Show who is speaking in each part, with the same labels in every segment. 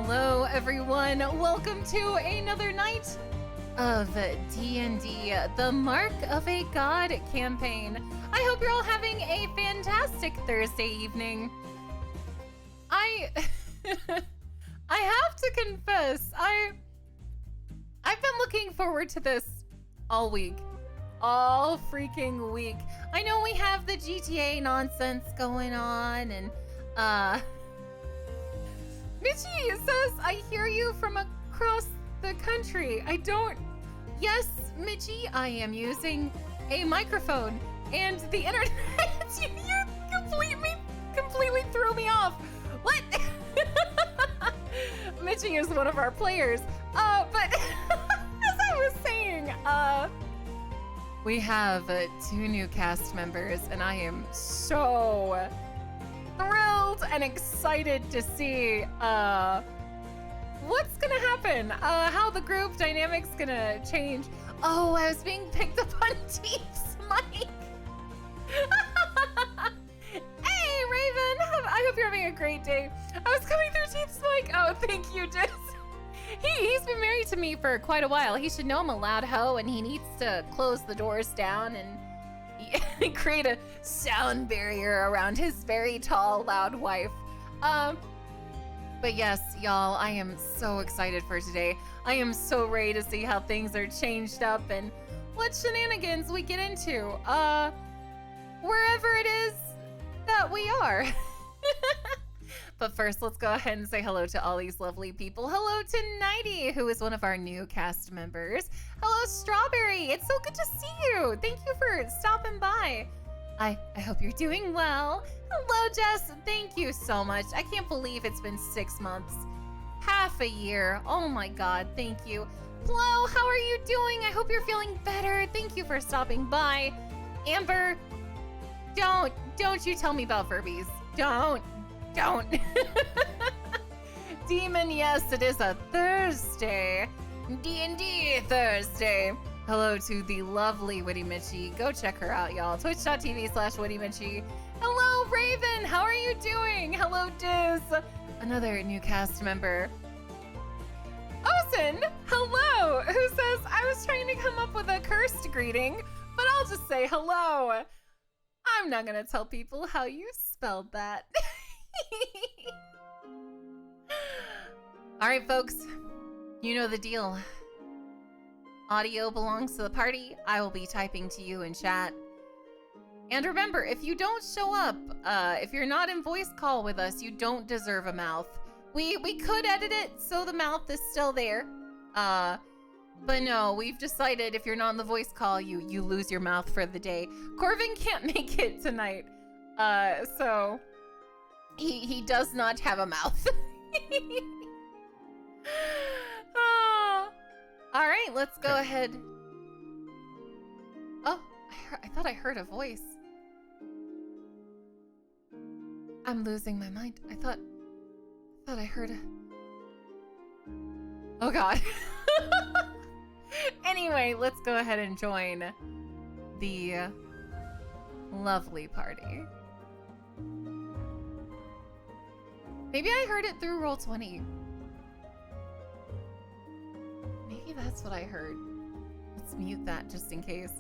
Speaker 1: Hello, everyone. Welcome to another night of D&D, the Mark of a God campaign. I hope you're all having a fantastic Thursday evening. I have to confess, I've been looking forward to this all week. All freaking week. I know we have the GTA nonsense going on, and Mitchie says, I hear you from across the country. Yes, Mitchie, I am using a microphone and the internet. you completely threw me off. What? Mitchie is one of our players. But as I was saying, we have 2 new cast members, and I am so thrilled and excited to see what's gonna happen, how the group dynamic's gonna change. Oh, I was being picked up on Teep's mic. Hey, Raven, I hope you're having a great day. I was coming through Teep's mic. Oh, thank you, Jess. He's been married to me for quite a while. He should know I'm a loud hoe, and he needs to close the doors down and create a sound barrier around his very tall, loud wife. But yes, y'all, I am so excited for today. I am so ready to see how things are changed up and what shenanigans we get into, wherever it is that we are. But first, let's go ahead and say hello to all these lovely people. Hello to Nighty, who is one of our new cast members. Hello, Strawberry. It's so good to see you. Thank you for stopping by. I hope you're doing well. Hello, Jess. Thank you so much. I can't believe it's been 6 months. Half a year. Oh my God. Thank you. Flo, how are you doing? I hope you're feeling better. Thank you for stopping by. Amber, don't you tell me about Furbies. Don't. Demon, yes, it is a Thursday. D&D Thursday. Hello to the lovely Witty Mitchie. Go check her out, y'all. Twitch.tv/Witty Mitchie. Hello, Raven. How are you doing? Hello, Diz. Another new cast member. Ozen, hello. Who says, I was trying to come up with a cursed greeting, but I'll just say hello. I'm not going to tell people how you spelled that. All right, folks. You know the deal. Audio belongs to the party. I will be typing to you in chat. And remember, if you don't show up, if you're not in voice call with us, you don't deserve a mouth. We could edit it so the mouth is still there. But no, we've decided if you're not in the voice call, you lose your mouth for the day. Corvin can't make it tonight. So he does not have a mouth. All right, let's go ahead. Oh, I thought I heard a voice. I'm losing my mind. I thought I heard a... Oh God. Anyway, let's go ahead and join the lovely party. Maybe I heard it through Roll20. Maybe that's what I heard. Let's mute that just in case.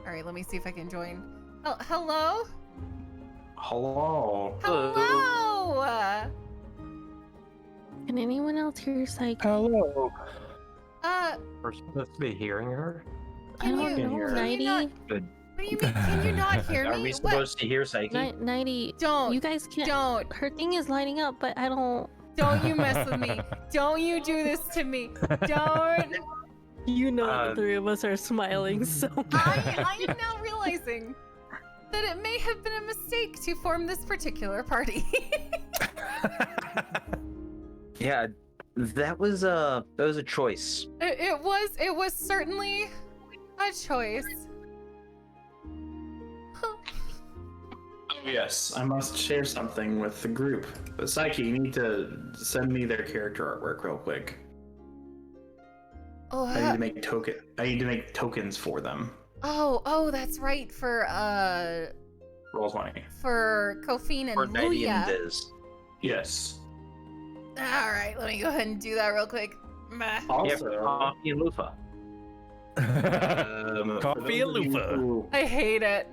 Speaker 1: All right, let me see if I can join. Oh, hello?
Speaker 2: Hello.
Speaker 1: Hello!
Speaker 3: Can anyone else hear Psyche?
Speaker 2: Hello.
Speaker 4: We're supposed to be hearing her?
Speaker 3: I don't
Speaker 2: you
Speaker 3: know,
Speaker 2: hear?
Speaker 3: Nighty.
Speaker 2: Good.
Speaker 1: What do you mean? Can you not hear me?
Speaker 2: Are we supposed to hear Psyche?
Speaker 3: Nighty.
Speaker 1: Don't.
Speaker 3: You guys can't.
Speaker 1: Don't.
Speaker 3: Her thing is lighting up, but I don't.
Speaker 1: Don't you mess with me. Don't you do this to me. Don't.
Speaker 3: You know the three of us are smiling so much.
Speaker 1: I am now realizing that it may have been a mistake to form this particular party.
Speaker 2: Yeah, that was a choice.
Speaker 1: It was certainly a choice.
Speaker 5: Oh yes, I must share something with the group. But Psyche, you need to send me their character artwork real quick.
Speaker 1: Oh,
Speaker 5: I need to make tokens for them.
Speaker 1: Oh, that's right. For
Speaker 5: Roll 20.
Speaker 1: for Kofin
Speaker 2: Or
Speaker 1: and
Speaker 2: 90 and
Speaker 1: Luya.
Speaker 2: Diz.
Speaker 5: Yes.
Speaker 1: All right, let me go ahead and do that real quick. Bah.
Speaker 2: Yeah,
Speaker 5: Also,
Speaker 2: Coffee and Lufa.
Speaker 5: for
Speaker 6: Coffee
Speaker 5: those
Speaker 6: and
Speaker 5: of you
Speaker 6: loofah.
Speaker 5: who-
Speaker 1: I hate it.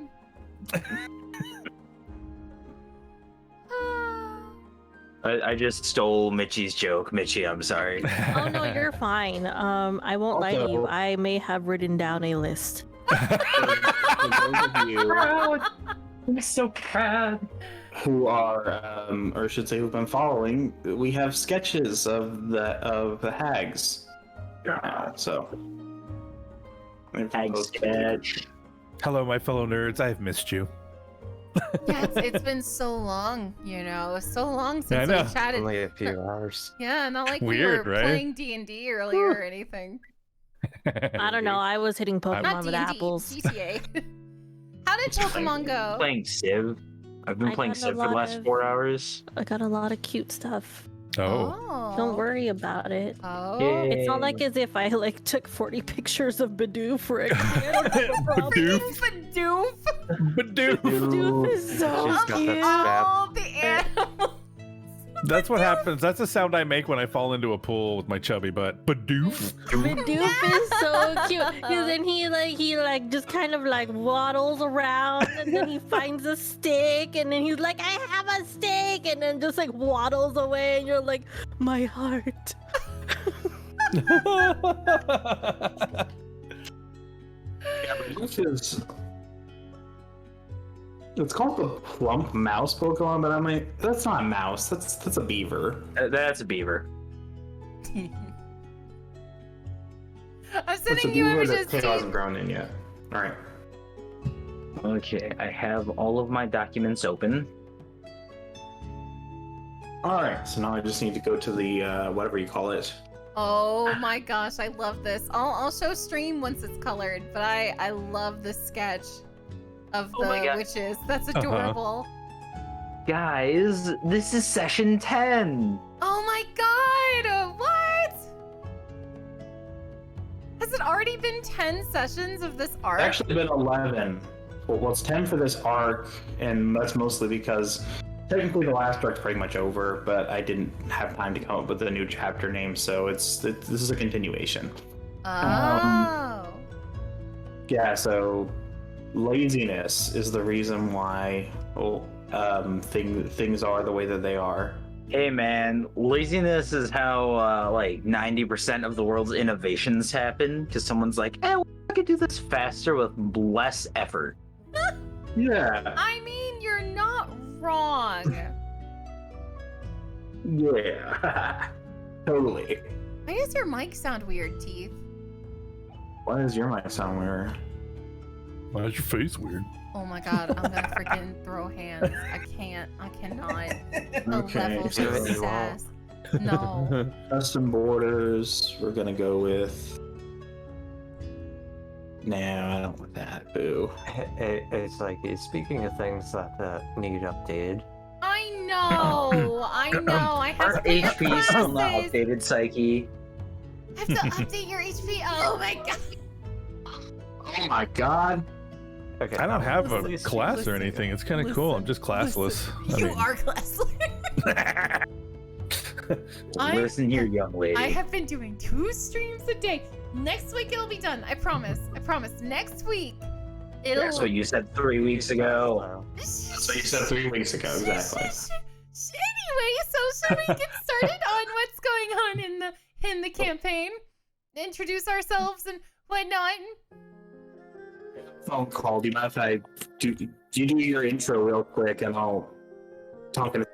Speaker 2: I just stole Mitchie's joke. Mitchie, I'm sorry.
Speaker 3: Oh no, you're fine. I won't lie to you.
Speaker 5: Also-
Speaker 3: I may have written down a list.
Speaker 5: for those of you
Speaker 2: I'm so proud.
Speaker 5: who are, or I should say, who've been following, we have sketches of the hags. So.
Speaker 2: Hag sketch.
Speaker 6: Hello, my fellow nerds. I have missed you.
Speaker 1: Yeah, it's been so long, you know, so long
Speaker 6: Yeah, I
Speaker 1: since
Speaker 6: know.
Speaker 1: we chatted.
Speaker 4: Only a few hours.
Speaker 1: Yeah, not like we
Speaker 6: Weird,
Speaker 1: were
Speaker 6: right?
Speaker 1: playing D&D earlier or anything.
Speaker 3: I don't know. I was hitting Pokemon
Speaker 1: Not
Speaker 3: with
Speaker 1: D&D,
Speaker 3: apples.
Speaker 1: GTA. How did Pokemon go?
Speaker 2: Playing Civ. I've been
Speaker 3: I
Speaker 2: playing
Speaker 3: got a
Speaker 2: Civ for the
Speaker 3: lot
Speaker 2: last
Speaker 3: of-
Speaker 2: 4 hours.
Speaker 3: I got a lot of cute stuff.
Speaker 6: Oh.
Speaker 3: Don't worry about it.
Speaker 1: Oh.
Speaker 2: Yay.
Speaker 3: It's not like as if I like took 40 pictures of Bidoof for a kid.
Speaker 6: Bidoof.
Speaker 1: Bidoof.
Speaker 6: Bidoof.
Speaker 3: Bidoof is so
Speaker 4: She's got that
Speaker 3: cute.
Speaker 4: strap.
Speaker 1: Oh, the animals.
Speaker 6: That's what happens. That's the sound I make when I fall into a pool with my chubby butt. Bidoof.
Speaker 3: Bidoof is so cute. Because then he just kind of like waddles around and then he finds a stick and then he's like, I have a stick, and then just like waddles away and you're like, my heart.
Speaker 5: Yeah, but this is. It's called the plump mouse Pokemon, but I'm like, that's not a mouse. That's a beaver.
Speaker 2: That's a beaver.
Speaker 1: I'm
Speaker 5: That's a
Speaker 1: sending you
Speaker 5: beaver
Speaker 1: images,
Speaker 5: that tail
Speaker 1: Steve.
Speaker 5: hasn't grown in yet. All right.
Speaker 2: Okay, I have all of my documents open.
Speaker 5: All right. So now I just need to go to the whatever you call it.
Speaker 1: Oh my gosh, I love this. I'll show stream once it's colored, but I love the sketch of
Speaker 2: Oh my
Speaker 1: the
Speaker 2: God.
Speaker 1: witches. That's adorable.
Speaker 2: Guys, this is session 10.
Speaker 1: Oh my god! What? Has it already been 10 sessions of this art?
Speaker 5: It's actually been 11. Well, it's 10 for this arc, and that's mostly because technically the last arc's pretty much over, but I didn't have time to come up with a new chapter name, so this is a continuation.
Speaker 1: Oh.
Speaker 5: Yeah, so laziness is the reason why things are the way that they are.
Speaker 2: Hey man, laziness is how like 90% of the world's innovations happen, because someone's like, I could do this faster with less effort.
Speaker 5: Yeah.
Speaker 1: I mean, you're not wrong.
Speaker 5: Yeah. Totally.
Speaker 1: Why does your mic sound weird, Teeth?
Speaker 5: Why does your mic sound weird?
Speaker 6: Why is your face weird?
Speaker 1: Oh my god, I'm gonna freaking throw hands. I cannot. The
Speaker 5: Okay.
Speaker 1: levels
Speaker 4: Do
Speaker 1: of
Speaker 4: what you want.
Speaker 1: sass. No.
Speaker 5: Custom borders, we're gonna go with. No, I don't want that. Boo.
Speaker 4: It's like, speaking of things that need updated,
Speaker 1: I know. I have
Speaker 2: Our
Speaker 1: to put your
Speaker 2: HP is still not
Speaker 1: classes.
Speaker 2: updated, Psyche.
Speaker 1: I have to update your HP. Oh my god.
Speaker 5: Oh my god.
Speaker 4: okay,
Speaker 6: I don't have a
Speaker 1: Listen,
Speaker 6: class
Speaker 1: listen,
Speaker 6: or anything. It's kind of cool. I'm just classless.
Speaker 1: You are classless. I-
Speaker 2: Listen here, young lady.
Speaker 1: I have been doing 2 streams a day. Next week it'll be done. I promise. Next week it'll.
Speaker 2: That's what you said 3 weeks ago.
Speaker 5: That's what you said 3 weeks ago, exactly.
Speaker 1: Anyway, so should we get started on what's going on in the campaign? Introduce ourselves and whatnot.
Speaker 5: Phone call. Do you mind if I do you do your intro real quick and I'll talk in.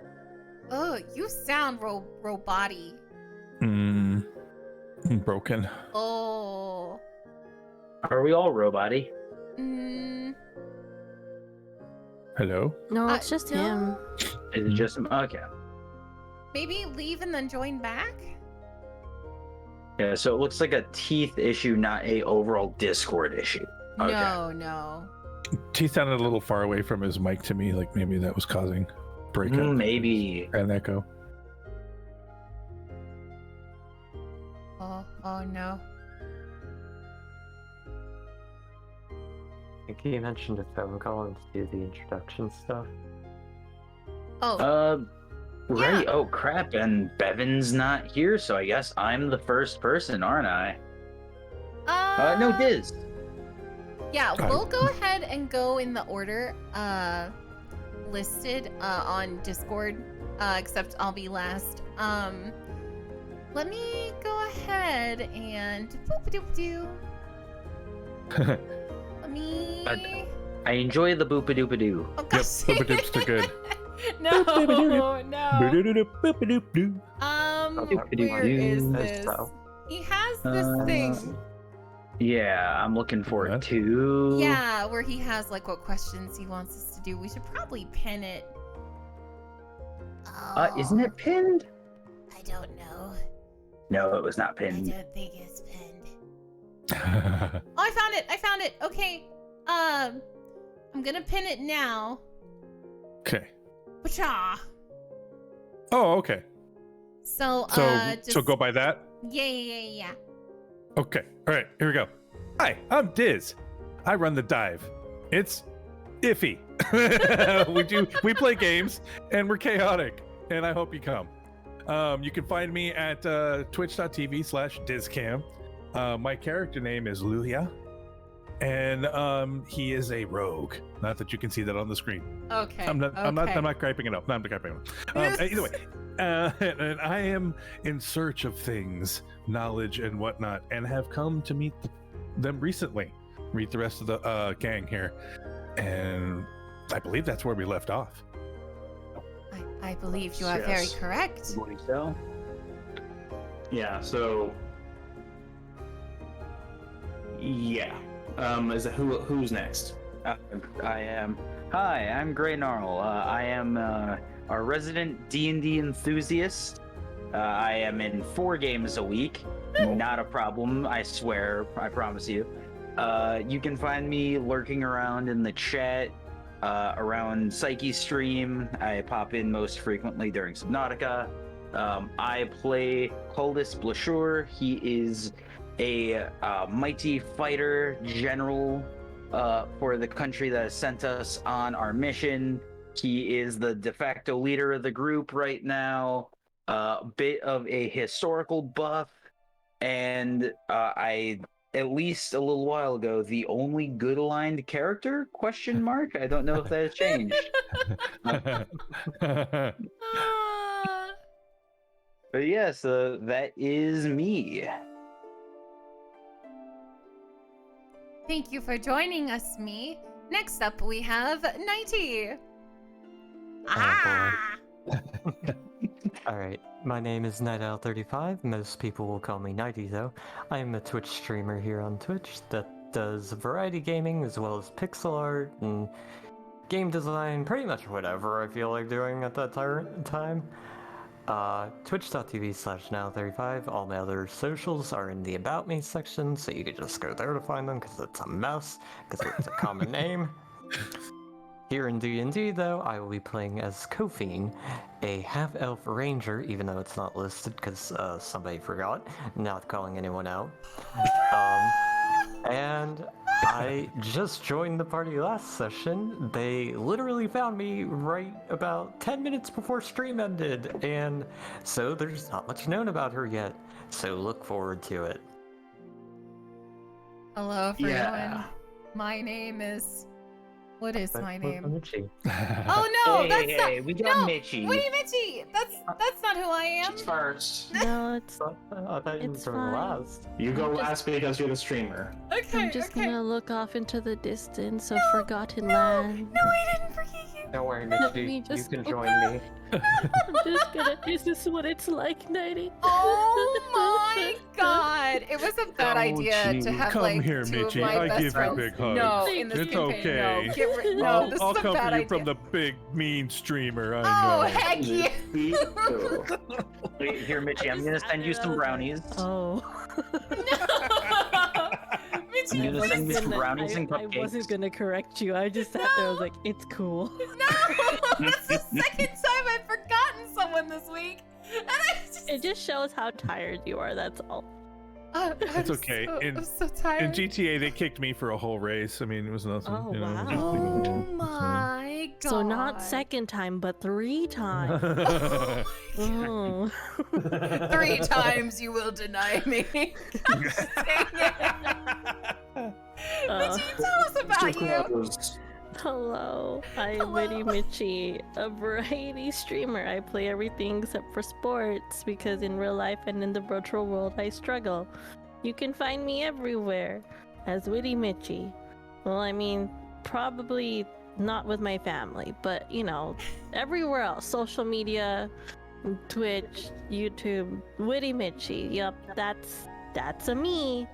Speaker 1: Oh, you sound robot-y.
Speaker 6: Broken.
Speaker 1: Oh.
Speaker 2: Are we all robot-y?
Speaker 1: Mm,
Speaker 6: Hello?
Speaker 3: No, it's just him.
Speaker 2: Is it just okay?
Speaker 1: maybe leave and then join back?
Speaker 2: Yeah, so it looks like a teeth issue, not a overall Discord issue. Okay.
Speaker 1: No.
Speaker 6: He sounded a little far away from his mic to me, like maybe that was causing breakup
Speaker 2: Maybe.
Speaker 6: and echo.
Speaker 1: Oh no.
Speaker 4: Can you mention a phone call and do the introduction stuff?
Speaker 1: Oh,
Speaker 2: Right.
Speaker 1: Yeah.
Speaker 2: Oh crap! And Bevan's not here, so I guess I'm the first person, aren't I? No, Diz.
Speaker 1: Yeah,
Speaker 6: Hi.
Speaker 1: we'll go ahead and go in the order listed on Discord, except I'll be last. Let me go ahead and boop-a-doop-doo. Let me.
Speaker 2: I enjoy the boopa-doopa-doo.
Speaker 1: Oh
Speaker 6: Yep,
Speaker 1: gosh.
Speaker 6: Boopadoops are good.
Speaker 1: No, no.
Speaker 6: Boop-a-doop-boop-a-doop-doo.
Speaker 1: Where is this?
Speaker 4: So,
Speaker 1: He has this thing.
Speaker 2: Yeah, I'm looking for
Speaker 6: Yeah.
Speaker 2: it too.
Speaker 1: Yeah, where he has like what questions he wants us to do. We should probably pin it.
Speaker 2: Isn't it pinned?
Speaker 1: I don't know.
Speaker 2: No, it was not
Speaker 1: I
Speaker 2: pinned.
Speaker 1: don't think it's pinned. Oh, I found it. I found it. Okay. I'm gonna pin it now.
Speaker 6: Okay.
Speaker 1: Pacha.
Speaker 6: Oh, okay.
Speaker 1: So,
Speaker 6: So,
Speaker 1: just
Speaker 6: go by that.
Speaker 1: yeah.
Speaker 6: Okay. All right. Here we go. Hi, I'm Diz. I run the dive. It's iffy. we play games and we're chaotic. And I hope you come. You can find me at twitch.tv/dizcam. My character name is Lulia, and he is a rogue. Not that you can see that on the screen.
Speaker 1: Okay.
Speaker 6: I'm not griping it up. No, I'm not griping it up. Either way, and I am in search of things, knowledge, and whatnot, and have come to meet them recently. Meet the rest of the gang here, and I believe that's where we left off.
Speaker 1: I believe you are very
Speaker 5: Yes.
Speaker 1: correct.
Speaker 2: Believe so.
Speaker 5: Yeah. So. Yeah. Is it who's next?
Speaker 2: I am. Hi, I'm Grey Gnarl. I am a resident D&D enthusiast. I am in 4 games a week. Not a problem, I swear. I promise you. You can find me lurking around in the chat, around Psyche stream. I pop in most frequently during Subnautica. I play Coldus Blashur. He is a mighty fighter general for the country that has sent us on our mission. He is the de facto leader of the group right now, a bit of a historical buff, and I, at least a little while ago, the only good aligned character, question mark? I don't know if that has changed.
Speaker 1: Ah.
Speaker 2: But yes, that is me.
Speaker 1: Thank you for joining us, me. Next up, we have Nighty. Ah!
Speaker 4: Alright, my name is NightOwl35. Most people will call me Nighty though. I am a Twitch streamer here on Twitch that does variety gaming as well as pixel art and game design, pretty much whatever I feel like doing at that time. Twitch.tv/now35. All my other socials are in the About Me section, so you can just go there to find them because it's a mess, because it's a common name. Here in D&D, though, I will be playing as Kofine, a half-elf ranger, even though it's not listed because somebody forgot, not calling anyone out. And I just joined the party last session. They literally found me right about 10 minutes before stream ended, and so there's not much known about her yet. So look forward to it.
Speaker 1: Hello, everyone.
Speaker 5: Yeah.
Speaker 1: My name is. What is my name?
Speaker 4: Mitchie.
Speaker 1: Oh no,
Speaker 2: Hey,
Speaker 1: that's
Speaker 2: hey,
Speaker 1: not.
Speaker 2: hey, we got
Speaker 1: no,
Speaker 2: Mitchie.
Speaker 1: Wait, Mitchie. That's not who I am.
Speaker 5: First.
Speaker 3: No, it's.
Speaker 4: I thought you
Speaker 3: It's
Speaker 4: were
Speaker 3: fine.
Speaker 4: last.
Speaker 5: You go
Speaker 3: I'm just-
Speaker 5: last because you're the streamer.
Speaker 1: Okay.
Speaker 3: I'm just
Speaker 1: okay.
Speaker 3: gonna look off into the distance of forgotten land.
Speaker 1: No, I didn't forget you.
Speaker 4: Don't worry,
Speaker 3: Let
Speaker 4: Mitchie.
Speaker 3: me
Speaker 4: You
Speaker 3: just-
Speaker 4: can join me.
Speaker 3: I'm just gonna. Is this what it's like, Nighty?
Speaker 1: Oh my god! It was a bad
Speaker 6: Oh,
Speaker 1: idea
Speaker 6: gee.
Speaker 1: to have
Speaker 6: Come
Speaker 1: like
Speaker 6: here,
Speaker 1: 2
Speaker 6: Mitchie.
Speaker 1: of my
Speaker 6: I
Speaker 1: best
Speaker 6: give you a
Speaker 1: friends.
Speaker 6: big hug.
Speaker 1: No, in this
Speaker 6: It's
Speaker 1: campaign,
Speaker 6: okay.
Speaker 1: no. Get no,
Speaker 6: I'll
Speaker 1: this
Speaker 6: I'll
Speaker 1: is a
Speaker 6: come
Speaker 1: bad
Speaker 6: for you
Speaker 1: idea.
Speaker 6: from the big mean streamer. I
Speaker 1: Oh
Speaker 6: know.
Speaker 1: heck yeah!
Speaker 2: Wait, here, Mitchie, I'm gonna send you some brownies.
Speaker 3: Oh.
Speaker 1: Mitchie,
Speaker 2: I'm gonna send you some
Speaker 3: Wasn't-
Speaker 2: brownies and
Speaker 3: I
Speaker 2: cupcakes.
Speaker 3: wasn't gonna correct you. I just sat there. I was like, it's cool.
Speaker 1: No, that's the second time I've forgotten someone this week, and I just.
Speaker 3: It just shows how tired you are. That's all.
Speaker 6: It's okay.
Speaker 1: I'm so tired.
Speaker 6: In GTA, they kicked me for a whole race. I mean, it was nothing.
Speaker 3: Oh,
Speaker 6: you know, it was
Speaker 3: wow.
Speaker 6: nothing.
Speaker 1: Oh my god.
Speaker 3: So not second time, but 3 times. Oh.
Speaker 1: 3 times you will deny me. Gosh, dang it. Mitchie, tell us about you.
Speaker 3: Hello, I'm Witty Mitchie, a variety streamer. I play everything except for sports because in real life and in the virtual world I struggle. You can find me everywhere as Witty Mitchie. Well, I mean, probably not with my family, but you know, everywhere else. Social media, Twitch, YouTube, Witty Mitchie. Yup, that's a me.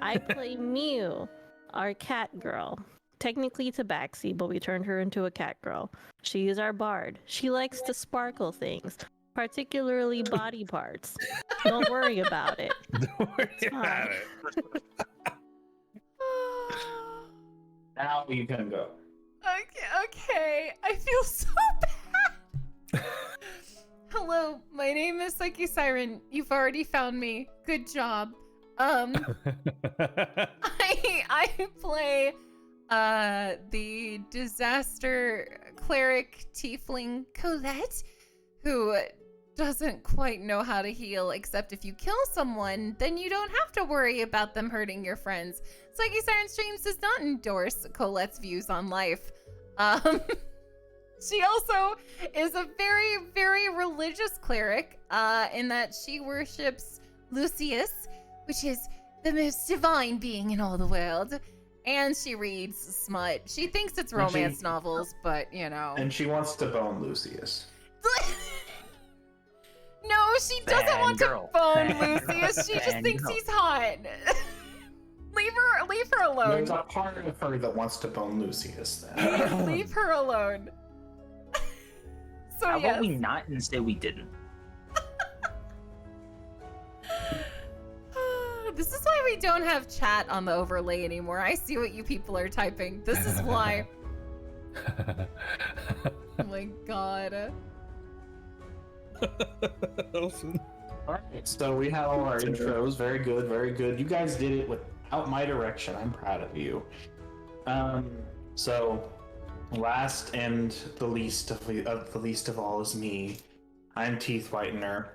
Speaker 3: I play Mew, our cat girl. Technically Tabaxi, but we turned her into a cat girl. She is our bard. She likes to sparkle things, particularly body parts. Don't worry about it.
Speaker 6: Don't worry about it.
Speaker 5: Now you can go.
Speaker 1: Okay. I feel so bad. Hello, my name is PsycheSiren. You've already found me. Good job. I play the disaster cleric tiefling Colette, who doesn't quite know how to heal, except if you kill someone, then you don't have to worry about them hurting your friends. PsycheSiren Streams does not endorse Colette's views on life. She also is a very, very religious cleric, in that she worships Lucius, which is the most divine being in all the world. And she reads smut. She thinks it's romance novels, but you know.
Speaker 5: And she wants to bone Lucius.
Speaker 1: No, she doesn't want to bone Lucius. She just
Speaker 2: Fangirl.
Speaker 1: thinks he's hot. Leave her alone.
Speaker 5: There's a part of her that wants to bone Lucius then.
Speaker 1: Leave her alone. So
Speaker 2: How
Speaker 1: yes.
Speaker 2: about we not and say we didn't?
Speaker 1: This is why we don't have chat on the overlay anymore. I see what you people are typing. This is why. Oh my god.
Speaker 6: Awesome.
Speaker 5: Alright, so we had all our intros. Very good, very good. You guys did it without my direction. I'm proud of you. So last and the least of all is me. I'm Teeth Whitener,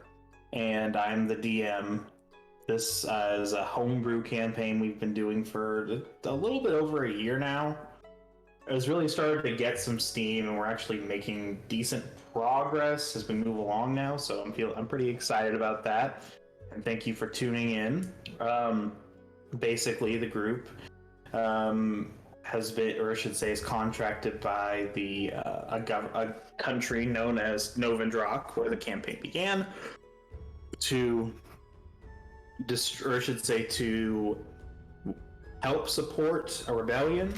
Speaker 5: and I'm the DM. This is a homebrew campaign we've been doing for a little bit over a year now. It was really started to get some steam, and we're actually making decent progress as we move along now. So I'm pretty excited about that. And thank you for tuning in. Basically, the group has been, or I should say, is contracted by a country known as Novendrock, where the campaign began, to help support a rebellion,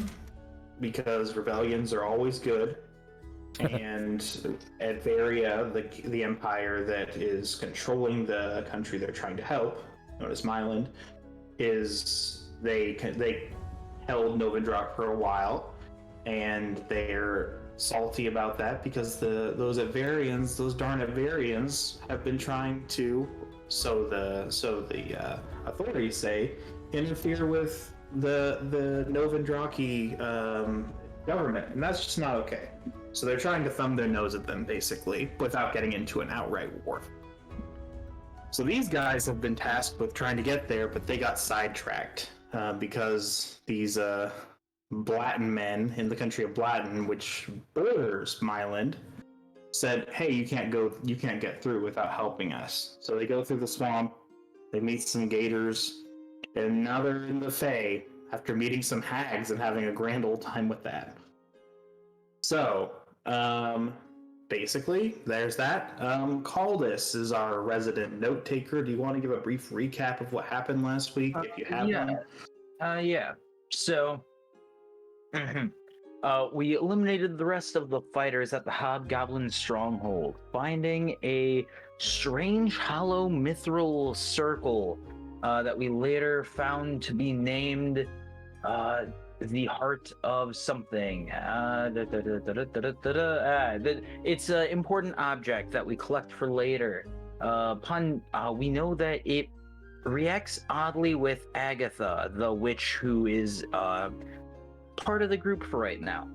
Speaker 5: because rebellions are always good. And Advaria, the empire that is controlling the country they're trying to help, known as Myland, they held Novendrock for a while, and they're salty about that because those darn Advarians have been trying to, so the authorities say, interfere with the Novendraki government, and that's just not okay. So they're trying to thumb their nose at them, basically, without getting into an outright war. So these guys have been tasked with trying to get there, but they got sidetracked because these Blatten men in the country of Blatten, which borders Myland, said, "Hey, you can't get through without helping us." So they go through the swamp, they meet some gators, and now they're in the Fae after meeting some hags and having a grand old time with that. So, basically, there's that. Caldus is our resident note taker. Do you want to give a brief recap of what happened last week, if you have one?
Speaker 2: Yeah. So, we eliminated the rest of the fighters at the Hobgoblin Stronghold, finding a strange hollow mithril circle that we later found to be named the Heart of something. It's an important object that we collect for later. We know that it reacts oddly with Agatha, the witch who is part of the group for right now.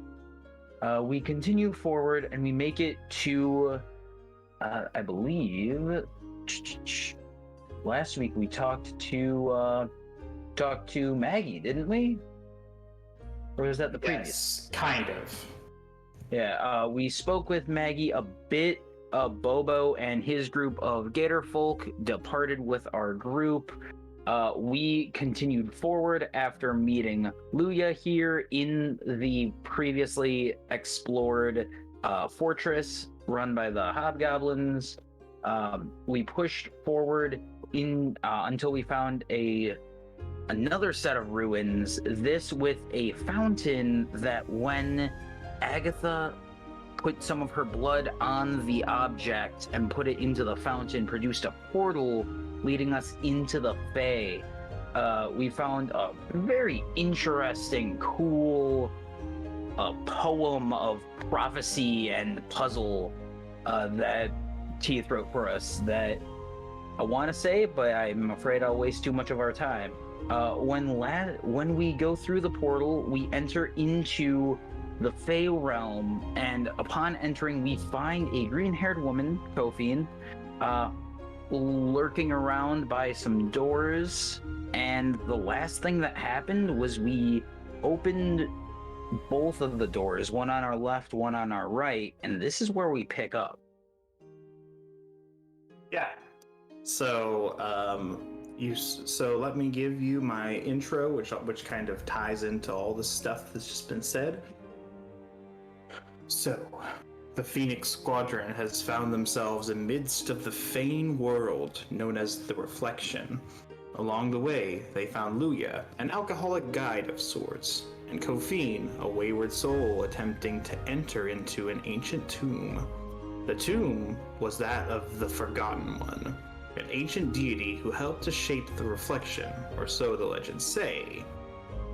Speaker 2: We continue forward and we make it to, I believe, last week we talked to Maggie, didn't we? Or was that the previous?
Speaker 5: Yes, kind of.
Speaker 2: Yeah, we spoke with Maggie a bit. Bobo and his group of Gator folk departed with our group. We continued forward after meeting Luya here in the previously explored fortress run by the hobgoblins. We pushed forward until we found another set of ruins, this with a fountain that when Agatha put some of her blood on the object and put it into the fountain, produced a portal leading us into the Fae. We found a very interesting, cool poem of prophecy and puzzle that Teeth wrote for us that I want to say, but I'm afraid I'll waste too much of our time. When we go through the portal, we enter into the Fae realm, and upon entering, we find a green-haired woman, Kofian, lurking around by some doors. And the last thing that happened was we opened both of the doors, one on our left, one on our right, and this is where we pick up.
Speaker 5: Yeah. So, so let me give you my intro, which kind of ties into all the stuff that's just been said. So, the Phoenix Squadron has found themselves amidst of the Fane world known as the Reflection. Along the way, they found Luya, an alcoholic guide of sorts, and Kofine, a wayward soul attempting to enter into an ancient tomb. The tomb was that of the Forgotten One, an ancient deity who helped to shape the Reflection, or so the legends say.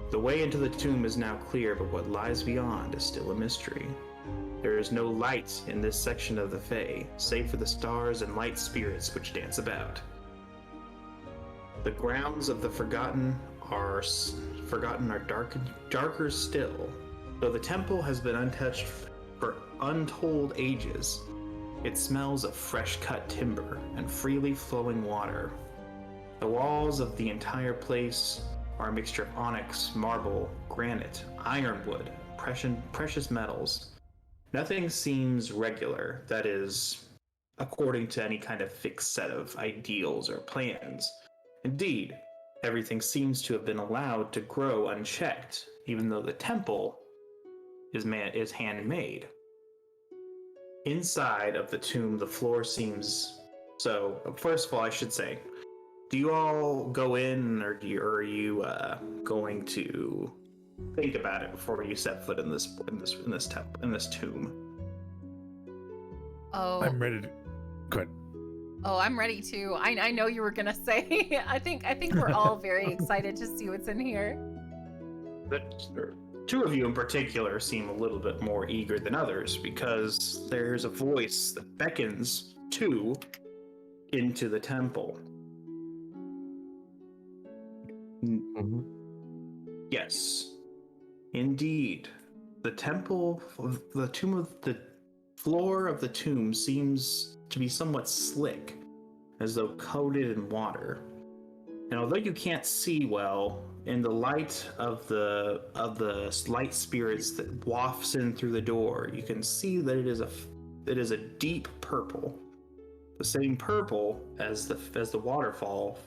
Speaker 5: The way into the tomb is now clear, but what lies beyond is still a mystery. There is no light in this section of the Fae, save for the stars and light spirits which dance about. The grounds of the Forgotten are darker still. Though the temple has been untouched for untold ages, it smells of fresh-cut timber and freely flowing water. The walls of the entire place are a mixture of onyx, marble, granite, ironwood, precious metals. Nothing seems regular, that is, according to any kind of fixed set of ideals or plans. Indeed, everything seems to have been allowed to grow unchecked, even though the temple is handmade. Inside of the tomb, the floor seems... So, first of all, I should say, do you all go in, or are you going to think about it before you set foot in this tomb?
Speaker 1: Oh,
Speaker 6: I'm ready to. Go ahead.
Speaker 1: oh, I'm ready to. I know you were gonna say. I think we're all very excited to see what's in here.
Speaker 5: Two of you in particular seem a little bit more eager than others because there's a voice that beckons two into the temple.
Speaker 4: Mm-hmm.
Speaker 5: Yes, indeed. The floor of the tomb seems to be somewhat slick, as though coated in water. And although you can't see well, in the light of the light spirits that wafts in through the door, you can see that it is a deep purple, the same purple as the waterfall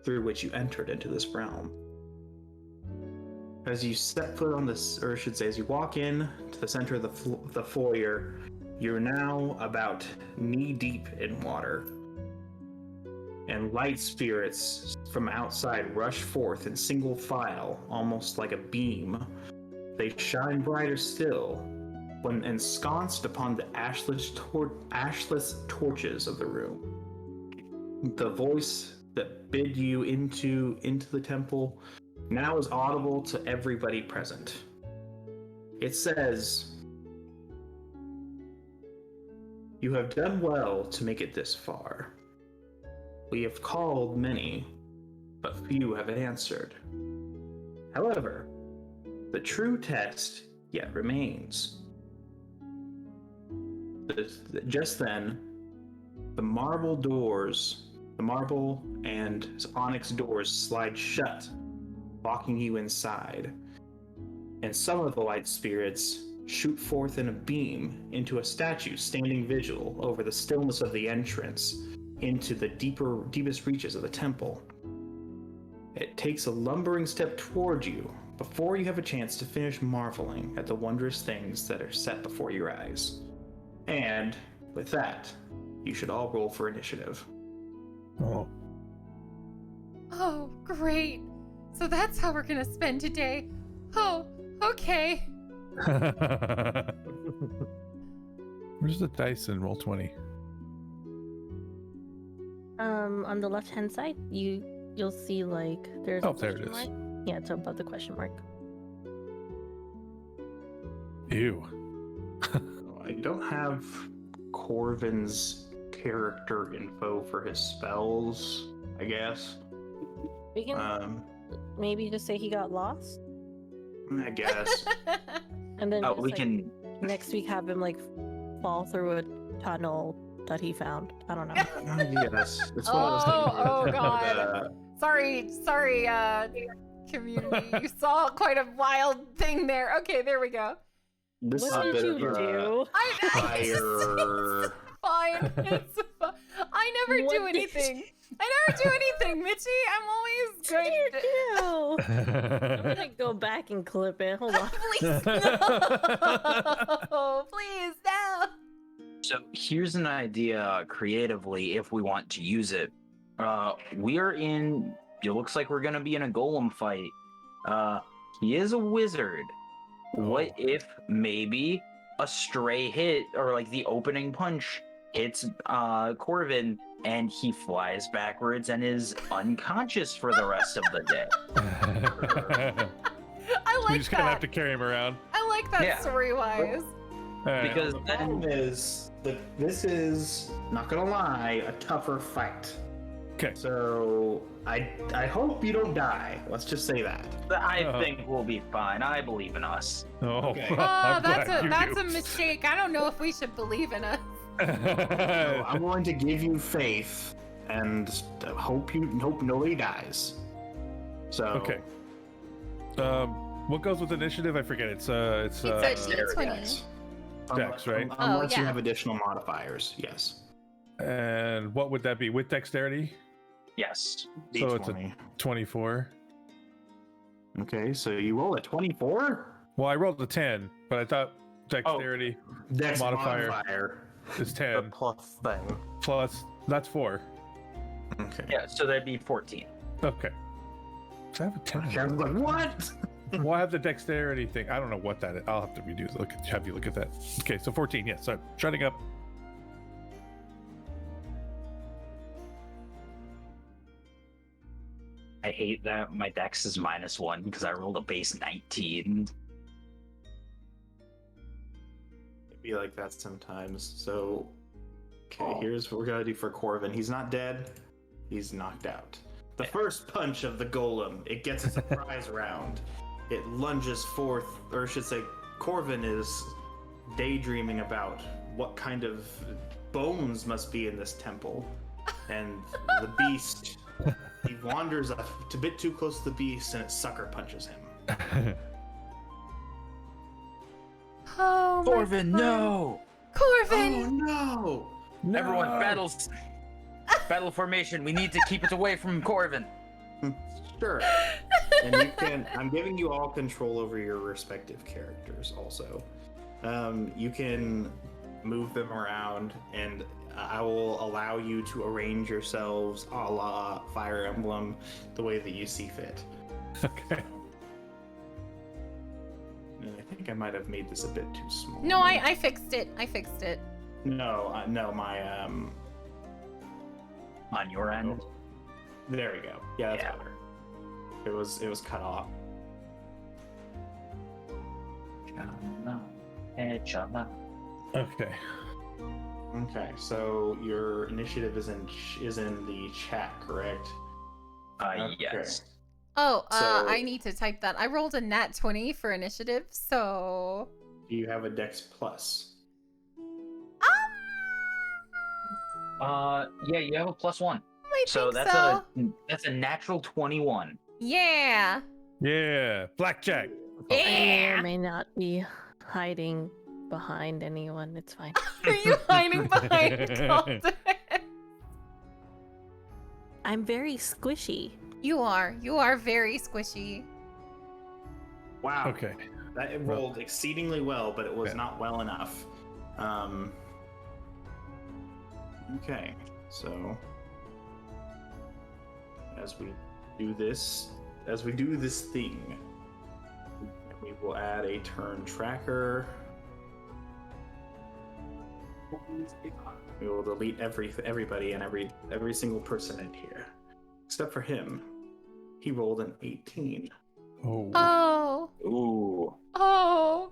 Speaker 5: through which you entered into this realm. As you step foot on this, or I should say, as you walk in to the center of the foyer, you're now about knee-deep in water. And light spirits from outside rush forth in single file, almost like a beam. They shine brighter still when ensconced upon the ashless torches of the room. The voice that bid you into the temple now is audible to everybody present. It says, "You have done well to make it this far. We have called many, but few have answered. However, the true test yet remains. Just then, the marble and onyx doors slide shut, locking you inside. And some of the light spirits shoot forth in a beam into a statue standing vigil over the stillness of the entrance into the deepest reaches of the temple. It takes a lumbering step toward you before you have a chance to finish marveling at the wondrous things that are set before your eyes. And with that, you should all roll for initiative.
Speaker 6: Oh.
Speaker 1: Oh, great. So that's how we're gonna spend today. Oh, okay.
Speaker 6: Where's the dice in Roll20?
Speaker 3: On the left-hand side, you'll see like there's
Speaker 6: Oh,
Speaker 3: a
Speaker 6: there it
Speaker 3: question
Speaker 6: is.
Speaker 3: mark. Yeah, it's above the question mark.
Speaker 6: Ew.
Speaker 5: I don't have Corvin's character info for his spells, I guess.
Speaker 3: We can maybe just say he got lost,
Speaker 5: I guess.
Speaker 3: and then
Speaker 2: Oh,
Speaker 3: just,
Speaker 2: we
Speaker 3: like,
Speaker 2: can.
Speaker 3: next week have him like fall through a tunnel that he found. I don't know.
Speaker 5: Yes. That's what I was thinking.
Speaker 1: Oh,
Speaker 5: But,
Speaker 1: God. Sorry, community. You saw quite a wild thing there. Okay, there we go.
Speaker 5: this is
Speaker 3: What
Speaker 5: a
Speaker 3: did
Speaker 5: bit
Speaker 3: you
Speaker 5: of a
Speaker 3: do?
Speaker 5: higher.
Speaker 1: Fine. It's fine. I never do
Speaker 3: What did
Speaker 1: anything. I never do anything, Mitchie. I'm always going to.
Speaker 3: I'm gonna go back and clip it. Hold on.
Speaker 1: Please no. Please no.
Speaker 2: So here's an idea creatively if we want to use it. We are in. It looks like we're gonna be in a golem fight. He is a wizard. What if maybe a stray hit or like the opening punch hits Corvin and he flies backwards and is unconscious for the rest of the day?
Speaker 1: I
Speaker 6: We're
Speaker 1: like
Speaker 6: just gonna have
Speaker 1: that.
Speaker 6: to carry him around.
Speaker 1: I like that
Speaker 2: Yeah.
Speaker 1: story-wise.
Speaker 6: Alright.
Speaker 2: Because
Speaker 5: The
Speaker 2: then
Speaker 5: problem is that this is, not gonna lie, a tougher fight.
Speaker 6: Okay.
Speaker 5: So I hope you don't die. Let's just say that.
Speaker 2: I think we'll be fine. I believe in us.
Speaker 6: Oh,
Speaker 5: Okay.
Speaker 6: I'm
Speaker 1: That's
Speaker 6: glad you
Speaker 1: that's
Speaker 6: do.
Speaker 1: a mistake. I don't know if we should believe in us.
Speaker 5: So I'm going to give you faith and hope nobody dies. So
Speaker 6: Okay. What goes with initiative? I forget. It's
Speaker 1: a D20.
Speaker 5: Dex.
Speaker 6: Dex, right?
Speaker 5: Unless you
Speaker 1: yeah.
Speaker 5: have additional modifiers, yes.
Speaker 6: And what would that be with dexterity?
Speaker 2: Yes.
Speaker 6: So it's a
Speaker 5: D20.
Speaker 6: 24.
Speaker 5: Okay, so you roll a 24?
Speaker 6: Well, I rolled a 10, but I thought dexterity
Speaker 5: Dex
Speaker 6: Modifier. is
Speaker 4: The
Speaker 6: 10
Speaker 4: plus thing.
Speaker 6: plus. That's 4.
Speaker 5: Okay.
Speaker 2: Yeah, so that'd be 14.
Speaker 6: Okay. So I have a 10.
Speaker 5: I was like, what?
Speaker 6: Well, I have the dexterity thing. I don't know what that is. I'll have to redo. Have you look at that. Okay, so 14. Yes. So shutting up.
Speaker 2: I hate that my dex is -1 because I rolled a base 19.
Speaker 5: It'd be like that sometimes. So, okay, here's what we're gonna do for Corvin. He's not dead. He's knocked out. The first punch of the golem, it gets a surprise round. It lunges forth, or I should say, Corvin is daydreaming about what kind of bones must be in this temple. And the beast, he wanders a bit too close to the beast and it sucker punches him.
Speaker 1: Oh, my
Speaker 2: Corvin,
Speaker 1: friend.
Speaker 2: no!
Speaker 5: Oh
Speaker 1: Corvin!
Speaker 5: no!
Speaker 2: Everyone, battles. Battle formation. We need to keep it away from Corvin.
Speaker 5: Sure. And you can, I'm giving you all control over your respective characters also. You can move them around and I will allow you to arrange yourselves a la Fire Emblem the way that you see fit.
Speaker 6: Okay.
Speaker 5: And I think I might have made this a bit too small.
Speaker 1: No, I fixed it. I fixed it.
Speaker 5: No, no, my
Speaker 2: On your end.
Speaker 5: there we go. Yeah, that's
Speaker 2: Yeah.
Speaker 5: better. It was cut off.
Speaker 6: Okay.
Speaker 5: Okay, so your initiative is in the chat, correct?
Speaker 2: Yes.
Speaker 1: Oh,
Speaker 5: So-
Speaker 1: I need to type that. I rolled a nat 20 for initiative, so...
Speaker 5: Do you have a Dex Plus?
Speaker 2: Yeah, you have a +1.
Speaker 1: I
Speaker 2: So
Speaker 1: think
Speaker 2: that's a natural 21.
Speaker 1: Yeah.
Speaker 6: Yeah, blackjack.
Speaker 3: I may or
Speaker 1: Yeah.
Speaker 3: may not be hiding behind anyone. It's fine.
Speaker 1: Are you hiding behind Calden?
Speaker 3: I'm very squishy.
Speaker 1: You are. You are very squishy.
Speaker 5: Wow.
Speaker 6: Okay.
Speaker 5: That it rolled exceedingly well, but it was
Speaker 6: Yeah.
Speaker 5: not well enough. Okay, so as we do this thing, we will add a turn tracker. We will delete everybody and every single person in here, except for him. He rolled an 18.
Speaker 6: Oh.
Speaker 1: Oh.
Speaker 2: Ooh.
Speaker 1: Oh.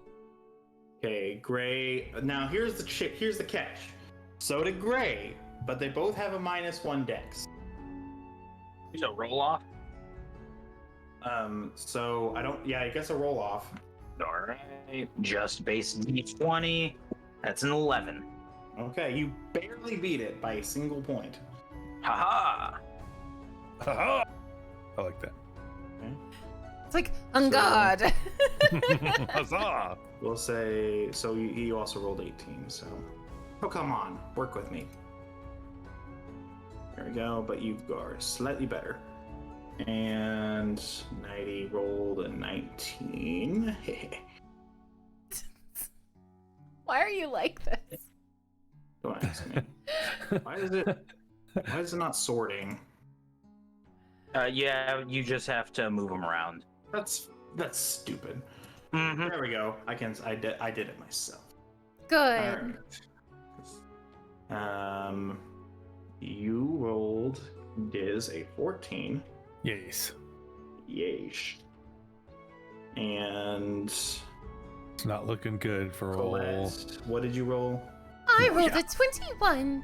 Speaker 5: Okay, Gray. Now here's the catch. So did Gray, but they both have a -1 Dex.
Speaker 2: So roll off.
Speaker 5: So I don't. Yeah, I guess a roll off.
Speaker 2: All right. Just base D20. That's an 11.
Speaker 5: Okay, you barely beat it by a single point.
Speaker 2: Haha.
Speaker 6: Ha-ha! I like that.
Speaker 1: It's like, on God.
Speaker 6: Huzzah!
Speaker 5: We'll say. So you also rolled 18. So, oh come on, work with me. There we go. But you are slightly better. And 90 rolled a 19.
Speaker 1: Why are you like this?
Speaker 5: Don't ask me. Why is it not sorting?
Speaker 2: Yeah, you just have to move them around.
Speaker 5: That's stupid.
Speaker 2: Mm-hmm.
Speaker 5: There we go. I did it myself.
Speaker 1: Good.
Speaker 5: Alright. You rolled Diz a 14.
Speaker 6: Yes.
Speaker 5: Yeesh. And
Speaker 6: It's not looking good for all.
Speaker 5: Colette, what did you roll?
Speaker 1: I rolled a 21.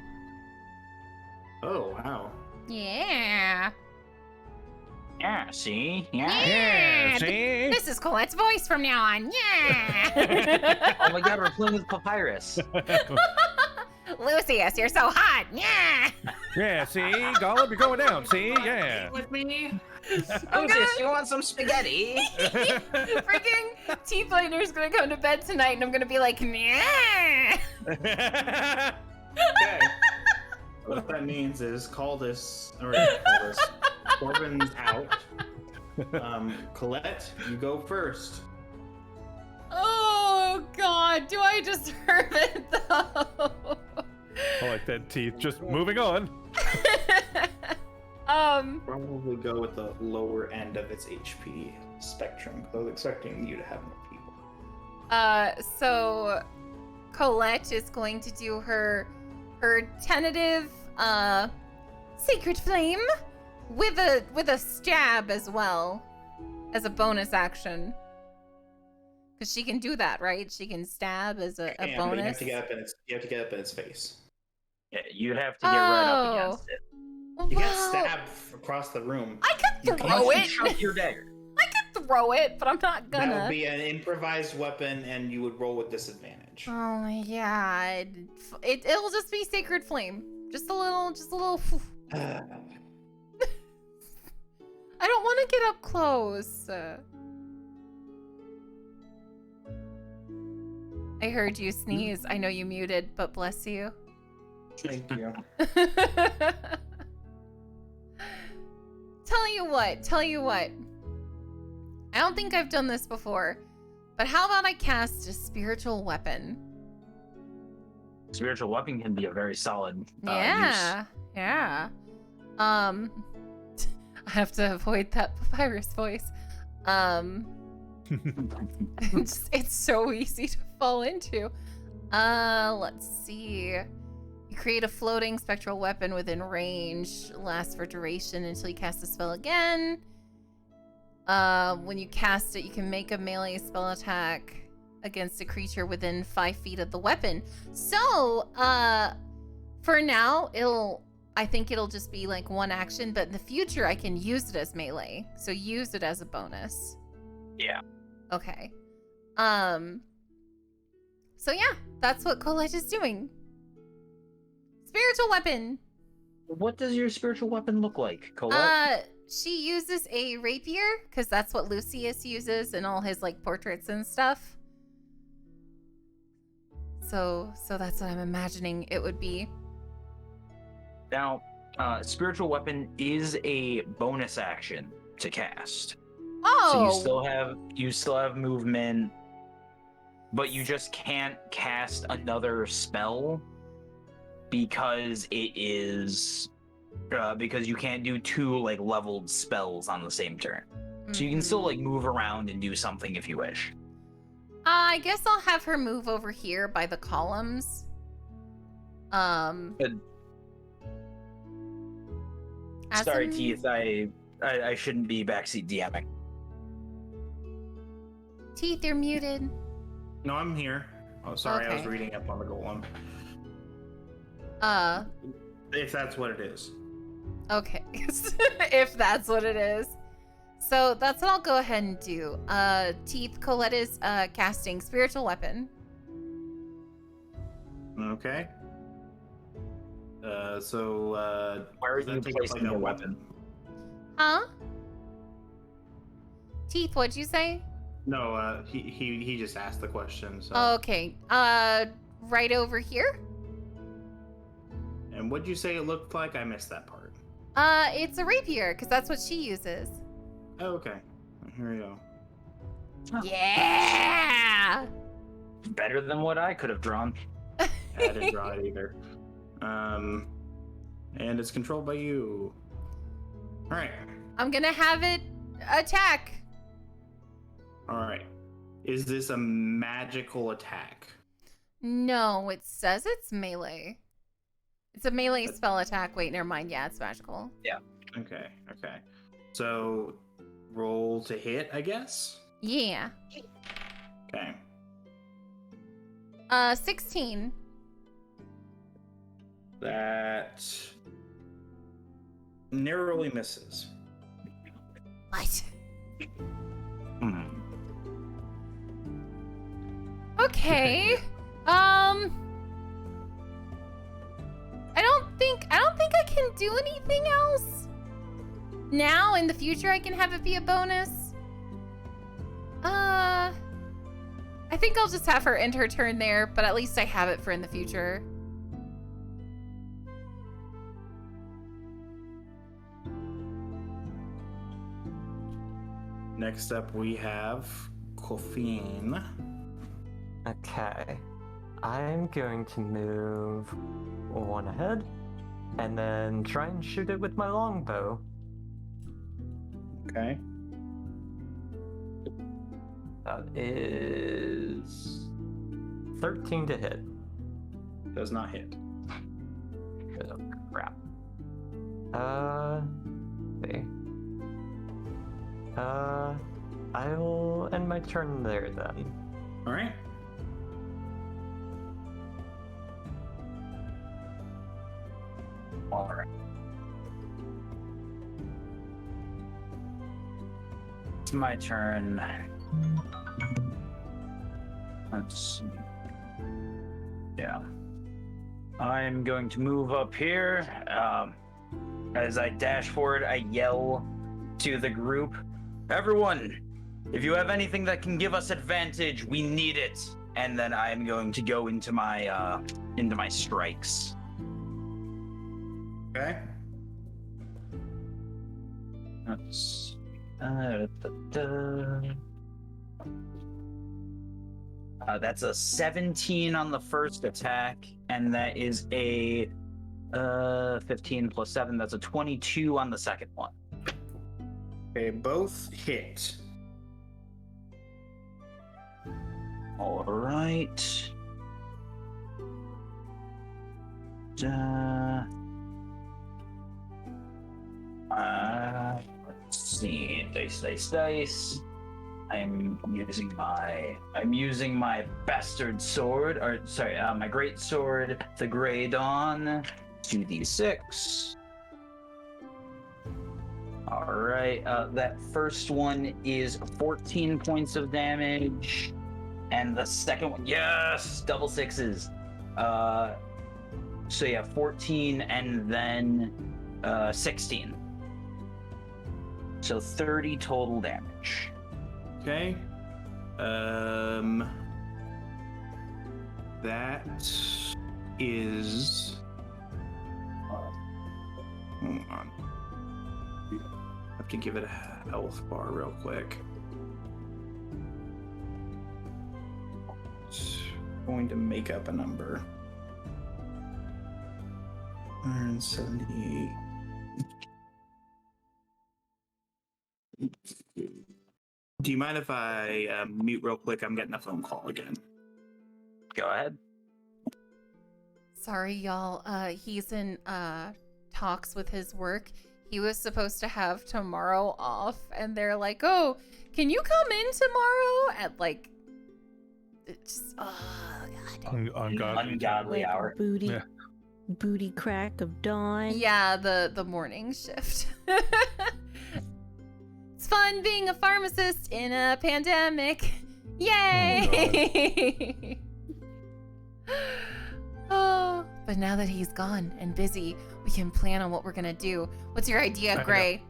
Speaker 5: Oh wow.
Speaker 1: Yeah.
Speaker 2: Yeah, see? Yeah.
Speaker 6: Yeah, see?
Speaker 1: This is Colette's voice from now on. Yeah.
Speaker 2: Oh my god, we're playing with Papyrus.
Speaker 1: Lucius, you're so hot. Yeah.
Speaker 6: Yeah, see? Gollum, you're going down. See? Yeah.
Speaker 5: With me?
Speaker 2: Lucius, you want some spaghetti?
Speaker 1: Freaking Teeth Lightner's gonna come to bed tonight and I'm gonna be like, yeah.
Speaker 5: Okay. What that means is Corbin's out. Colette, you go first.
Speaker 1: Oh God, do I deserve it though?
Speaker 6: I like that, Teeth. Just moving on.
Speaker 5: Probably go with the lower end of its HP spectrum. I was expecting you to have more people.
Speaker 1: So Colette is going to do her tentative sacred flame with a stab as well as a bonus action. Because she can do that, right? She can stab as a
Speaker 5: But
Speaker 1: bonus.
Speaker 5: you have to get up in its face.
Speaker 2: Yeah, you have to get right up against it.
Speaker 5: You can't
Speaker 1: Well,
Speaker 5: stab across the room.
Speaker 1: I
Speaker 5: You
Speaker 1: could
Speaker 5: can't
Speaker 1: throw
Speaker 2: Once
Speaker 1: it.
Speaker 2: you chuck your dagger.
Speaker 1: I could throw it, but I'm not
Speaker 5: That would
Speaker 1: gonna.
Speaker 5: be an improvised weapon, and you would roll with disadvantage.
Speaker 1: Oh my God! It'll just be sacred flame. Just a little. I don't want to get up close. I heard you sneeze. I know you muted, but bless you.
Speaker 5: Thank you.
Speaker 1: Tell you what. I don't think I've done this before, but how about I cast a spiritual weapon?
Speaker 2: Spiritual weapon can be a very solid use.
Speaker 1: Yeah. I have to avoid that papyrus voice. It's so easy to fall into. Let's see. You create a floating spectral weapon within range. Lasts for duration until you cast the spell again. When you cast it, you can make a melee spell attack against a creature within 5 feet of the weapon. So, for now, I think it'll just be like one action, but in the future I can use it as melee. So use it as a bonus.
Speaker 2: Yeah.
Speaker 1: Okay. So yeah, that's what Colette is doing. Spiritual weapon.
Speaker 2: What does your spiritual weapon look like, Colette?
Speaker 1: She uses a rapier because that's what Lucius uses in all his like portraits and stuff. So that's what I'm imagining it would be.
Speaker 2: Now, spiritual weapon is a bonus action to cast.
Speaker 1: Oh.
Speaker 2: So you still have movement, but you just can't cast another spell because it is because you can't do 2 like leveled spells on the same turn. So you can still like move around and do something if you wish.
Speaker 1: I guess I'll have her move over here by the columns.
Speaker 2: Sorry, Teeth. I shouldn't be backseat DMing.
Speaker 1: Teeth, you're muted.
Speaker 5: No, I'm here. Oh, sorry, I was
Speaker 1: Okay.
Speaker 5: reading up on the golem. If that's what it is.
Speaker 1: Okay. If that's what it is. So that's what I'll go ahead and do. Teeth, Colette is casting spiritual weapon.
Speaker 5: Okay. So
Speaker 2: Where are
Speaker 5: does that
Speaker 2: you
Speaker 5: take up,
Speaker 2: placing
Speaker 5: like, a
Speaker 2: your weapon?
Speaker 1: Huh? Teeth, what'd you say?
Speaker 5: No, he just asked the question. So.
Speaker 1: Okay. Right over here?
Speaker 5: And what'd you say it looked like? I missed that part.
Speaker 1: It's a rapier, because that's what she uses.
Speaker 5: Oh, okay. Here we go.
Speaker 1: Yeah!
Speaker 2: Better than what I could have drawn.
Speaker 5: I didn't draw it either. And it's controlled by you. All right.
Speaker 1: I'm gonna have it attack.
Speaker 5: All right. Is this a magical attack?
Speaker 1: No, it says it's melee. It's a melee spell attack. Wait, never mind. Yeah, it's magical.
Speaker 5: Okay. Okay. So roll to hit, I guess.
Speaker 1: Yeah.
Speaker 5: Okay.
Speaker 1: 16.
Speaker 5: That narrowly misses.
Speaker 1: What?
Speaker 2: Hmm.
Speaker 1: Okay. I don't think I can do anything else. Now, in the future, I can have it be a bonus. I think I'll just have her end her turn there, but at least I have it for in the future.
Speaker 5: Next up, we have Coffeen.
Speaker 4: Okay. I'm going to move 1 ahead and then try and shoot it with my longbow.
Speaker 5: Okay.
Speaker 4: That is 13 to hit.
Speaker 5: Does not hit.
Speaker 4: Oh, crap. See. I will end my turn there then.
Speaker 5: All right.
Speaker 2: All right. It's my turn. Let's see. Yeah. I'm going to move up here. As I dash forward, I yell to the group, "Everyone, if you have anything that can give us advantage, we need it." And then I'm going to go into my strikes.
Speaker 5: Okay.
Speaker 2: That's that's a 17 on the first attack, and that is a 15 plus 7. That's a 22 on the second one.
Speaker 5: Okay, both hit.
Speaker 2: All right. Let's see. Dice. I'm using my bastard sword, or sorry, my great sword, the Grey Dawn, 2d6. All right, that first one is 14 points of damage, and the second one, yes, double sixes. So yeah, 14 and then 16. So 30 total damage.
Speaker 5: Okay. That is. Hold on. I have to give it a health bar real quick. It's going to make up a number. 178. Do you mind if I mute real quick? I'm getting a phone call again.
Speaker 2: Go ahead.
Speaker 1: Sorry, y'all. He's in talks with his work. He was supposed to have tomorrow off, and they're like, "Oh, can you come in tomorrow at like?" It's just, oh god.
Speaker 2: Ungodly hour.
Speaker 3: Booty,
Speaker 6: Yeah.
Speaker 3: booty crack of dawn.
Speaker 1: Yeah, the morning shift. It's fun being a pharmacist in a pandemic. Yay! Oh, but now that he's gone and busy, we can plan on what we're gonna do. What's your idea, Gray?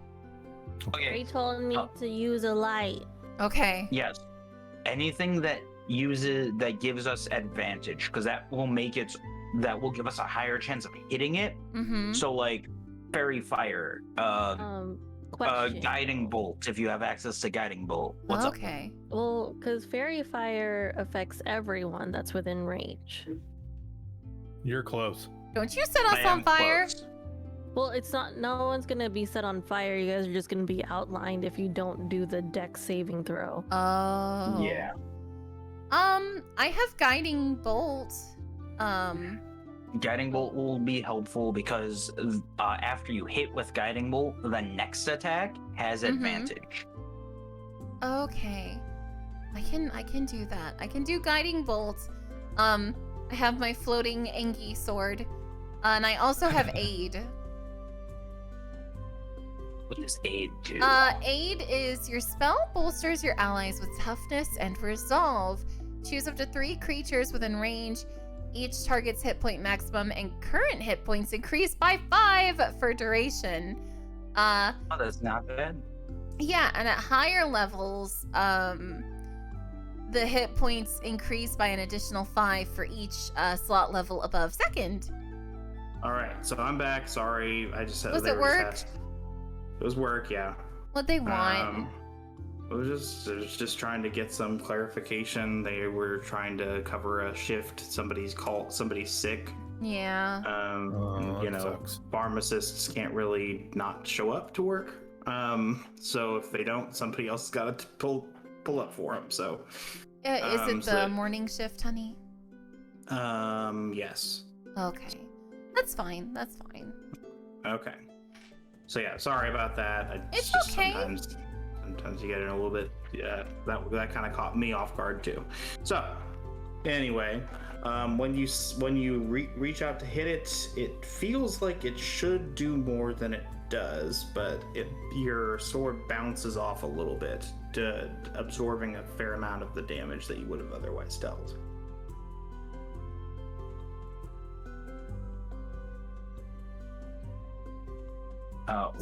Speaker 3: They
Speaker 2: Okay.
Speaker 3: told me to use a light.
Speaker 1: Okay.
Speaker 2: Yes. Anything that gives us advantage, because that will give us a higher chance of hitting it.
Speaker 1: Mm-hmm.
Speaker 2: So like fairy fire,
Speaker 3: Question.
Speaker 2: guiding bolt, if you have access to guiding bolt. What's up?
Speaker 1: Okay.
Speaker 3: Well, because fairy fire affects everyone that's within range.
Speaker 6: You're close.
Speaker 1: Don't you set us
Speaker 2: I
Speaker 1: on
Speaker 2: am
Speaker 1: fire?
Speaker 2: close.
Speaker 3: Well, it's not. No one's gonna be set on fire. You guys are just gonna be outlined if you don't do the dex saving throw.
Speaker 1: Oh.
Speaker 2: Yeah.
Speaker 1: I have guiding bolt.
Speaker 2: Guiding bolt will be helpful because after you hit with guiding bolt, the next attack has
Speaker 1: Mhm.
Speaker 2: advantage.
Speaker 1: Okay. I can do that. I can do guiding bolt. I have my floating Engi sword. And I also have aid.
Speaker 2: What does aid do?
Speaker 1: Aid is your spell bolsters your allies with toughness and resolve. Choose up to 3 creatures within range. Each target's hit point maximum and current hit points increase by 5 for duration.
Speaker 2: Oh, that's not bad.
Speaker 1: Yeah, and at higher levels, the hit points increase by an additional 5 for each slot level above second.
Speaker 5: All right, so I'm back. Sorry, I just said
Speaker 1: Was
Speaker 5: they
Speaker 1: it
Speaker 5: were
Speaker 1: work?
Speaker 5: It was work, yeah.
Speaker 1: What they want.
Speaker 5: It was just trying to get some clarification. They were trying to cover a shift. Somebody's sick.
Speaker 1: Yeah.
Speaker 5: You
Speaker 6: that
Speaker 5: know,
Speaker 6: sucks.
Speaker 5: pharmacists can't really not show up to work. So if they don't, somebody else has got to pull up for them. So.
Speaker 1: Is it
Speaker 5: so
Speaker 1: the
Speaker 5: that-
Speaker 1: morning shift, honey?
Speaker 5: Yes.
Speaker 1: Okay. That's fine. That's fine.
Speaker 5: Okay. So yeah, sorry about that.
Speaker 1: It's
Speaker 5: just
Speaker 1: okay.
Speaker 5: Sometimes you get in a little bit. Yeah, that kind of caught me off guard too. So anyway, when you reach out to hit it, it feels like it should do more than it does, but your sword bounces off a little bit, absorbing a fair amount of the damage that you would have otherwise dealt.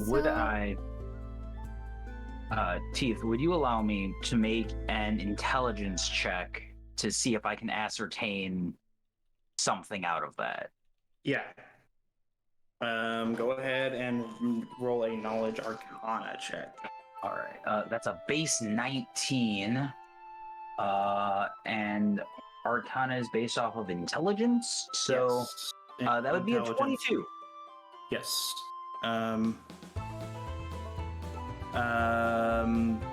Speaker 2: Would
Speaker 1: So-
Speaker 2: I, Teeth, would you allow me to make an intelligence check to see if I can ascertain something out of that?
Speaker 5: Yeah. Go ahead and roll a knowledge arcana check.
Speaker 2: All right, that's a base 19, and Arcana is based off of intelligence, so
Speaker 5: Yes.
Speaker 2: that would be a
Speaker 5: Intelligence.
Speaker 2: 22.
Speaker 5: Yes.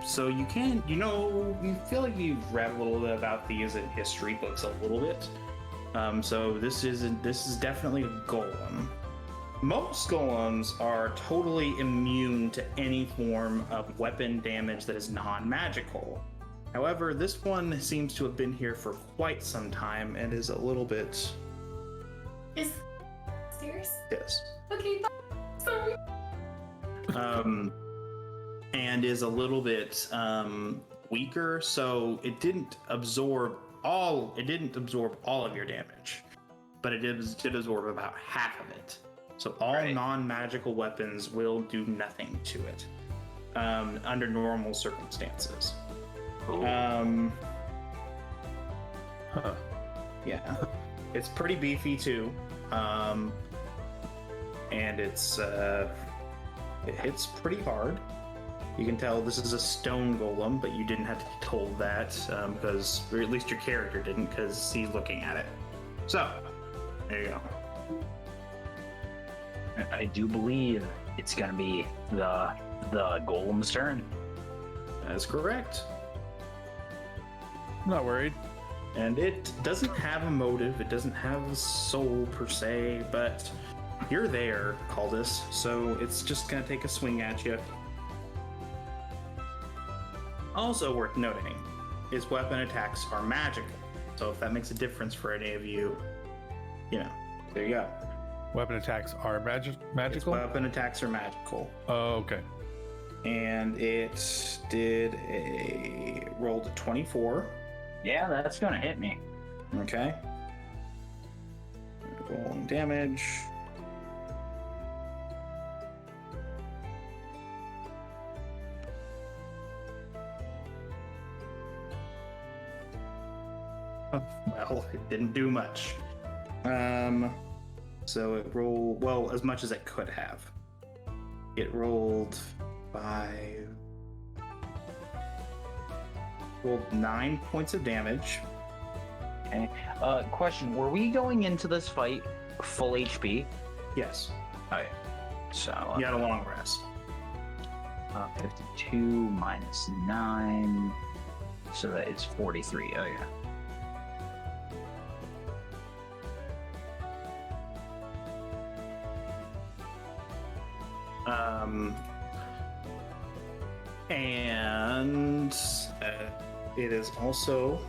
Speaker 5: So you can, you feel like you've read a little bit about these in history books a little bit. So this is definitely a golem. Most golems are totally immune to any form of weapon damage that is non-magical. However, this one seems to have been here for quite some time and is a little bit...
Speaker 7: Is
Speaker 1: upstairs?
Speaker 5: Yes.
Speaker 1: Okay, sorry.
Speaker 5: And is a little bit weaker, so it didn't absorb all of your damage, but it did absorb about half of it. So all
Speaker 2: Right.
Speaker 5: non-magical weapons will do nothing to it under normal circumstances.
Speaker 2: Cool.
Speaker 6: Huh.
Speaker 5: Yeah, it's pretty beefy too, and it hits pretty hard. You can tell this is a stone golem, but you didn't have to be told that because, or at least your character didn't, because he's looking at it. So, there you go.
Speaker 2: I do believe it's gonna be the golem's turn.
Speaker 5: That's correct.
Speaker 6: I'm not worried.
Speaker 5: And it doesn't have a motive, it doesn't have a soul per se, but you're there, Caldus, so it's just gonna take a swing at you. Also worth noting, its weapon attacks are magical, so if that makes a difference for any of you, there you go.
Speaker 6: Weapon attacks are
Speaker 5: Its
Speaker 6: magical?
Speaker 5: weapon attacks are magical.
Speaker 6: Oh, okay.
Speaker 5: And it rolled a 24.
Speaker 2: Yeah, that's gonna hit me.
Speaker 5: Okay. Rolling damage. Well, it didn't do much. So it rolled, well, as much as it could have. It rolled 9 points of damage.
Speaker 2: Okay. Question: were we going into this fight full HP?
Speaker 5: Yes.
Speaker 2: Okay. So
Speaker 5: You had a long rest.
Speaker 2: 52 minus 9, so that it's 43. Oh yeah.
Speaker 5: And it is also,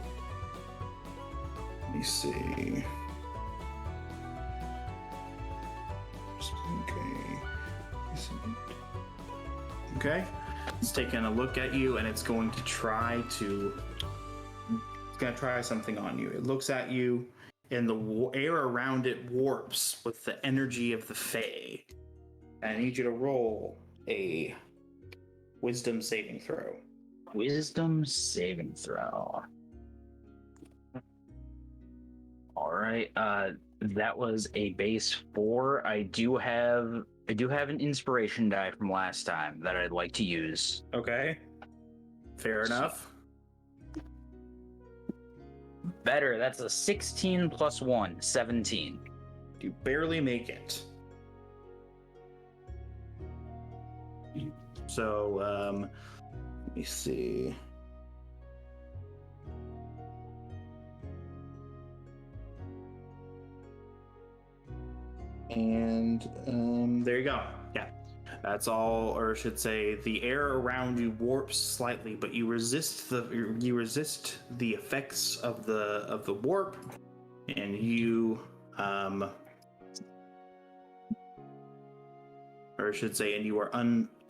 Speaker 5: let me see. Okay. It's taking a look at you and it's going to try something on you. It looks at you and the air around it warps with the energy of the Fae. I need you to roll a wisdom saving throw.
Speaker 2: Wisdom saving throw. All right. That was a base 4. I do have an inspiration die from last time that I'd like to use.
Speaker 5: Okay. Fair enough.
Speaker 2: Better. That's a 16 plus 1, 17.
Speaker 5: You barely make it. So, let me see. And there you go. Yeah, that's all, or I should say, the air around you warps slightly, but you resist the effects of the warp, and you or I should say, and you are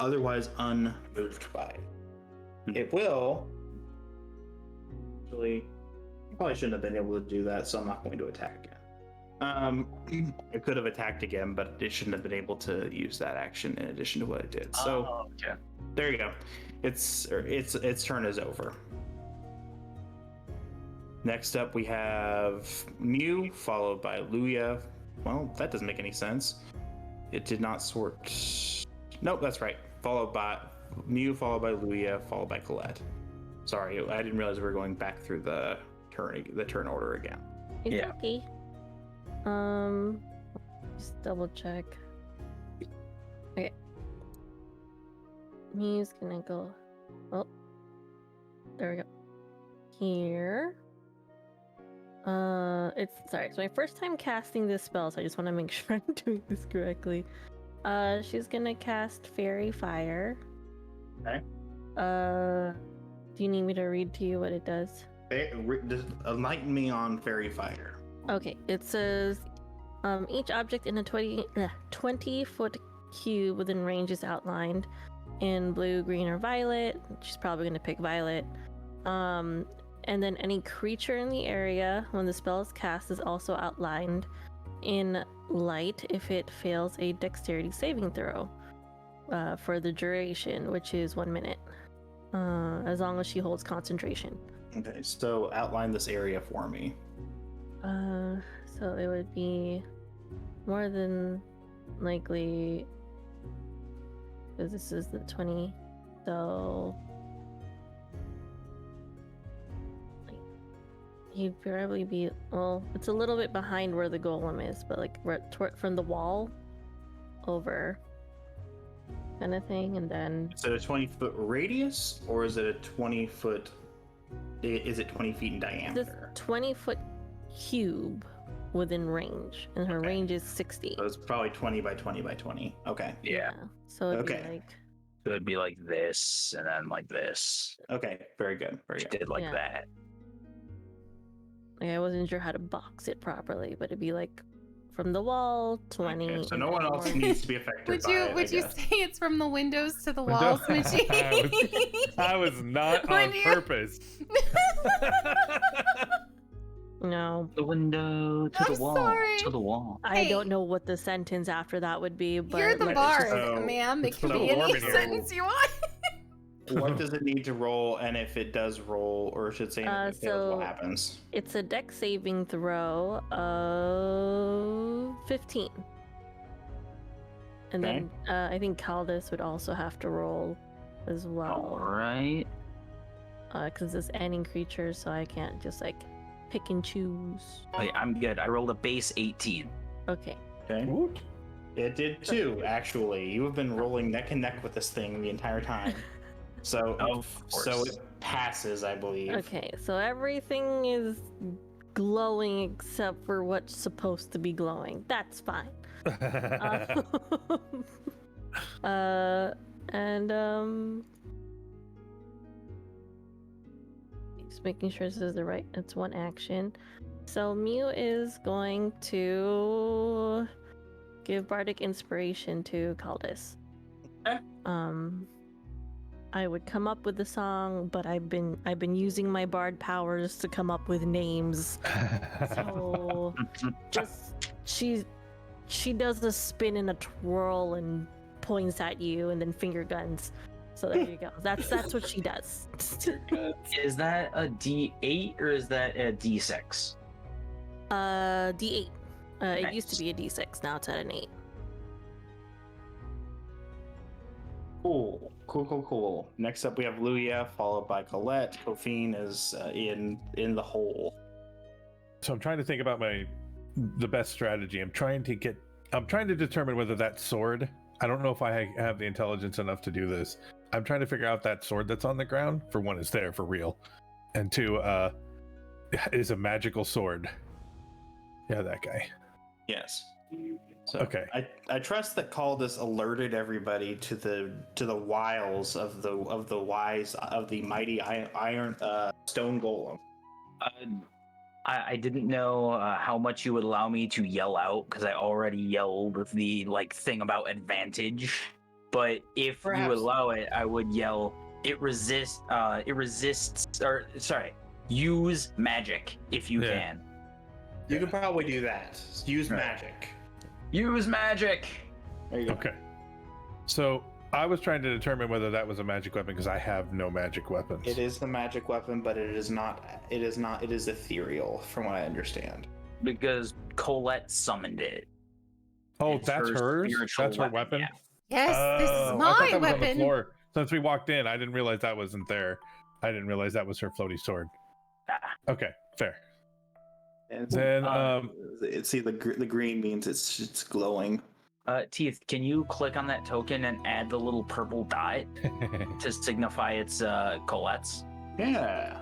Speaker 5: otherwise unmoved by it. It will. Actually, I probably shouldn't have been able to do that, so I'm not going to attack again. It could have attacked again, but it shouldn't have been able to use that action in addition to what it did. So
Speaker 2: okay.
Speaker 5: There you go. Its turn is over. Next up, we have Mew, followed by Luya. Well, that doesn't make any sense. It did not sort. Nope, that's right. Followed by Mew, followed by Luya, followed by Colette. Sorry, I didn't realize we were going back through the turn order again.
Speaker 3: It's
Speaker 2: Yeah.
Speaker 3: okay. Just double check. Okay. Mew's gonna go. Oh, there we go. Here. It's sorry. It's my first time casting this spell, so I just want to make sure I'm doing this correctly. She's gonna cast Fairy Fire.
Speaker 5: Okay.
Speaker 3: Do you need me to read to you what it does?
Speaker 5: Enlighten me on Fairy Fire.
Speaker 3: Okay, it says Each object in a 20-foot cube within range is outlined in blue, green, or violet. She's probably going to pick violet. And then any creature in the area when the spell is cast is also outlined in light if it fails a dexterity saving throw for the duration, which is 1 minute, as long as she holds concentration.
Speaker 5: Okay, so outline this area for me.
Speaker 3: So it would be more than likely, because this is the 20, so he'd probably be, well, it's a little bit behind where the golem is, but like from the wall over kind of thing, and then...
Speaker 5: Is it a 20-foot radius, or is it a 20-foot... Is it 20 feet in diameter?
Speaker 3: This 20-foot cube within range, and her range is 60.
Speaker 5: So it's probably 20 by 20 by 20. Okay.
Speaker 2: Yeah.
Speaker 3: So it'd be
Speaker 5: Okay.
Speaker 3: like...
Speaker 2: So it'd be like this, and then like this.
Speaker 5: Okay, very good. Very
Speaker 2: She
Speaker 5: good.
Speaker 2: did like
Speaker 3: Yeah.
Speaker 2: that.
Speaker 3: Like, I wasn't sure how to box it properly, but it'd be like from the wall, 20.
Speaker 5: Okay, so
Speaker 3: and
Speaker 5: no
Speaker 3: then
Speaker 5: one else
Speaker 3: more.
Speaker 5: needs to be affected
Speaker 1: Would
Speaker 5: by
Speaker 1: you
Speaker 5: it, I
Speaker 1: would you
Speaker 5: guess.
Speaker 1: say it's from the windows to the
Speaker 6: Window-
Speaker 1: walls, Mitchie?
Speaker 6: I was not on
Speaker 1: Would you-
Speaker 6: purpose.
Speaker 3: No,
Speaker 2: The window to
Speaker 1: I'm
Speaker 2: the wall.
Speaker 1: sorry.
Speaker 2: To the wall.
Speaker 3: I
Speaker 1: Hey.
Speaker 3: don't know what the sentence after that would be, but
Speaker 1: You're the
Speaker 3: let's
Speaker 1: bard,
Speaker 5: so-
Speaker 1: ma'am. It
Speaker 6: it's
Speaker 1: can
Speaker 6: so
Speaker 1: be
Speaker 6: warm
Speaker 1: any
Speaker 6: in here.
Speaker 1: sentence you want.
Speaker 5: What does it need to roll, and if it does roll, or should say, if it fails,
Speaker 3: so-
Speaker 5: what happens?
Speaker 3: It's a dex saving throw of 15. And then I think Caldas would also have to roll as
Speaker 2: All
Speaker 3: well.
Speaker 2: right.
Speaker 3: Because it's ending creature, so I can't just like pick and choose.
Speaker 2: Wait, I'm good. I rolled a base 18.
Speaker 3: Okay.
Speaker 5: Okay.
Speaker 6: Ooh.
Speaker 5: It did too, actually. You have been rolling neck and neck with this thing the entire time. So,
Speaker 2: Of
Speaker 5: so
Speaker 2: course.
Speaker 5: it passes, I believe.
Speaker 3: Okay, so everything is glowing except for what's supposed to be glowing. That's fine. And just making sure this is the right, it's one action. So Mew is going to give bardic inspiration to Caldas.
Speaker 5: Okay.
Speaker 3: I would come up with the song, but I've been using my bard powers to come up with names. So just she does a spin and a twirl and points at you and then finger guns. So there you go. That's what she does.
Speaker 2: Is that a D8 or is that a D6?
Speaker 3: D8. It used to
Speaker 2: Nice.
Speaker 3: be a D6. Now it's at an 8.
Speaker 5: Cool. Next up, we have Luia, followed by Colette. Kofine is in the hole.
Speaker 6: So I'm trying to think about the best strategy. I'm trying to determine whether that sword. I don't know if I have the intelligence enough to do this. I'm trying to figure out that sword that's on the ground. For one, is there for real, and two, is a magical sword. Yeah, that guy.
Speaker 5: Yes. So
Speaker 6: Okay.
Speaker 5: I trust that Caldas alerted everybody to the wiles of the mighty iron stone golem.
Speaker 2: I didn't know how much you would allow me to yell out because I already yelled the thing about advantage. But if you
Speaker 5: Perhaps.
Speaker 2: would allow it, I would yell use magic if you
Speaker 6: Yeah.
Speaker 2: can.
Speaker 5: You can probably do that. Use
Speaker 2: Right.
Speaker 5: magic.
Speaker 2: Use magic.
Speaker 5: There you go.
Speaker 6: Okay. So I was trying to determine whether that was a magic weapon because I have no magic weapons.
Speaker 5: It is the magic weapon, but it is not. It is ethereal, from what I understand.
Speaker 2: Because Colette summoned it.
Speaker 6: Oh,
Speaker 2: It's
Speaker 6: that's
Speaker 2: her
Speaker 6: hers.
Speaker 2: spiritual
Speaker 6: That's her weapon.
Speaker 2: yeah.
Speaker 1: Yes, this is
Speaker 6: Oh, I thought
Speaker 1: my
Speaker 6: that was on the
Speaker 1: weapon.
Speaker 6: floor. Since we walked in, I didn't realize that wasn't there. I didn't realize that was her floaty sword.
Speaker 2: Ah.
Speaker 6: Okay, fair.
Speaker 5: And
Speaker 6: Then,
Speaker 5: see the green means it's glowing.
Speaker 2: Teeth, can you click on that token and add the little purple dot to signify it's Colette's?
Speaker 5: Yeah.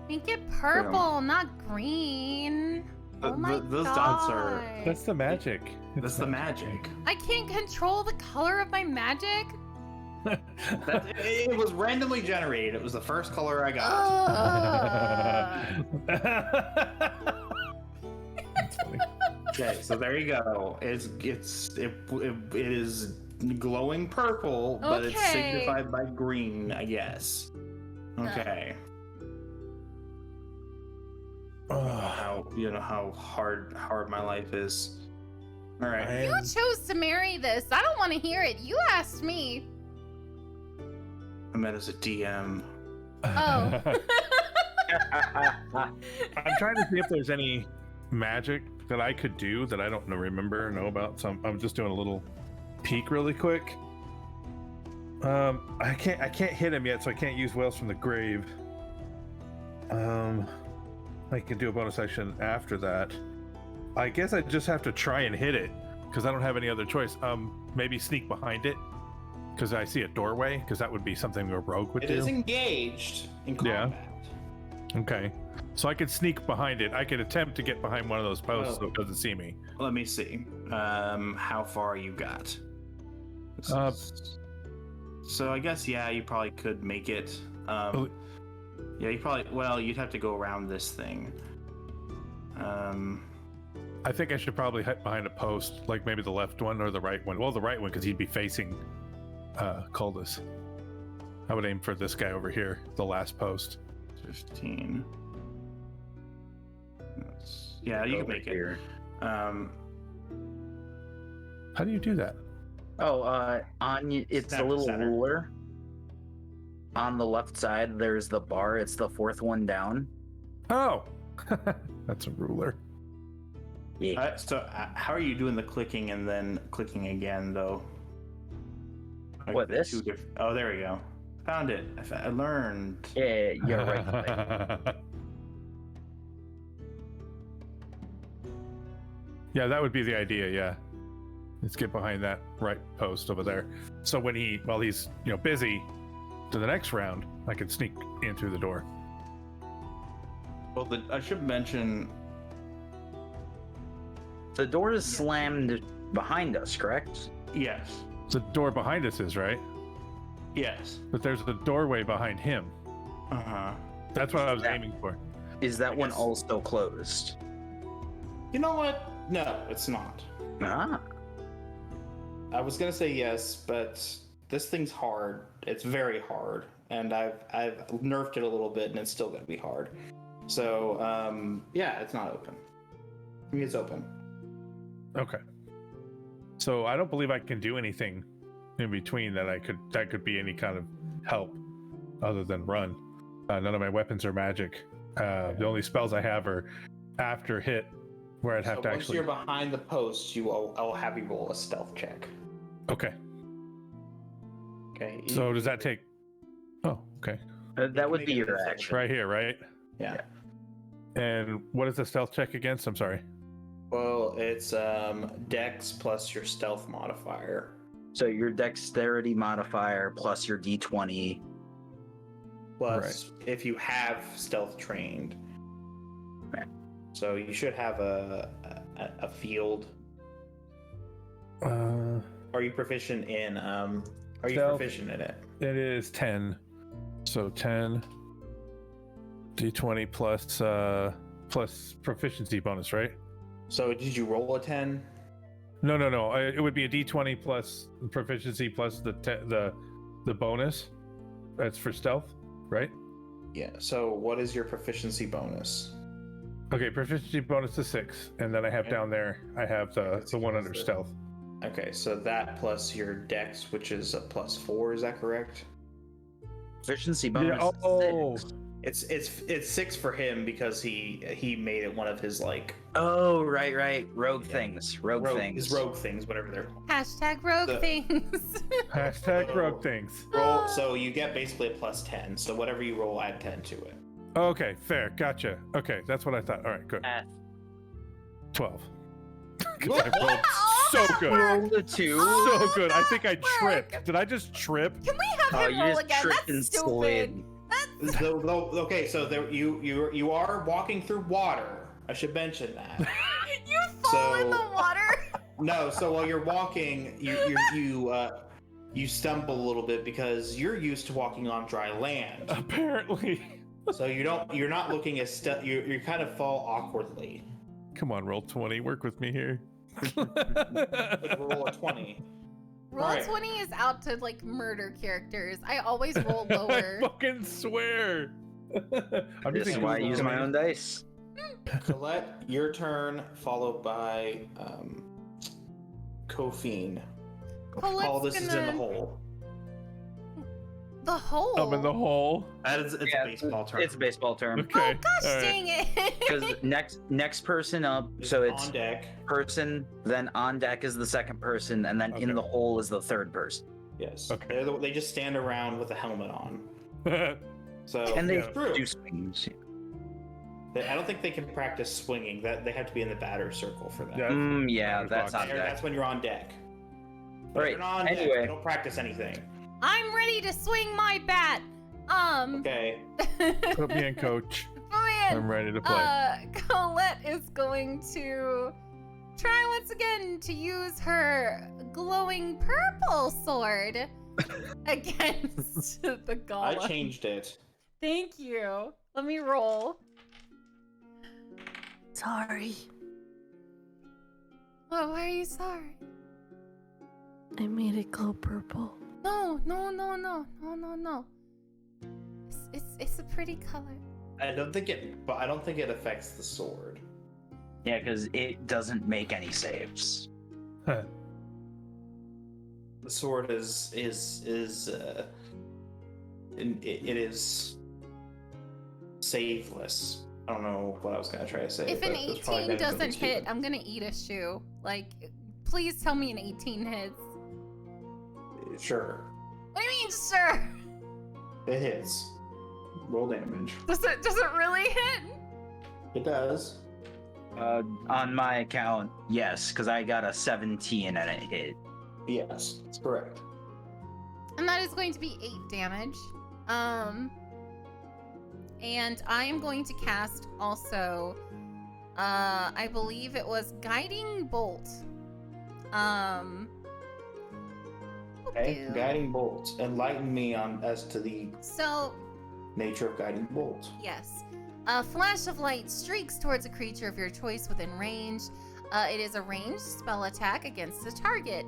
Speaker 1: Make it purple, not green.
Speaker 5: The-
Speaker 1: Oh my
Speaker 5: those
Speaker 1: God.
Speaker 5: dots are-
Speaker 6: That's the magic.
Speaker 5: That's the magic.
Speaker 1: I can't control the color of my magic.
Speaker 5: It was randomly generated. It was the first color I got.
Speaker 1: Ugh.
Speaker 6: That's funny.
Speaker 5: Okay, so there you go. It is glowing purple, but it's
Speaker 1: Okay.
Speaker 5: signified by green, I guess. Okay. How hard my life is. All right.
Speaker 1: You chose to marry this. I don't want to hear it. You asked me.
Speaker 5: I meant as a DM.
Speaker 1: Oh.
Speaker 6: I'm trying to see if there's any magic that I could do that I don't know about. So I'm just doing a little peek really quick. I can't hit him yet, so I can't use Wells from the Grave. I can do a bonus action after that. I guess I just have to try and hit it because I don't have any other choice. Maybe sneak behind it because I see a doorway, because that would be something a rogue would do.
Speaker 5: It is engaged in combat.
Speaker 6: Okay, so I could sneak behind it. I could attempt to get behind one of those posts so it doesn't see me.
Speaker 5: Let me see. How far you got? So I guess you probably could make it. Yeah, you probably. Well, you'd have to go around this thing.
Speaker 6: I think I should probably hide behind a post, like maybe the left one or the right one. Well, the right one, because he'd be facing Culdus. I would aim for this guy over here, the last post.
Speaker 5: 15. Yeah, you can make it.
Speaker 6: How do you do that?
Speaker 2: It's
Speaker 5: Snap
Speaker 2: a little
Speaker 5: center.
Speaker 2: ruler. On the left side, there's the bar. It's the fourth one down.
Speaker 6: Oh, that's a ruler.
Speaker 2: Yeah.
Speaker 5: How are you doing the clicking and then clicking again, though?
Speaker 2: What, this?
Speaker 5: Oh, there we go. Found it. I learned.
Speaker 2: Yeah, you're right.
Speaker 6: Yeah, that would be the idea. Yeah, let's get behind that right post over there. So while he's busy, to the next round, I can sneak in through the door.
Speaker 5: Well, I should mention.
Speaker 2: The door is slammed behind us, correct?
Speaker 5: Yes.
Speaker 6: The door behind us is right,
Speaker 5: Yes.
Speaker 6: but there's a doorway behind him.
Speaker 5: Uh huh.
Speaker 6: That's what I was aiming for.
Speaker 2: Is that one
Speaker 5: guess-
Speaker 2: also closed?
Speaker 5: You know what? No, it's not.
Speaker 2: Ah.
Speaker 5: I was gonna say yes, but this thing's hard. It's very hard, and I've nerfed it a little bit, and it's still gonna be hard. So it's not open. I mean, it's open.
Speaker 6: Okay. So I don't believe I can do anything in between that could be any kind of help other than run. None of my weapons are magic. The only spells I have are after hit, where I'd have to
Speaker 5: once
Speaker 6: actually.
Speaker 5: you're behind the post, I'll have you roll a stealth check.
Speaker 6: Okay.
Speaker 5: Okay.
Speaker 6: So does that take? Oh, okay.
Speaker 2: That would
Speaker 5: make
Speaker 2: be
Speaker 5: it
Speaker 2: your
Speaker 5: a
Speaker 2: action.
Speaker 6: Right here, right?
Speaker 5: Yeah.
Speaker 6: And what is the stealth check against? I'm sorry.
Speaker 5: Well, it's Dex plus your stealth modifier.
Speaker 2: So your dexterity modifier plus your d20.
Speaker 5: Plus, if you have stealth trained.
Speaker 2: Right.
Speaker 5: So you should have a field. Are you proficient in Are you
Speaker 6: Stealth.
Speaker 5: proficient in it?
Speaker 6: It is 10. So 10 d20 plus proficiency bonus, right?
Speaker 5: So did you roll a 10?
Speaker 6: No. It would be a d20 plus proficiency plus the bonus. That's for stealth, right?
Speaker 5: Yeah. So what is your proficiency bonus?
Speaker 6: Okay, proficiency bonus is 6, and then I have
Speaker 5: Okay.
Speaker 6: down there I have the one under stealth.
Speaker 5: Okay, so that plus your Dex, which is a +4. Is that correct?
Speaker 2: Proficiency bonus.
Speaker 6: Yeah. Oh.
Speaker 5: It's 6 for him because he made it one of his
Speaker 2: Oh, right. Rogue things. Rogue things.
Speaker 5: his rogue things, whatever they're called.
Speaker 1: Hashtag rogue
Speaker 5: The-
Speaker 1: things.
Speaker 6: Hashtag rogue things.
Speaker 5: Roll, so you get basically a +10. So whatever you roll, add 10 to it.
Speaker 6: Okay, fair. Gotcha. Okay, that's what I thought. All right, good. 12. 'Cause I rolled so good.
Speaker 2: Rolled a 2.
Speaker 6: So good. I think I
Speaker 1: Work.
Speaker 6: tripped. Did I just trip?
Speaker 1: Can we have
Speaker 2: Oh,
Speaker 1: him
Speaker 2: you
Speaker 1: roll
Speaker 2: just
Speaker 1: again?
Speaker 2: tripped and
Speaker 1: That's stupid.
Speaker 2: slid.
Speaker 5: Okay, so there, you are walking through water. I should mention that.
Speaker 1: You fall in
Speaker 5: So-
Speaker 1: the water.
Speaker 5: No, so while you're walking, you stumble a little bit because you're used to walking on dry land.
Speaker 6: Apparently.
Speaker 5: So you're not looking as you kind of fall awkwardly.
Speaker 6: Come on, roll 20. Work with me here.
Speaker 5: Roll a 20.
Speaker 1: Roll
Speaker 5: Alright.
Speaker 1: 20 is out to like murder characters. I always roll lower.
Speaker 6: I fucking swear. I'm
Speaker 2: This is
Speaker 6: using
Speaker 2: why I
Speaker 6: Google
Speaker 2: use my
Speaker 6: Meet.
Speaker 2: own dice.
Speaker 5: Colette, your turn, followed by Kophine. Paul, this is in the hole.
Speaker 1: The hole.
Speaker 6: I'm in the hole.
Speaker 5: It's a baseball term.
Speaker 2: It's a baseball term.
Speaker 6: Okay.
Speaker 1: Oh gosh,
Speaker 6: all right.
Speaker 1: dang it.
Speaker 2: Because next person up, so it's
Speaker 5: on deck.
Speaker 2: person, then on deck is the second person, and then in
Speaker 6: Okay.
Speaker 2: the hole is the third person.
Speaker 5: Yes.
Speaker 6: Okay.
Speaker 5: They just stand around with a helmet on. So
Speaker 2: And they
Speaker 6: Yeah.
Speaker 5: True.
Speaker 2: do swings.
Speaker 5: I don't think they can practice swinging. That they have to be in the batter circle for that.
Speaker 6: Yeah.
Speaker 2: Yeah,
Speaker 6: Batter's
Speaker 2: that's
Speaker 6: box.
Speaker 2: on deck.
Speaker 5: That's when you're on deck. But if
Speaker 2: Right,
Speaker 5: you're not on deck,
Speaker 2: anyway.
Speaker 5: you don't practice anything.
Speaker 1: I'm ready to swing my bat.
Speaker 5: Okay.
Speaker 6: Put me in, coach. I'm
Speaker 1: Man,
Speaker 6: ready to play.
Speaker 1: Colette is going to try once again to use her glowing purple sword against the
Speaker 5: I
Speaker 1: golem.
Speaker 5: changed it.
Speaker 1: Thank you. Let me roll.
Speaker 3: Sorry,
Speaker 1: Oh, why are you sorry?
Speaker 3: I made it glow purple.
Speaker 1: No. It's a pretty color.
Speaker 5: I don't think it affects the sword.
Speaker 2: Yeah, because it doesn't make any saves.
Speaker 5: The sword is it is saveless. I don't know what I was gonna try to say.
Speaker 1: If an
Speaker 5: but it was probably
Speaker 1: 18
Speaker 5: better than
Speaker 1: doesn't hit,
Speaker 5: stupid.
Speaker 1: I'm gonna eat a shoe. Like, please tell me an 18 hits.
Speaker 5: Sure,
Speaker 1: What do you mean, sure?
Speaker 5: it hits. Roll damage.
Speaker 1: Does it really hit?
Speaker 5: It does.
Speaker 2: On my account, yes, because I got a 17 and it hit.
Speaker 5: Yes, that's correct.
Speaker 1: And that is going to be 8 damage. And I am going to cast also, I believe it was Guiding Bolt.
Speaker 5: Okay,
Speaker 1: do.
Speaker 5: guiding bolt. Enlighten me on as to the
Speaker 1: So,
Speaker 5: nature of guiding bolt.
Speaker 1: yes. A flash of light streaks towards a creature of your choice within range. It is a ranged spell attack against the target.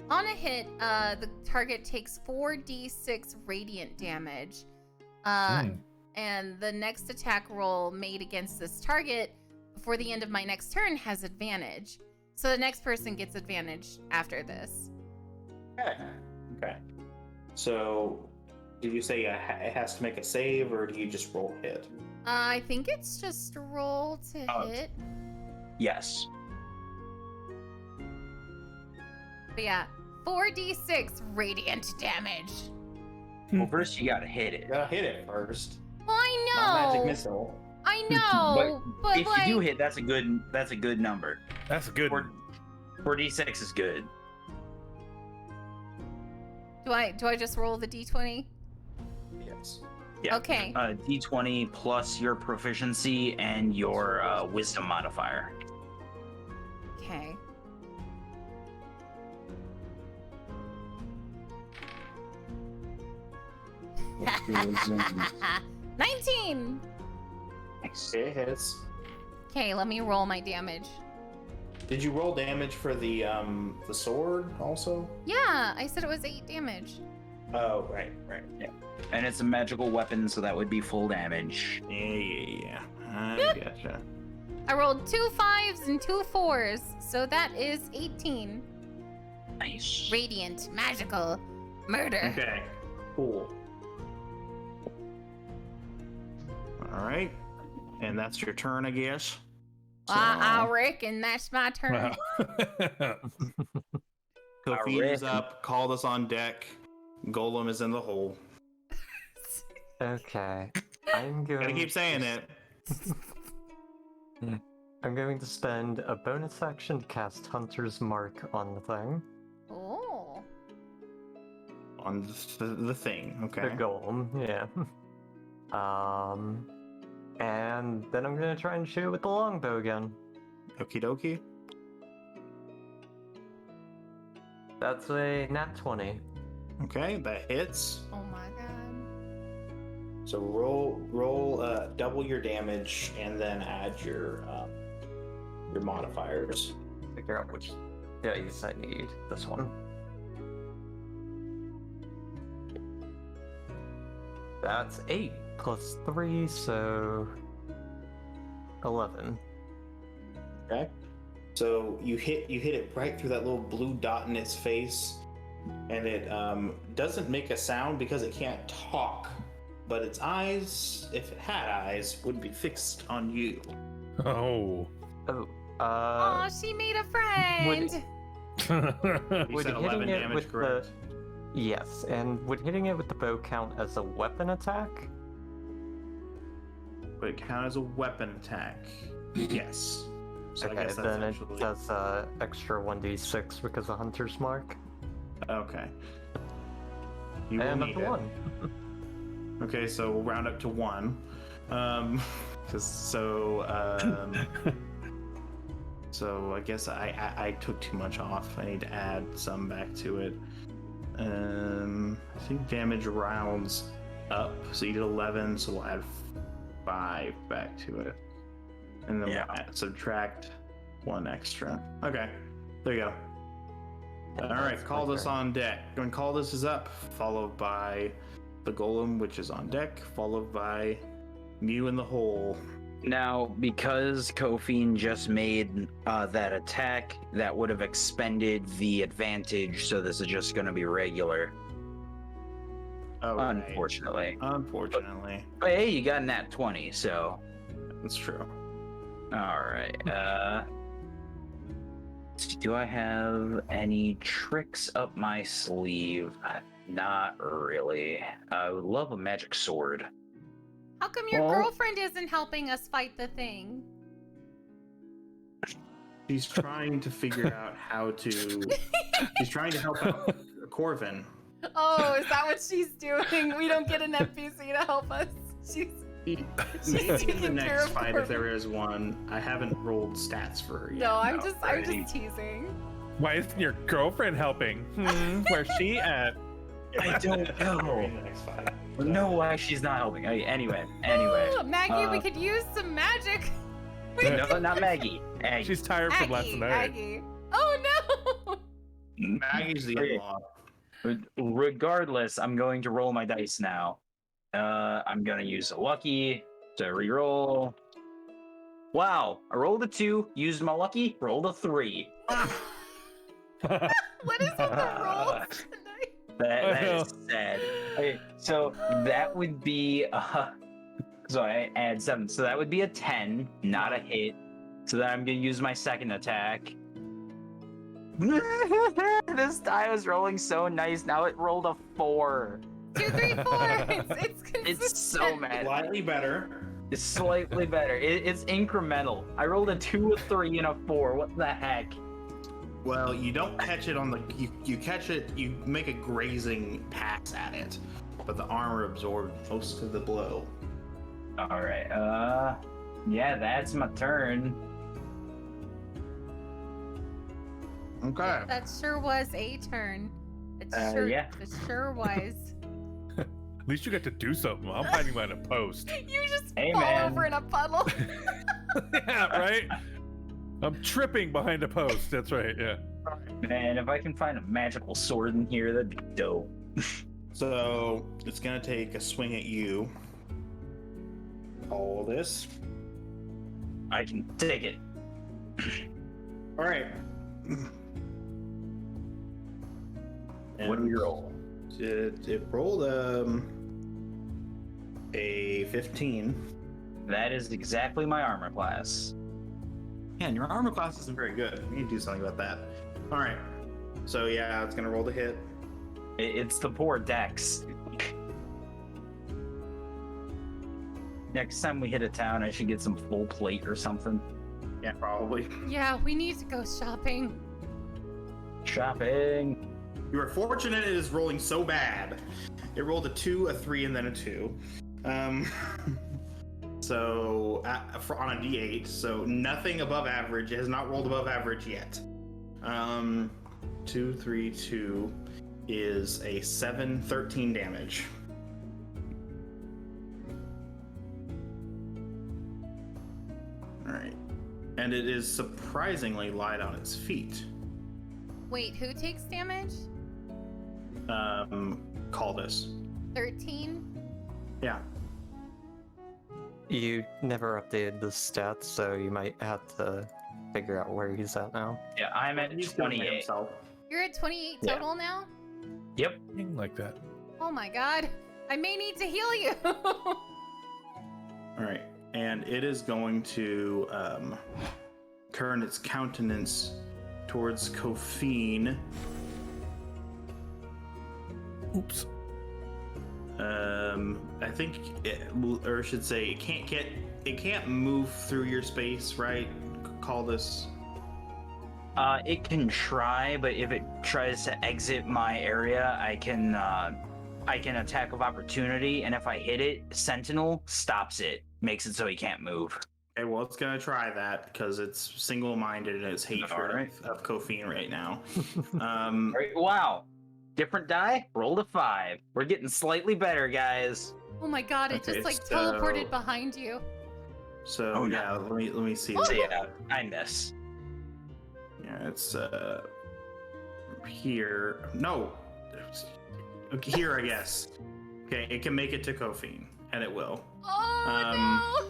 Speaker 1: On a hit, the target takes 4d6 radiant damage. And the next attack roll made against this target before the end of my next turn has advantage. So the next person gets advantage after this.
Speaker 5: Okay. So, did you say it has to make a save, or do you just roll hit?
Speaker 1: I think it's just a roll to
Speaker 2: Oh.
Speaker 1: hit.
Speaker 2: Yes.
Speaker 1: But yeah, 4d6 radiant damage.
Speaker 2: Well, first you gotta hit
Speaker 5: You
Speaker 2: it.
Speaker 5: gotta hit it first.
Speaker 1: Well, I
Speaker 5: Not magic
Speaker 1: know.
Speaker 5: missile.
Speaker 1: I know, but
Speaker 2: If
Speaker 1: like,
Speaker 2: you do hit, that's a good number.
Speaker 6: That's a good one.
Speaker 2: 4d6 is good.
Speaker 1: do I just roll the d20?
Speaker 5: Yes.
Speaker 2: Yeah.
Speaker 1: Okay.
Speaker 2: D20 plus your proficiency and your wisdom modifier.
Speaker 1: Okay.
Speaker 2: Wisdom.
Speaker 1: 19.
Speaker 2: Nice.
Speaker 5: It hits.
Speaker 1: Okay, let me roll my damage.
Speaker 5: Did you roll damage for the sword also?
Speaker 1: Yeah, I said it was 8 damage.
Speaker 5: Oh, right.
Speaker 2: And it's a magical weapon, so that would be full damage.
Speaker 5: Yeah. I gotcha.
Speaker 1: I rolled 2 5s and 2 4s, so that is 18.
Speaker 2: Nice.
Speaker 1: Radiant, magical, murder.
Speaker 5: Okay. Cool. All right. And that's your turn, I guess.
Speaker 1: I reckon that's my turn.
Speaker 6: Wow.
Speaker 5: Kofi is
Speaker 2: reckon.
Speaker 5: up. Called us on deck. Golem is in the hole.
Speaker 4: Okay. I'm
Speaker 5: Gotta
Speaker 4: going
Speaker 5: keep saying it.
Speaker 4: I'm going to spend a bonus action to cast Hunter's Mark on the thing.
Speaker 1: Oh.
Speaker 5: On the thing.
Speaker 4: The
Speaker 5: Okay.
Speaker 4: golem, yeah. And then I'm gonna try and shoot it with the longbow again.
Speaker 5: Okie dokie.
Speaker 4: That's a nat 20.
Speaker 5: Okay, that hits.
Speaker 1: Oh my god.
Speaker 5: So roll double your damage and then add your modifiers.
Speaker 4: Figure out which dice I need. This one. That's 8 plus 3, so 11.
Speaker 5: Okay. So you hit it right through that little blue dot in its face, and it doesn't make a sound because it can't talk, but its eyes, if it had eyes, would be fixed on you.
Speaker 6: Oh.
Speaker 4: Oh,
Speaker 1: Aw, she made a friend.
Speaker 5: You
Speaker 4: would
Speaker 5: said 11
Speaker 4: hitting it
Speaker 5: damage,
Speaker 4: with
Speaker 5: correct?
Speaker 4: Yes, and would hitting it with the bow count as a weapon attack?
Speaker 5: Would it count as a weapon attack? Yes. So I
Speaker 4: Okay,
Speaker 5: guess that's
Speaker 4: then
Speaker 5: actually...
Speaker 4: it does extra 1d6 because of Hunter's Mark.
Speaker 5: Okay. You will
Speaker 4: And
Speaker 5: need
Speaker 4: up to
Speaker 5: it.
Speaker 4: 1.
Speaker 5: Okay, so we'll round up to 1. So I guess I took too much off. I need to add some back to it. I think damage rounds up. So you did 11, so we'll add 5 back to it. And then we'll subtract 1 extra. Okay, there you go. All right, Caldas on deck. When Caldas is up, followed by the Golem, which is on deck, followed by Mew in the hole.
Speaker 2: Now, because Kofian just made that attack, that would have expended the advantage, so this is just going to be regular.
Speaker 5: Oh,
Speaker 2: Unfortunately.
Speaker 5: Unfortunately.
Speaker 2: But hey, you got nat 20, so...
Speaker 5: That's true.
Speaker 2: Alright, do I have any tricks up my sleeve? Not really. I would love a magic sword.
Speaker 1: How come your
Speaker 2: Well-
Speaker 1: girlfriend isn't helping us fight the thing?
Speaker 5: She's trying to figure out how to... She's trying to help out Corvin.
Speaker 1: Oh, is that what she's doing? We don't get an NPC to help us. She's
Speaker 5: Maybe in the
Speaker 1: taking care
Speaker 5: next
Speaker 1: of
Speaker 5: fight, if
Speaker 1: Corvin.
Speaker 5: there is one. I haven't rolled stats for her yet.
Speaker 1: No, I'm
Speaker 2: Alrighty.
Speaker 1: just teasing.
Speaker 6: Why isn't your girlfriend helping? Where's she at?
Speaker 2: I don't know.
Speaker 5: In the next fight.
Speaker 2: No, why she's not helping. Anyway.
Speaker 1: Oh, Maggie, we could use some magic.
Speaker 2: No, not Maggie. Aggie.
Speaker 6: She's tired from last night.
Speaker 1: Aggie. Oh no!
Speaker 5: Maggie's the
Speaker 2: Okay.
Speaker 5: in-law.
Speaker 2: Regardless, I'm going to roll my dice now. I'm gonna use a lucky to reroll. Wow, I rolled a 2, used my lucky, rolled a 3.
Speaker 1: What is with the rolls tonight?
Speaker 2: That is sad. Okay, so that would be so I add 7. So that would be a 10, not a hit. So then I'm gonna use my second attack. This die was rolling so nice. Now it rolled a 4.
Speaker 1: 2, 3, 4. It's consistent.
Speaker 2: It's so mad.
Speaker 5: Slightly better.
Speaker 2: It's slightly better. It's incremental. I rolled a 2, a 3, and a 4. What the heck?
Speaker 5: Well, you don't catch it on the... You catch it, you make a grazing pass at it. But the armor absorbed most of the blow.
Speaker 2: Alright, yeah, that's my turn.
Speaker 5: Okay.
Speaker 1: That sure was a turn. It
Speaker 2: yeah.
Speaker 1: It sure was.
Speaker 6: At least you got to do something. I'm hiding behind a post.
Speaker 1: You just
Speaker 2: Hey,
Speaker 1: fall
Speaker 2: man.
Speaker 1: over in a puddle.
Speaker 6: Yeah, right? I'm tripping behind a post. That's right, yeah.
Speaker 2: Man, if I can find a magical sword in here, that'd be dope.
Speaker 5: So, it's gonna take a swing at you. All this.
Speaker 2: I can take it.
Speaker 5: Alright.
Speaker 2: What do you roll?
Speaker 5: It rolled a 15.
Speaker 2: That is exactly my armor class.
Speaker 5: Man, your armor class isn't very good. We need to do something about that. Alright. So yeah, it's gonna roll the hit.
Speaker 2: It's the poor Dex. Next time we hit a town, I should get some full plate or something.
Speaker 5: Yeah, probably.
Speaker 1: Yeah, we need to go shopping.
Speaker 2: Shopping.
Speaker 5: You are fortunate it is rolling so bad. It rolled a 2, a 3, and then a 2. So on a D8, so nothing above average. It has not rolled above average yet. 2, 3, 2 is a 7, 13 damage. and it is surprisingly light on its feet.
Speaker 1: Wait, who takes damage?
Speaker 5: Call this.
Speaker 1: 13?
Speaker 5: Yeah.
Speaker 4: You never updated the stats, so you might have to figure out where he's at now.
Speaker 2: Yeah, I'm at
Speaker 5: He's doing it
Speaker 2: 28.
Speaker 5: himself.
Speaker 1: You're at 28
Speaker 2: Yeah.
Speaker 1: total now?
Speaker 2: Yep.
Speaker 6: Something like that.
Speaker 1: Oh my god. I may need to heal you.
Speaker 5: All right, and it is going to turn its countenance towards Kophine.
Speaker 6: Oops.
Speaker 5: I think, or I should say, it can't move through your space, right? Call this.
Speaker 2: It can try, but if it tries to exit my area, I can attack of opportunity, and if I hit it, Sentinel stops it, makes it so he can't move.
Speaker 5: Okay, well, it's gonna try that because it's single-minded in its hatred
Speaker 2: Alright.
Speaker 5: of Kophine right now.
Speaker 2: All right, wow. Different die? Rolled a 5. We're getting slightly better, guys.
Speaker 1: Oh my god, it
Speaker 5: Okay,
Speaker 1: just like
Speaker 5: so-
Speaker 1: teleported behind you.
Speaker 5: So
Speaker 2: Oh, no.
Speaker 5: yeah, let me see.
Speaker 2: So yeah, I miss.
Speaker 5: Yeah, it's here. No, okay, here I guess. Okay, it can make it to Kophine, and it will.
Speaker 1: Oh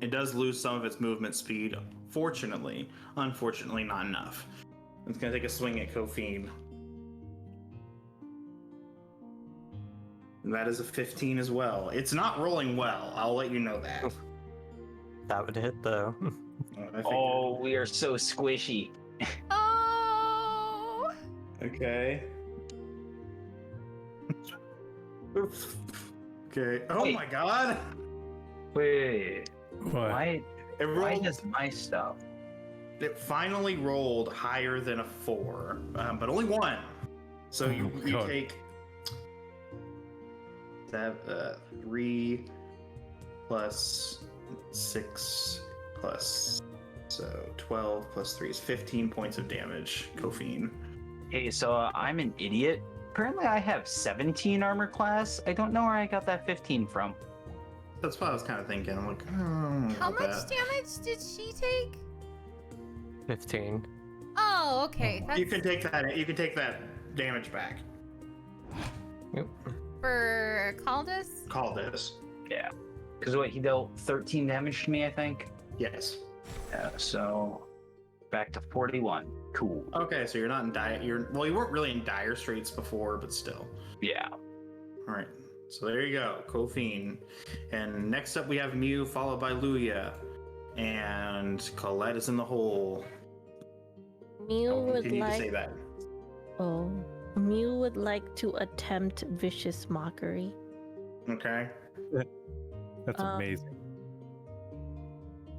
Speaker 5: It does lose some of its movement speed. Fortunately, unfortunately, not enough. It's gonna take a swing at Kophine. And that is a 15 as well. It's not rolling well. I'll let you know that.
Speaker 4: That would hit though.
Speaker 5: I figured.
Speaker 2: Oh, we are so squishy.
Speaker 1: no! Oh!
Speaker 5: Okay. Okay. Oh
Speaker 2: Wait.
Speaker 5: my god!
Speaker 2: Wait,
Speaker 6: What?
Speaker 2: why
Speaker 5: It
Speaker 2: why
Speaker 5: rolled.
Speaker 2: does my stuff?
Speaker 5: It finally rolled higher than a 4, but only 1. So you
Speaker 6: God.
Speaker 5: take 3 plus 6 plus 12 plus 3 is 15 points of damage, Kophine.
Speaker 2: Hey, so I'm an idiot. Apparently I have 17 armor class. I don't know where I got that 15 from.
Speaker 5: That's what I was kind of thinking. I'm like, I don't know
Speaker 1: How
Speaker 5: about
Speaker 1: much
Speaker 5: that.
Speaker 1: damage did she take?
Speaker 4: 15.
Speaker 1: Oh, okay. That's
Speaker 5: You can take that. You can take that damage back.
Speaker 4: Yep.
Speaker 1: for Caldus.
Speaker 5: Call this.
Speaker 2: Yeah. Because what, he dealt 13 damage to me, I think?
Speaker 5: Yes.
Speaker 2: Yeah, so back to 41. Cool.
Speaker 5: Okay, so you're not in dire. You weren't really in dire straits before, but still.
Speaker 2: Yeah.
Speaker 5: All right. So there you go, Kophine. And next up we have Mew, followed by Luya. And Colette is in the hole.
Speaker 3: Mew
Speaker 5: I'll
Speaker 3: would
Speaker 5: continue to say
Speaker 3: like.
Speaker 5: that.
Speaker 3: Oh, Mew would like to attempt vicious mockery.
Speaker 5: Okay.
Speaker 6: That's
Speaker 3: Um,
Speaker 6: amazing.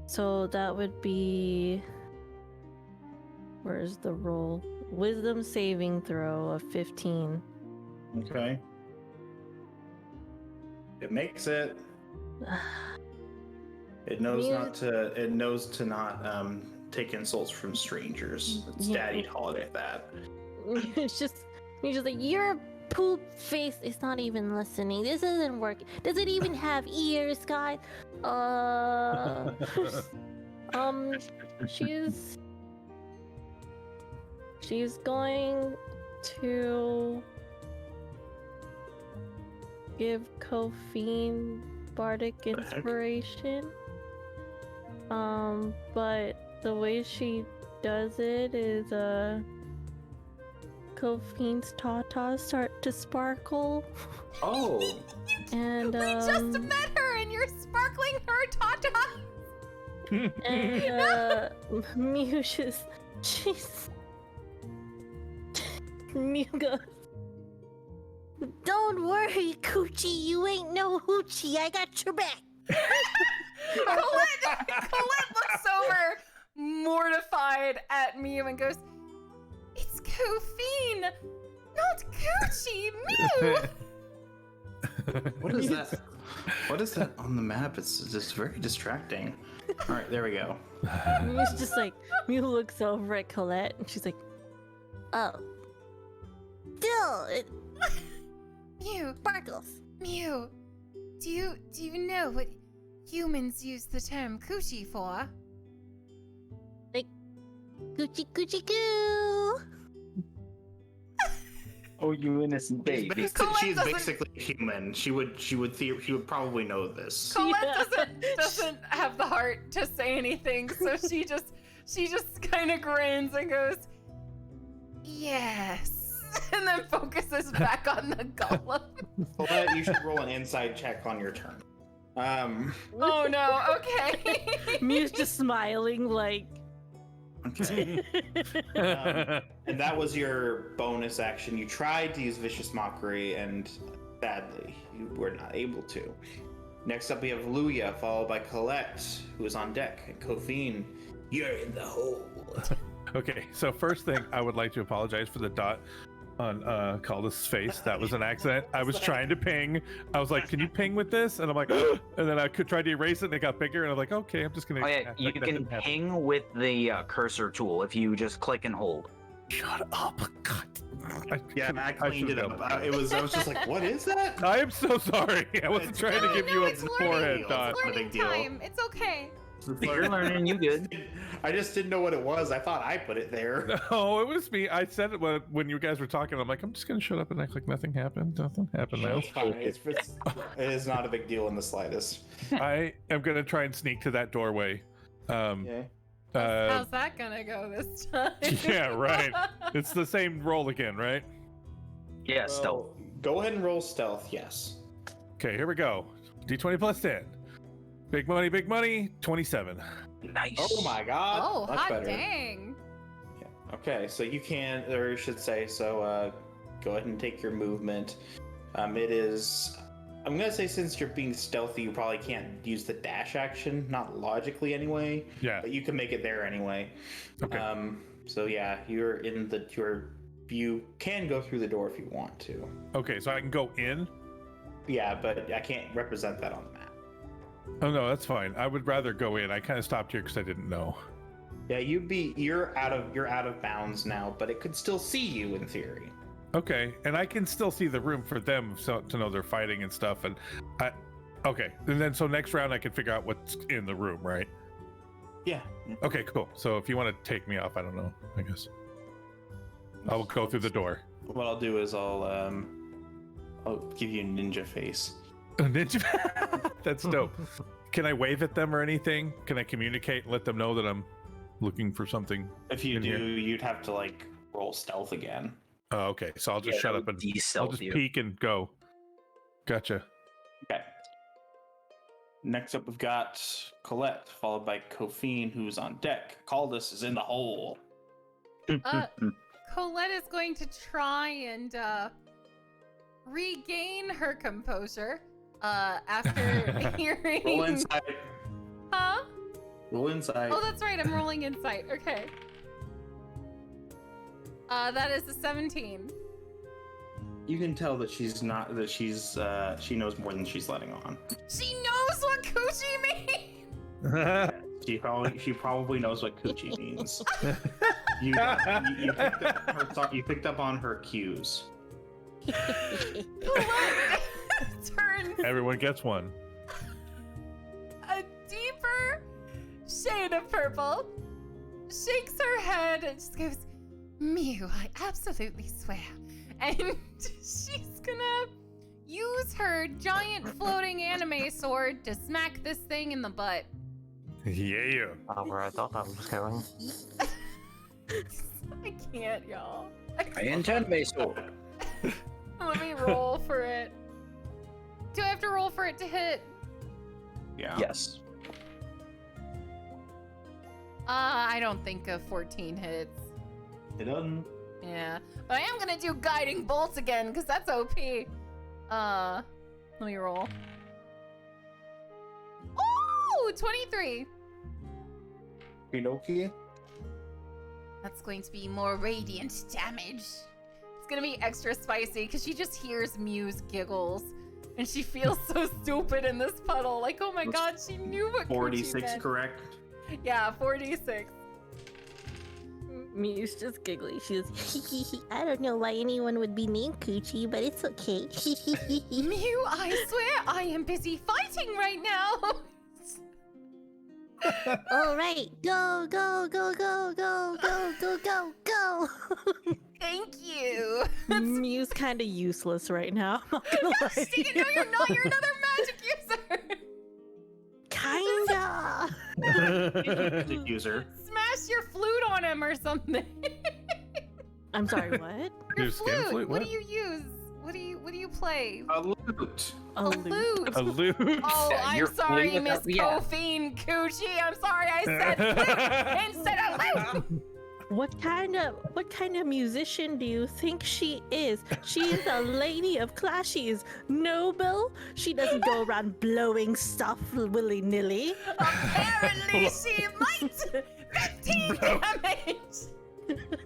Speaker 3: So that would be. Where's the roll? Wisdom saving throw of 15.
Speaker 5: Okay. It makes it. It knows
Speaker 3: Mew-
Speaker 5: not to. It knows to not take insults from strangers. It's
Speaker 3: Yeah.
Speaker 5: Daddy holiday that.
Speaker 3: It's just. You're just like, your poop face is not even listening. This isn't working. Does it even have ears, guys? She's going to give Kophine bardic
Speaker 5: The heck?
Speaker 3: inspiration. But the way she does it is Kophine's tatas start to sparkle.
Speaker 5: Oh.
Speaker 3: And
Speaker 1: We just met her and you're sparkling her tata.
Speaker 3: and Mew just she's Mew goes, "Don't worry, Coochie, you ain't no hoochie. I got your back."
Speaker 1: Colette looks over, mortified at Mew, and goes, "It's Kophine, not Coochie, Mew."
Speaker 5: What is that? What is that on the map? It's just very distracting. All right, there we go.
Speaker 3: Mew's just like, Mew looks over at Colette and she's like, "Oh, still, it
Speaker 1: Mew,
Speaker 3: sparkles."
Speaker 1: Mew, do you know what humans use the term coochie for?
Speaker 3: Coochie coochie coo.
Speaker 2: Oh, you innocent baby.
Speaker 1: Colette
Speaker 5: She's
Speaker 1: doesn't-
Speaker 5: basically human. She would probably know this.
Speaker 1: Colette doesn't have the heart to say anything, so she just kind of grins and goes, yes, and then focuses back on the golem.
Speaker 5: Colette, you should roll an inside check on your turn.
Speaker 1: Oh no, okay.
Speaker 3: Mew's just smiling like.
Speaker 5: Okay. And that was your bonus action. You tried to use Vicious Mockery, and sadly, you were not able to. Next up, we have Luya, followed by Colette, who is on deck, and Kofine, you're in the hole.
Speaker 6: Okay, so first thing, I would like to apologize for the dot on Caldas' face. That was an accident. I was trying to ping. I was like, can you ping with this? And I'm like, and then I could try to erase it, and it got bigger, and I'm like, okay, I'm just gonna.
Speaker 2: Oh yeah, you can ping with the cursor tool if you just click and hold.
Speaker 6: Shut up. God.
Speaker 5: I cleaned it up. I was just like, what is that?
Speaker 6: I am so sorry. I wasn't trying to give you a
Speaker 1: it's
Speaker 6: forehead
Speaker 1: learning.
Speaker 6: dot.
Speaker 1: It's
Speaker 5: Not a
Speaker 1: learning
Speaker 5: big deal.
Speaker 1: time. It's okay.
Speaker 2: You're learning, you good.
Speaker 5: I just didn't know what it was. I thought I put it there.
Speaker 6: No, it was me. I said it when you guys were talking. I'm like, I'm just gonna shut up and act like nothing happened. Nothing happened. Man.
Speaker 5: It's fine. It is not a big deal in the slightest.
Speaker 6: I am gonna try and sneak to that doorway.
Speaker 5: Yeah.
Speaker 1: How's that gonna go this time?
Speaker 6: Yeah, right. It's the same roll again, right?
Speaker 2: Yeah, stealth.
Speaker 5: Well, go ahead and roll stealth, yes.
Speaker 6: Okay, here we go. D20 plus 10. Big money, 27.
Speaker 2: Nice.
Speaker 5: Oh my god.
Speaker 1: Oh,
Speaker 5: Much
Speaker 1: hot
Speaker 5: better.
Speaker 1: dang.
Speaker 5: Yeah. Okay, so you can, or you should say, so go ahead and take your movement. It is, I'm gonna say since you're being stealthy, you probably can't use the dash action, not logically anyway,
Speaker 6: Yeah.
Speaker 5: but you can make it there anyway.
Speaker 6: Okay.
Speaker 5: So yeah, you can go through the door if you want to.
Speaker 6: Okay, so I can go in.
Speaker 5: Yeah, but I can't represent that on the map.
Speaker 6: Oh no, that's fine. I would rather go in. I kind of stopped here because I didn't know.
Speaker 5: Yeah, you're out of bounds now, but it could still see you in theory.
Speaker 6: Okay, and I can still see the room for them to know they're fighting and stuff. And okay, and then so next round I can figure out what's in the room, right?
Speaker 5: Yeah.
Speaker 6: Okay, cool. So if you want to take me off, I don't know. I guess I'll go through the door.
Speaker 5: What I'll do is I'll give you a ninja face.
Speaker 6: A ninja. That's dope. Can I wave at them or anything? Can I communicate and let them know that I'm looking for something?
Speaker 5: If you
Speaker 6: in
Speaker 5: do,
Speaker 6: here?
Speaker 5: you'd have to like roll stealth again.
Speaker 6: Oh, okay. So I'll just
Speaker 2: Yeah,
Speaker 6: shut
Speaker 2: that
Speaker 6: up
Speaker 2: would
Speaker 6: and I'll
Speaker 2: de-stealth
Speaker 6: just
Speaker 2: you.
Speaker 6: peek and go. Gotcha.
Speaker 5: Okay. Next up, we've got Colette, followed by Kofine, who's on deck. Caldas is in the hole.
Speaker 1: Colette is going to try and regain her composure after hearing.
Speaker 5: Roll inside.
Speaker 1: Huh?
Speaker 5: Roll inside.
Speaker 1: Oh, that's right. I'm rolling insight. Okay. That is a 17.
Speaker 5: You can tell that she's not. That she knows more than she's letting on.
Speaker 1: She knows what coochie means.
Speaker 5: She probably knows what coochie means. You picked up on her cues.
Speaker 1: Colette turns
Speaker 6: Everyone gets one.
Speaker 1: a deeper shade of purple, shakes her head, and just goes, Mew, I absolutely swear. And she's gonna use her giant floating anime sword to smack this thing in the butt.
Speaker 6: Yeah.
Speaker 4: Where I thought that was going.
Speaker 1: I can't, y'all.
Speaker 2: I intend me so.
Speaker 1: Let me roll for it. Do I have to roll for it to hit?
Speaker 5: Yeah.
Speaker 2: Yes.
Speaker 1: I don't think a 14 hits.
Speaker 5: It doesn't.
Speaker 1: Yeah, but I am gonna do guiding bolts again because that's OP. Let me roll. Oh, 23.
Speaker 5: Pinocchio.
Speaker 1: That's going to be more radiant damage. It's gonna be extra spicy because she just hears Mew's giggles and she feels so stupid in this puddle. Like, oh my god, she knew what
Speaker 5: 46
Speaker 1: meant.
Speaker 5: correct.
Speaker 1: Yeah, 46.
Speaker 3: Mew's just giggly. She goes, I don't know why anyone would be named Coochie, but it's okay.
Speaker 1: Mew, I swear I am busy fighting right now.
Speaker 3: All right, go, go, go, go, go, go, go, go, go.
Speaker 1: Thank you.
Speaker 3: Mew's kind of useless right now. I'm not gonna lie to
Speaker 1: Steven,
Speaker 3: you.
Speaker 1: no, you're not. You're another magic user.
Speaker 3: Kinda.
Speaker 5: Magic user.
Speaker 1: Smash your flute on him or something.
Speaker 3: I'm sorry, what?
Speaker 1: Your
Speaker 6: Your skin flute?
Speaker 1: What
Speaker 6: What?
Speaker 1: do you use? What do you play?
Speaker 5: A loot.
Speaker 3: A
Speaker 1: lute.
Speaker 6: A lute.
Speaker 1: Oh,
Speaker 2: Yeah,
Speaker 1: I'm
Speaker 2: you're
Speaker 1: sorry,
Speaker 2: flute
Speaker 1: Miss
Speaker 2: without- yeah.
Speaker 1: Kofian Coochie. I'm sorry I said flute instead of lute.
Speaker 3: What kind of musician do you think she is? She is a lady of class. She is noble. She doesn't go around blowing stuff willy-nilly.
Speaker 1: Apparently she might. 15
Speaker 6: Bro.
Speaker 1: damage.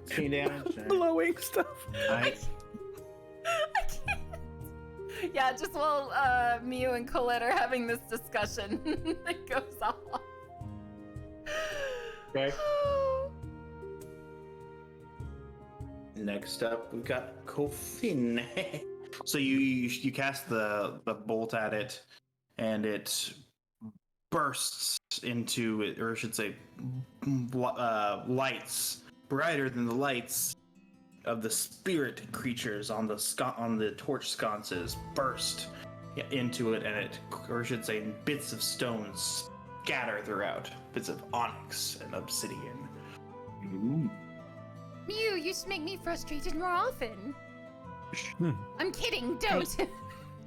Speaker 5: 15 damage.
Speaker 6: Blowing stuff.
Speaker 5: Nice.
Speaker 1: I can't. Yeah, just while Mew and Colette are having this discussion, it goes off.
Speaker 5: Okay. Next up, we've got Kofin. So you cast the bolt at it, and it bursts into it, or I should say, lights brighter than the lights of the spirit creatures on the torch sconces burst into it, and it, or I should say, bits of stones scatter throughout, bits of onyx and obsidian.
Speaker 2: Ooh.
Speaker 1: Mew, you should make me frustrated more often.
Speaker 6: Hmm.
Speaker 1: I'm kidding, don't.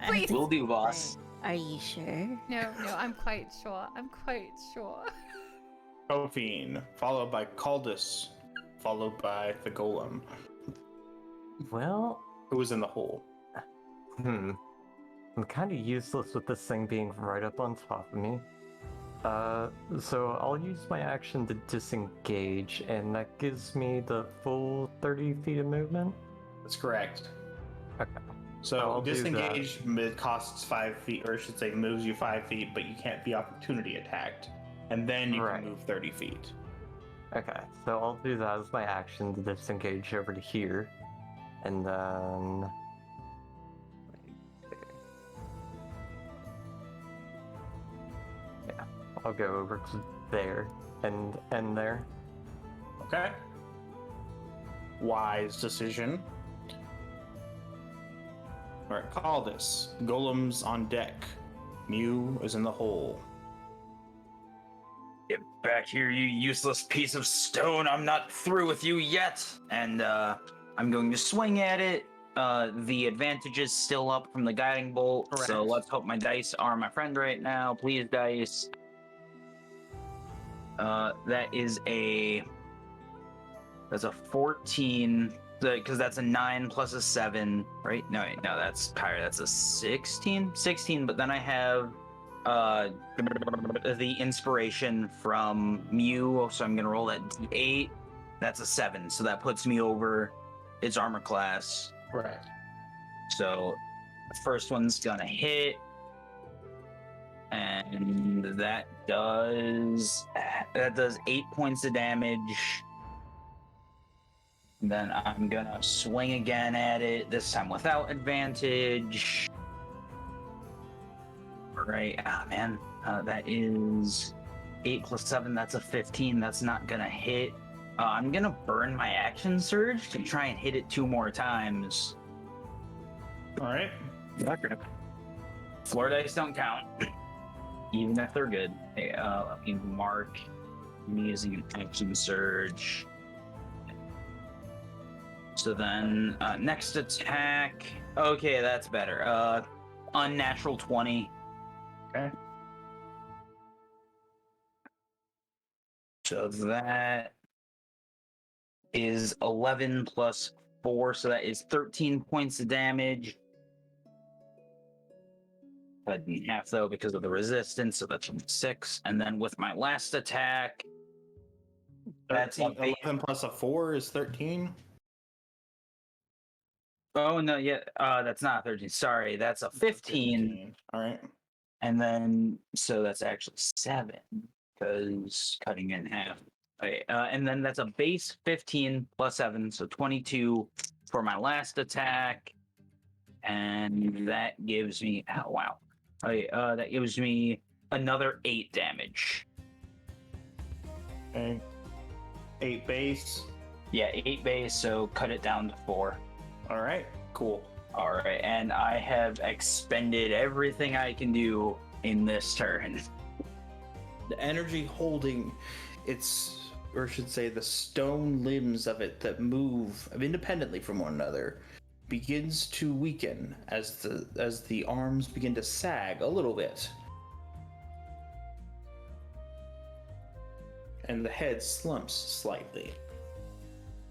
Speaker 1: Please.
Speaker 2: Will do, boss.
Speaker 3: Are you sure?
Speaker 1: No, I'm quite sure. I'm quite sure.
Speaker 5: Kofin, followed by Caldus, followed by the golem,
Speaker 4: Well,
Speaker 5: who was in the hole.
Speaker 4: I'm kind of useless with this thing being right up on top of me. So I'll use my action to disengage, and that gives me the full 30 feet of movement.
Speaker 5: That's correct.
Speaker 4: Okay.
Speaker 5: So
Speaker 4: I'll do
Speaker 5: disengage costs 5 feet, or I should say moves you 5 feet, but you can't be opportunity attacked. And then you
Speaker 4: Right.
Speaker 5: can move 30 feet.
Speaker 4: Okay, so I'll do that as my action to disengage over to here. And then... Yeah, I'll go over to there and end there.
Speaker 5: Okay. Wise decision. Alright, Caldus. Golem's on deck. Mew is in the hole.
Speaker 2: Get back here, you useless piece of stone. I'm not through with you yet. And I'm going to swing at it. The advantage is still up from the guiding bolt.
Speaker 5: Correct.
Speaker 2: So let's hope my dice are my friend right now. Please, dice. That's a 14. Because that's a 9 plus a 7, right? No, wait, no, that's higher. That's a 16. 16, but then I have the inspiration from Mew, so I'm gonna roll that d8. That's a 7, so that puts me over its armor class.
Speaker 5: Correct.
Speaker 2: So the first one's gonna hit, and that does 8 points of damage. Then I'm gonna swing again at it, this time without advantage. Right, man, that is 8 plus 7, that's a 15, that's not gonna hit. I'm gonna burn my action surge to try and hit it 2 more times.
Speaker 5: Alright.
Speaker 2: Floor dice don't count, even if they're good. Hey, let me mark me using an action surge. So then, next attack. Okay, that's better. Unnatural 20.
Speaker 5: Okay.
Speaker 2: So that is 11 plus 4, so that is 13 points of damage. Cut in half though because of the resistance, so that's 6. And then with my last attack, that's
Speaker 5: 13, 11 plus a 4 is 13.
Speaker 2: Oh no, yeah, that's not 13. Sorry, that's a 15.
Speaker 5: Alright.
Speaker 2: And then, so that's actually 7, because cutting in half. Okay, and then that's a base 15 plus 7, so 22 for my last attack. And that gives me, oh wow. Okay, that gives me another 8 damage.
Speaker 5: Okay. 8 base.
Speaker 2: Yeah, 8 base, so cut it down to 4.
Speaker 5: All right. Cool.
Speaker 2: All right, and I have expended everything I can do in this turn.
Speaker 5: The energy holding its, or I should say, the stone limbs of it that move independently from one another, begins to weaken as the arms begin to sag a little bit. And the head slumps slightly.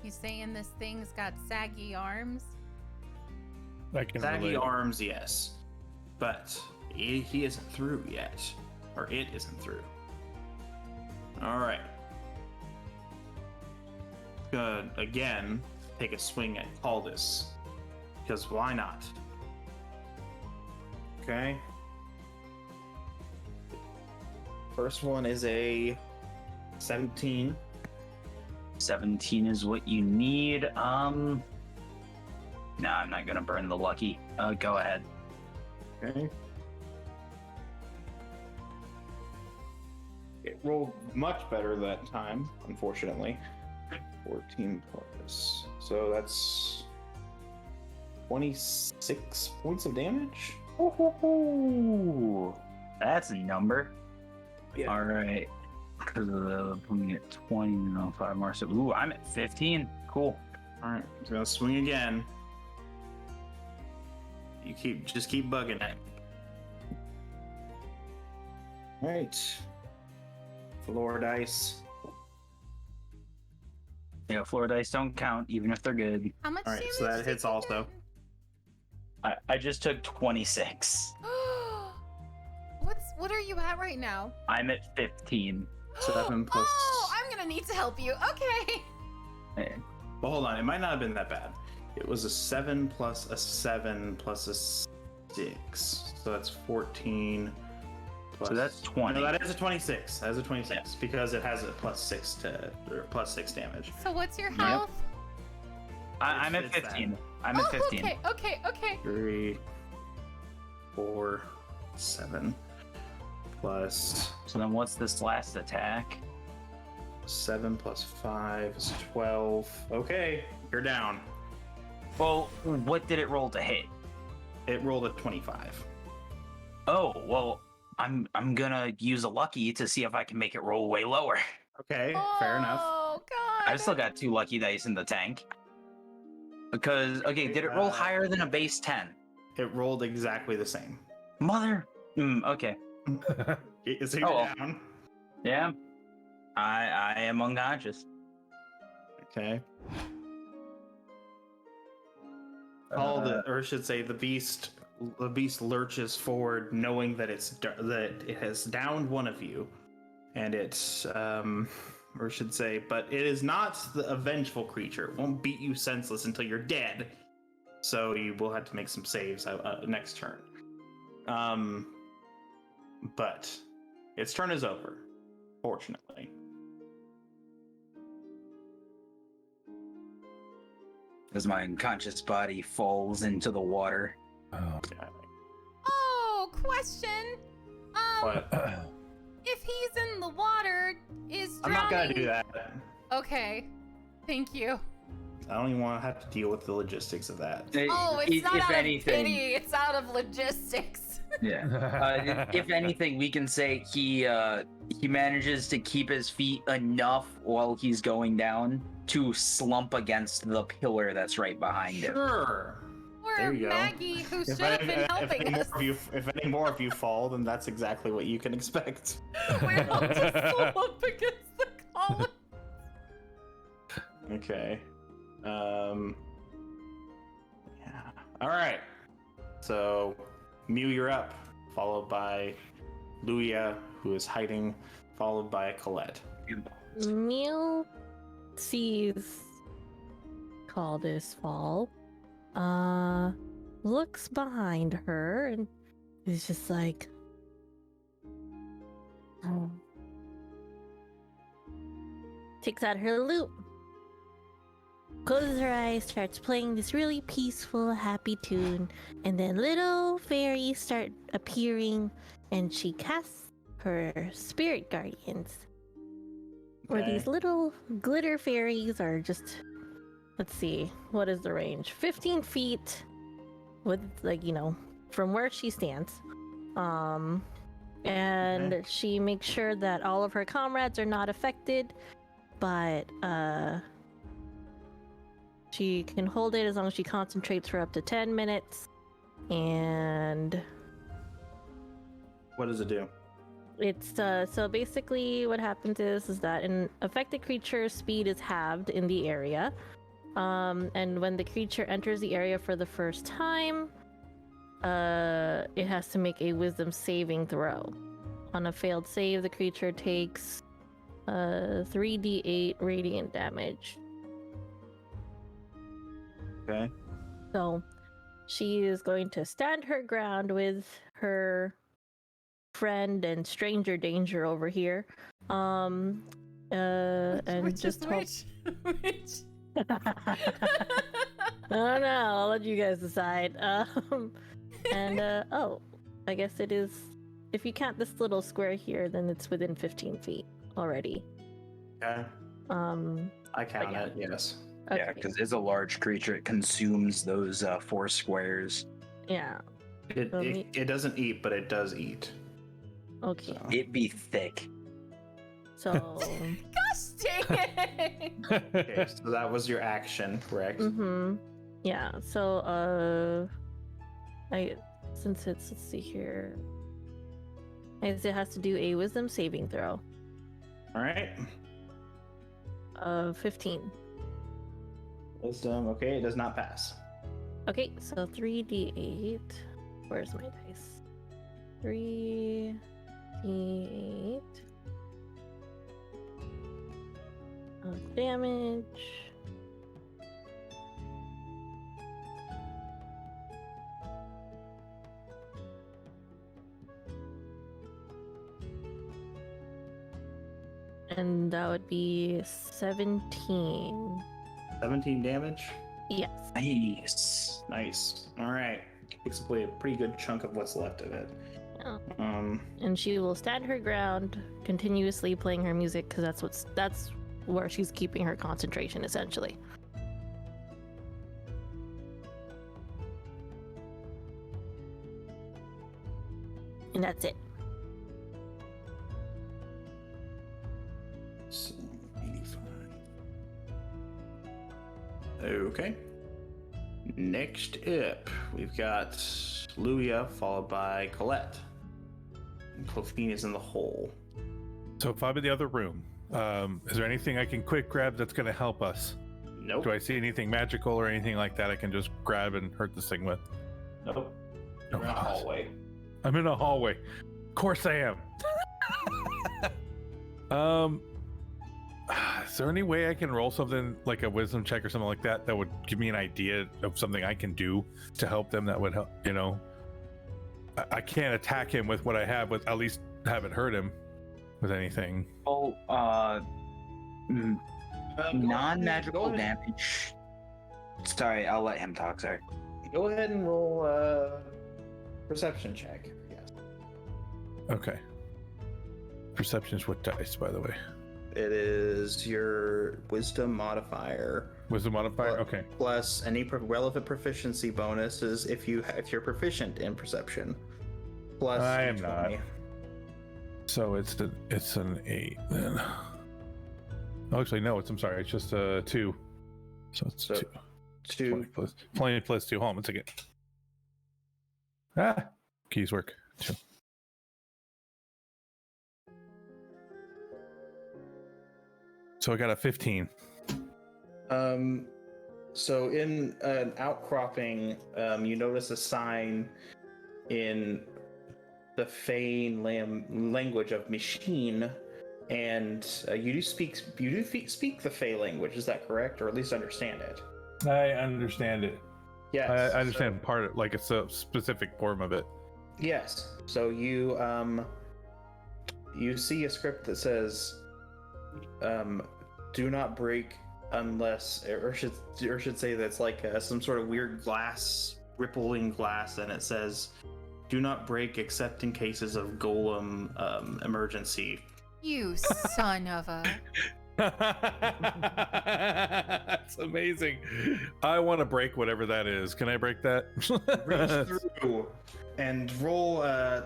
Speaker 1: You saying this thing's got saggy arms?
Speaker 6: I can
Speaker 5: Saggy
Speaker 6: relate.
Speaker 5: arms, yes. But he isn't through yet. Or it isn't through. Alright. Good. Again, take a swing at Caldus. Because why not? Okay. First one is a 17.
Speaker 2: 17 is what you need. No, I'm not gonna burn the lucky. Go ahead.
Speaker 5: Okay. It rolled much better that time, unfortunately. 14 plus. So that's 26 points of damage?
Speaker 2: Ooh, that's a number.
Speaker 5: Yeah.
Speaker 2: All right. Because of the we get 20, no, 5 more. So, ooh, I'm at 15. Cool.
Speaker 5: Alright, I'm gonna swing again. You just keep bugging it. Alright. Floor dice.
Speaker 2: Yeah, floor dice don't count, even if they're good.
Speaker 1: How much
Speaker 5: Alright,
Speaker 1: damage
Speaker 5: so that
Speaker 1: did
Speaker 5: hits
Speaker 1: you
Speaker 5: also.
Speaker 2: I just took 26.
Speaker 1: get? What are you at right now?
Speaker 2: I'm at 15.
Speaker 5: 7 plus.
Speaker 1: Oh, I'm gonna need to help you. Okay.
Speaker 2: Eh,
Speaker 5: Well, hold on, it might not have been that bad. It was a 7 plus a 7 plus a 6. So that's 14. Plus...
Speaker 2: So that's 20.
Speaker 5: No, that is a 26. That is a 26 because it has a plus 6 damage.
Speaker 1: So what's your
Speaker 2: Yep.
Speaker 1: health?
Speaker 2: I'm at
Speaker 5: It's that.
Speaker 2: 15. I'm at 15.
Speaker 1: Okay.
Speaker 5: 3, 4, 7 plus
Speaker 2: So then what's this last attack?
Speaker 5: 7 plus 5 is 12. Okay, you're down.
Speaker 2: Well, what did it roll to hit?
Speaker 5: It rolled a 25.
Speaker 2: Oh, well, I'm gonna use a lucky to see if I can make it roll way lower.
Speaker 5: Okay, fair enough.
Speaker 1: Oh god.
Speaker 2: I've still got 2 lucky dice in the tank. Because, okay, did it roll higher than a base 10?
Speaker 5: It rolled exactly the same.
Speaker 2: Mother. Okay.
Speaker 5: So you're
Speaker 2: Oh.
Speaker 5: down.
Speaker 2: Yeah. I am unconscious.
Speaker 5: Okay. Or I should say, the beast lurches forward, knowing that that it has downed one of you, and it's or I should say, but it is not a vengeful creature. It won't beat you senseless until you're dead. So you will have to make some saves next turn. But its turn is over, fortunately.
Speaker 2: As my unconscious body falls into the water.
Speaker 6: Oh.
Speaker 1: Oh, question.
Speaker 5: But
Speaker 1: If he's in the water, is
Speaker 5: I'm
Speaker 1: drowning...
Speaker 5: not gonna do that.
Speaker 1: Okay. Thank you.
Speaker 5: I don't even want to have to deal with the logistics of that.
Speaker 1: Oh, it's not
Speaker 2: if
Speaker 1: out
Speaker 2: anything,
Speaker 1: of pity. It's out of logistics.
Speaker 2: Yeah. If anything, we can say he manages to keep his feet enough while he's going down to slump against the pillar that's right behind him.
Speaker 5: Sure.
Speaker 1: Or
Speaker 5: There you go.
Speaker 1: Maggie, who
Speaker 5: If
Speaker 1: should have been helping us.
Speaker 5: if any more of you fall, then that's exactly what you can expect.
Speaker 1: We're all just up against the column.
Speaker 5: Okay. Yeah. All right. So, Mew, you're up, followed by Luia, who is hiding, followed by Colette.
Speaker 3: Mew sees Caldus fall, looks behind her, and is just like, oh. Takes out her lute, closes her eyes, starts playing this really peaceful, happy tune, and then little fairies start appearing, and she casts her spirit guardians. Where these little glitter fairies are just, let's see, what is the range? 15 feet with, like, from where she stands. And she makes sure that all of her comrades are not affected, but she can hold it as long as she concentrates for up to 10 minutes. And
Speaker 5: What does it do?
Speaker 3: it's so basically what happens is that an affected creature's speed is halved in the area. And when the creature enters the area for the first time, it has to make a wisdom saving throw. On a failed save, the creature takes 3d8 radiant damage.
Speaker 5: Okay.
Speaker 3: So she is going to stand her ground with her friend and stranger danger over here. And
Speaker 1: Which
Speaker 3: just
Speaker 1: is
Speaker 3: hope...
Speaker 1: which? Which?
Speaker 3: I don't know. I'll let you guys decide. I guess it is. If you count this little square here, then it's within 15 feet already.
Speaker 5: Okay. I count
Speaker 3: yeah.
Speaker 5: it. Yes.
Speaker 3: Okay.
Speaker 2: Yeah, because it's a large creature. It consumes those 4 squares.
Speaker 3: Yeah.
Speaker 5: It doesn't eat, but it does eat.
Speaker 3: Okay.
Speaker 5: So.
Speaker 2: It be thick.
Speaker 3: So.
Speaker 1: Gosh dang it!
Speaker 5: Okay, so that was your action, correct?
Speaker 3: Yeah. So let's see here. It has to do a wisdom saving throw.
Speaker 5: All right.
Speaker 3: Of 15.
Speaker 5: Wisdom. Okay, it does not pass.
Speaker 3: Okay, so 3d8. Where's my dice? 3d8. Of damage. And that would be 17.
Speaker 5: 17 damage.
Speaker 3: Yes.
Speaker 2: Nice.
Speaker 5: Nice. All right. Takes away a pretty good chunk of what's left of it.
Speaker 3: Yeah.
Speaker 5: Um.
Speaker 3: And she will stand her ground, continuously playing her music, because that's where she's keeping her concentration, essentially. And that's it.
Speaker 5: So 85. Okay. Next up, we've got Luia, followed by Colette. And Clofine is in the hole.
Speaker 6: So if I'm in the other room, is there anything I can quick grab that's going to help us?
Speaker 5: Nope.
Speaker 6: Do I see anything magical or anything like that I can just grab and hurt this thing with?
Speaker 5: Nope. You're in a hallway.
Speaker 6: I'm in a hallway. Of course I am. Is there any way I can roll something like a wisdom check or something like that that would give me an idea of something I can do to help them that would help, I can't attack him with what I have, with at least haven't hurt him with anything.
Speaker 2: Oh, non-magical damage. Sorry, I'll let him talk. Sorry.
Speaker 5: Go ahead and roll a perception check. Yes.
Speaker 6: Okay. Perception is what dice, by the way?
Speaker 5: It is your wisdom modifier.
Speaker 6: Wisdom modifier? Okay.
Speaker 5: Plus any relevant proficiency bonuses if you're proficient in perception. Plus
Speaker 6: I am
Speaker 5: 20.
Speaker 6: not. So it's an 8 then. Oh, actually no, I'm sorry, it's just a 2. So it's 2.
Speaker 5: 2.
Speaker 6: 20 plus 2. Hold on one second. Keys work. 2. So I got a 15.
Speaker 5: So in an outcropping, you notice a sign in the Fane language of machine, and you do speak the Fey language. Is that correct, or at least understand it?
Speaker 6: I understand it.
Speaker 5: Yes.
Speaker 6: I understand part of, like, it's a specific form of it.
Speaker 5: Yes. So you see a script that says, "Do not break unless," or should say that's like some sort of weird glass, rippling glass, and it says, "Do not break except in cases of golem emergency."
Speaker 1: You son of a.
Speaker 6: That's amazing. I want to break whatever that is. Can I break that?
Speaker 5: Reach through and roll a.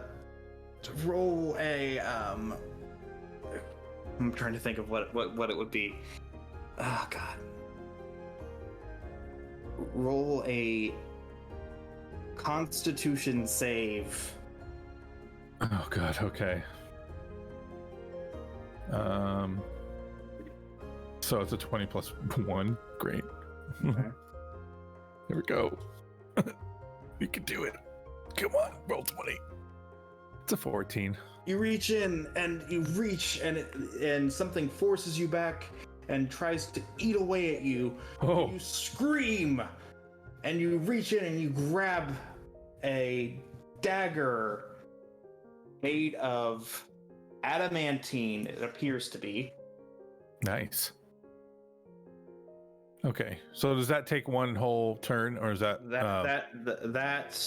Speaker 5: I'm trying to think of what it would be. Oh God. Roll a Constitution save.
Speaker 6: Oh God. Okay. So it's a 20 plus 1. Great.
Speaker 5: Okay.
Speaker 6: Here we go. You can do it. Come on, roll 20. It's a 14.
Speaker 5: You reach in and you reach and something forces you back and tries to eat away at you.
Speaker 6: Oh.
Speaker 5: You scream and you reach in and you grab a dagger made of adamantine, it appears to be.
Speaker 6: Nice. Okay, so does that take one whole turn, or is that
Speaker 5: That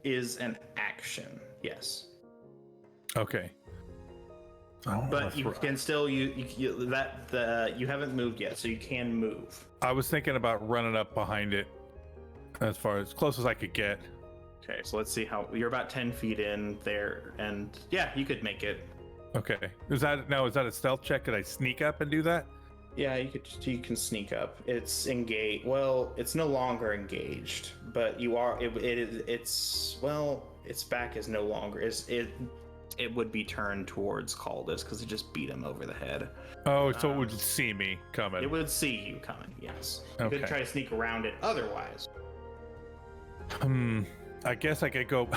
Speaker 5: is an action, yes.
Speaker 6: okay? Oh,
Speaker 5: But you can still you haven't moved yet, so you can move.
Speaker 6: I was thinking about running up behind it, as far as close as I could get.
Speaker 5: Okay, so let's see how you're about 10 feet in there, and yeah, you could make it.
Speaker 6: Okay, is that a stealth check? Could I sneak up and do that?
Speaker 5: Yeah, you can sneak up. It's engaged. Well, it's no longer engaged, but you are. Its back is no longer. It would be turned towards Caldus because it just beat him over the head.
Speaker 6: Oh, so it would see me coming.
Speaker 5: It would see you coming. Yes. You
Speaker 6: Okay.
Speaker 5: could try to sneak around it. Otherwise,
Speaker 6: I guess I could go.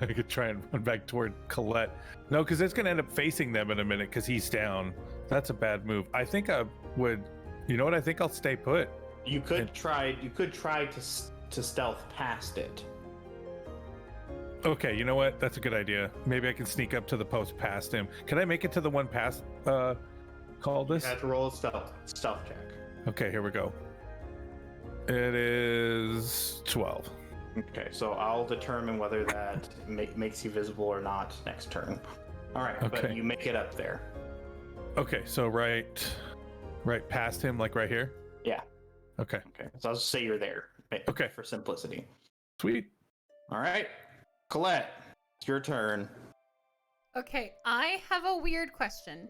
Speaker 6: I could try and run back toward Colette. No, because it's gonna end up facing them in a minute because he's down. That's a bad move. I think I would. You know what? I think I'll stay put.
Speaker 5: you could try. You could try to stealth past it.
Speaker 6: Okay, you know what? That's a good idea. Maybe I can sneak up to the post past him. Can I make it to the one past Caldus?
Speaker 5: You have to roll a stealth check.
Speaker 6: Okay, here we go. It is 12.
Speaker 5: Okay, so I'll determine whether that makes you visible or not next turn. All right, but
Speaker 6: Okay.
Speaker 5: you make it up there.
Speaker 6: Okay, so right past him, like right here.
Speaker 5: Yeah.
Speaker 6: Okay,
Speaker 5: Okay, so I'll just say you're there.
Speaker 6: Okay.
Speaker 5: For simplicity.
Speaker 6: sweet.
Speaker 5: All right, Colette, it's your turn.
Speaker 1: Okay, I have a weird question.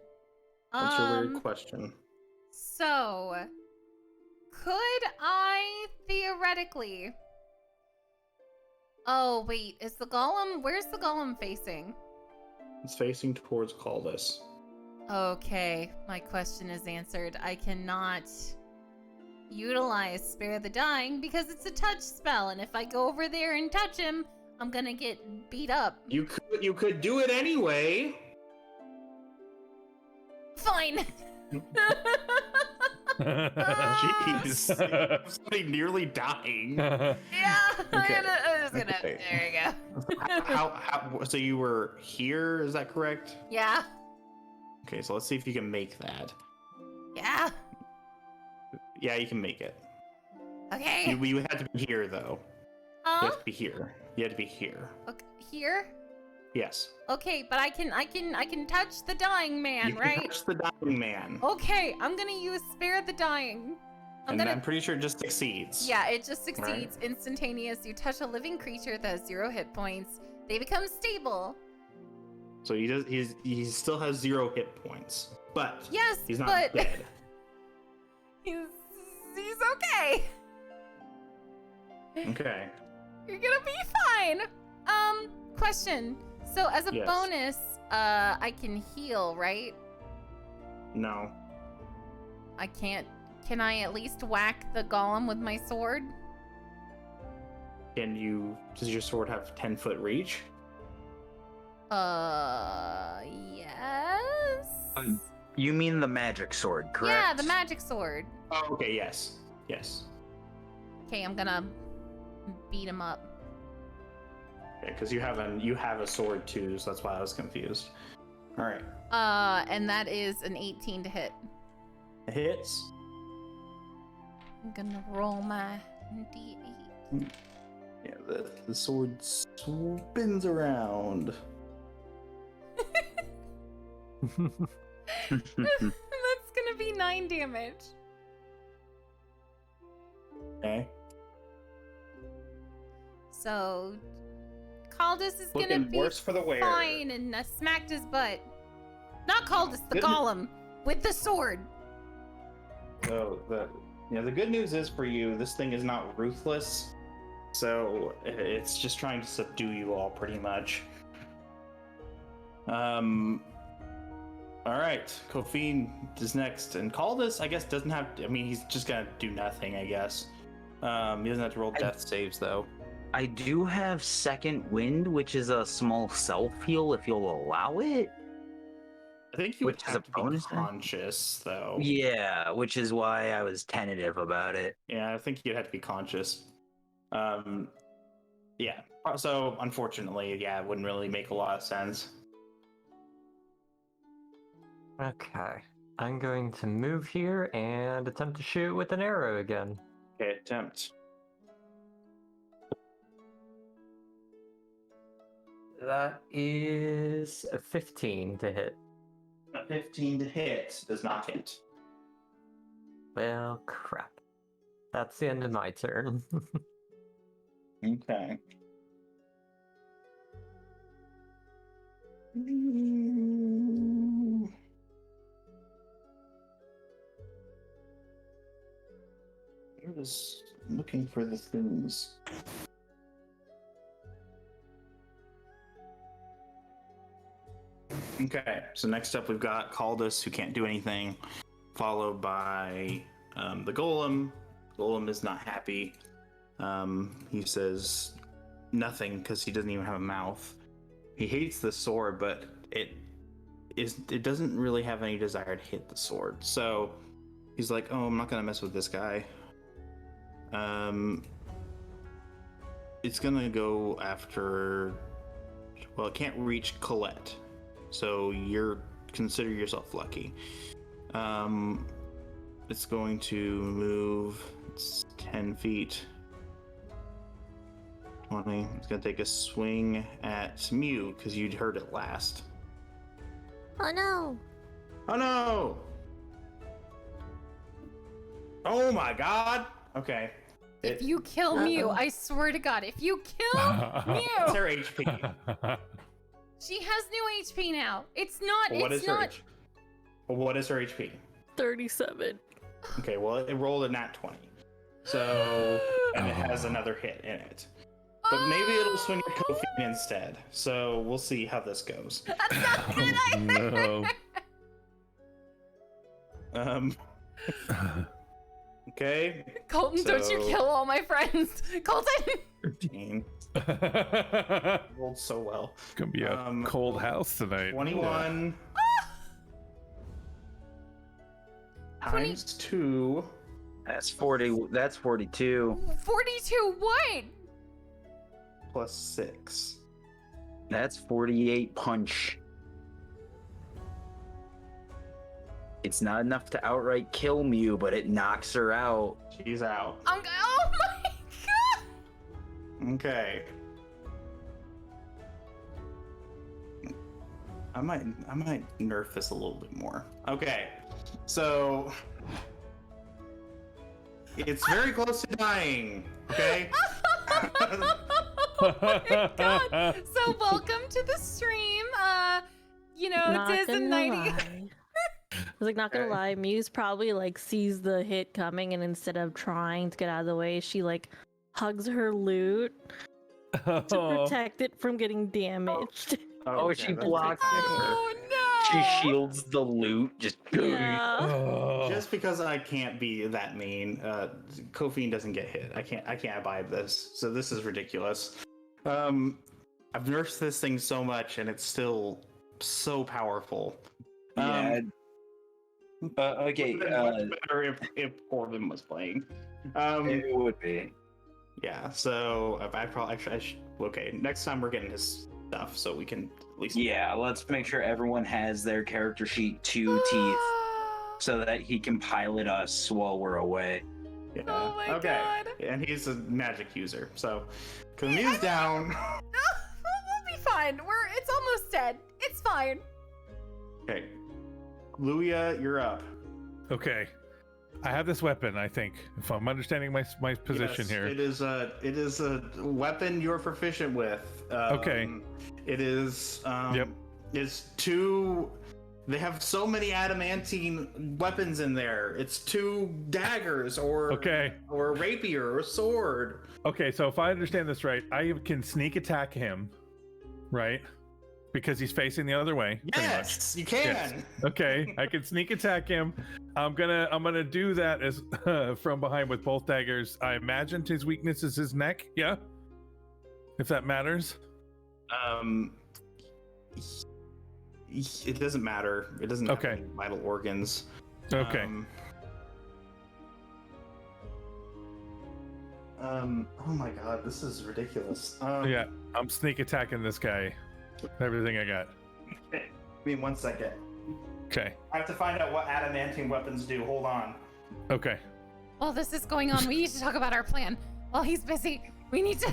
Speaker 5: What's your weird question?
Speaker 1: So, could I theoretically... Oh, wait, is the golem... Where's the golem facing?
Speaker 5: It's facing towards Caldus.
Speaker 1: Okay, my question is answered. I cannot utilize Spare the Dying because it's a touch spell, and if I go over there and touch him, I'm gonna get beat up.
Speaker 5: You could do it anyway.
Speaker 1: Fine.
Speaker 5: Jeez, somebody nearly dying.
Speaker 1: Yeah,
Speaker 5: Okay.
Speaker 1: I'm just gonna.
Speaker 5: Okay.
Speaker 1: There you go.
Speaker 5: How? So you were here? Is that correct?
Speaker 1: Yeah,
Speaker 5: Okay, so let's see if you can make that.
Speaker 1: yeah.
Speaker 5: Yeah, you can make it.
Speaker 1: Okay.
Speaker 5: You had to be here though. You
Speaker 1: Huh?
Speaker 5: have to be here. You had to be here.
Speaker 1: Okay, here.
Speaker 5: Yes.
Speaker 1: Okay, but I can touch the dying man,
Speaker 5: You can
Speaker 1: right?
Speaker 5: touch the dying man.
Speaker 1: Okay, I'm gonna use Spare the Dying.
Speaker 5: And I'm pretty sure it just succeeds.
Speaker 1: Yeah, it just succeeds. Instantaneous. You touch a living creature that has 0 hit points. They become stable.
Speaker 5: So he still has 0 hit points. But
Speaker 1: Yes,
Speaker 5: he's not
Speaker 1: but
Speaker 5: dead.
Speaker 1: he's okay.
Speaker 5: Okay.
Speaker 1: You're gonna be fine. Question. So as a
Speaker 5: Yes.
Speaker 1: bonus, I can heal, right?
Speaker 5: No.
Speaker 1: I can't. Can I at least whack the golem with my sword?
Speaker 5: Does your sword have 10-foot reach?
Speaker 1: Yes.
Speaker 2: You mean the magic sword, correct?
Speaker 1: Yeah, the magic sword.
Speaker 5: Oh, okay, yes. Yes.
Speaker 1: Okay, I'm gonna beat him up.
Speaker 5: Okay, because you have a sword too, so that's why I was confused. Alright.
Speaker 1: And that is an 18 to hit.
Speaker 5: It hits.
Speaker 1: I'm gonna roll my d8.
Speaker 5: Yeah, the sword spins around.
Speaker 1: That's gonna be 9 damage.
Speaker 5: Okay.
Speaker 1: So, Caldus is gonna
Speaker 5: Looking
Speaker 1: be
Speaker 5: worse for the wear.
Speaker 1: fine, and smacked his butt. Not Caldus, the
Speaker 5: Good.
Speaker 1: golem with the sword.
Speaker 5: So the good news is for you, this thing is not ruthless. So it's just trying to subdue you all pretty much. All right, Kofin is next, and Caldus, I guess, doesn't have. I mean, he's just gonna do nothing, I guess. He doesn't have to roll death saves though.
Speaker 2: I do have second wind, which is a small self heal if you'll allow it.
Speaker 5: I think you
Speaker 2: Which
Speaker 5: would
Speaker 2: is
Speaker 5: have
Speaker 2: a
Speaker 5: to be
Speaker 2: bonus?
Speaker 5: conscious though.
Speaker 2: Yeah, which is why I was tentative about it.
Speaker 5: Yeah, I think you'd have to be conscious. Yeah. So unfortunately, yeah, it wouldn't really make a lot of sense.
Speaker 4: Okay. I'm going to move here and attempt to shoot with an arrow again.
Speaker 5: Okay, attempt.
Speaker 4: That is a 15 to hit.
Speaker 5: A 15 to hit does not hit.
Speaker 4: Well, crap. That's the end of my turn.
Speaker 5: Okay. I was looking for the things. Okay, so next up we've got Caldus, who can't do anything, followed by the Golem. Golem is not happy. He says nothing because he doesn't even have a mouth. He hates the sword, but it doesn't really have any desire to hit the sword. So he's like, "Oh, I'm not gonna mess with this guy." It's gonna go after. Well, it can't reach Colette, so consider yourself lucky. It's going to move. It's 10 feet. 20. It's gonna take a swing at Mew because you'd heard it last.
Speaker 3: Oh no!
Speaker 5: Oh no! Oh my god! Okay.
Speaker 1: If you kill Mew, I swear to God, if you kill
Speaker 5: What's
Speaker 1: Mew,
Speaker 5: her HP?
Speaker 1: she has new HP now. It's not.
Speaker 5: What
Speaker 1: it's
Speaker 5: is her
Speaker 1: not.
Speaker 5: HP? What is her HP?
Speaker 3: 37.
Speaker 5: Okay, well, it rolled a nat 20. So, and it has another hit in it. But maybe it'll swing at Kofi instead. So, we'll see how this goes.
Speaker 1: That's not good either.
Speaker 6: No.
Speaker 5: Okay.
Speaker 1: Colton, don't you
Speaker 5: So-
Speaker 1: kill all my friends. Colton.
Speaker 5: 13. Rolled so well.
Speaker 6: Gonna be a cold house tonight.
Speaker 5: 21 times 2.
Speaker 2: That's 40. That's 42.
Speaker 1: 42 what?
Speaker 5: Plus 6.
Speaker 2: That's 48 punch. It's not enough to outright kill Mew, but it knocks her out.
Speaker 5: She's out.
Speaker 1: Oh my God.
Speaker 5: Okay. I might nerf this a little bit more. Okay. So it's very close to dying. Okay.
Speaker 1: Oh my God. So welcome to the stream.
Speaker 3: Not
Speaker 1: Diz and
Speaker 3: gonna
Speaker 1: Nighty.
Speaker 3: lie. I was like, not gonna
Speaker 5: Okay.
Speaker 3: lie, Muse probably like sees the hit coming, and instead of trying to get out of the way, she like hugs her loot to protect it from getting damaged.
Speaker 2: Oh,
Speaker 5: Okay,
Speaker 2: she
Speaker 5: that's
Speaker 2: blocked
Speaker 5: pretty
Speaker 2: it.
Speaker 5: fair.
Speaker 1: Oh no.
Speaker 2: She shields the loot. Just
Speaker 3: Yeah.
Speaker 5: Just because I can't be that mean, Kofi doesn't get hit. I can't abide this. So this is ridiculous. I've nursed this thing so much, and it's still so powerful.
Speaker 2: Yeah. Okay.
Speaker 5: Much better if Corbin was playing.
Speaker 2: It would be.
Speaker 5: Yeah. So I probably I should. Okay. Next time we're getting his stuff, so we can at least.
Speaker 2: Yeah. Let's make sure everyone has their character sheet 2 teeth, so that he can pilot us while we're away.
Speaker 5: Yeah.
Speaker 1: Oh my
Speaker 5: okay.
Speaker 1: God.
Speaker 5: And he's a magic user, so Kami's down.
Speaker 1: We'll be fine. It's almost dead. It's fine.
Speaker 5: Okay. Luya, you're up.
Speaker 6: Okay. I have this weapon, I think, if I'm understanding my position
Speaker 5: Yes,
Speaker 6: here.
Speaker 5: It is a weapon you're proficient with.
Speaker 6: Okay.
Speaker 5: It is.
Speaker 6: Yep.
Speaker 5: It's two. They have so many adamantine weapons in there. It's 2 daggers, or or a rapier, or a sword.
Speaker 6: Okay, so if I understand this right, I can sneak attack him, right? Because he's facing the other way.
Speaker 5: Yes, you can.
Speaker 6: Yes. Okay, I can sneak attack him. I'm gonna do that as from behind with both daggers. I imagined his weakness is his neck. Yeah, if that matters.
Speaker 5: It doesn't matter. It doesn't have any vital organs.
Speaker 6: Okay.
Speaker 5: Oh my god, this is ridiculous.
Speaker 6: Yeah, I'm sneak attacking this guy. Everything I got.
Speaker 5: Give me 1 second.
Speaker 6: Okay.
Speaker 5: I have to find out what adamantine weapons do. Hold on.
Speaker 6: Okay.
Speaker 1: While this is going on, we need to talk about our plan. While he's busy, we need to.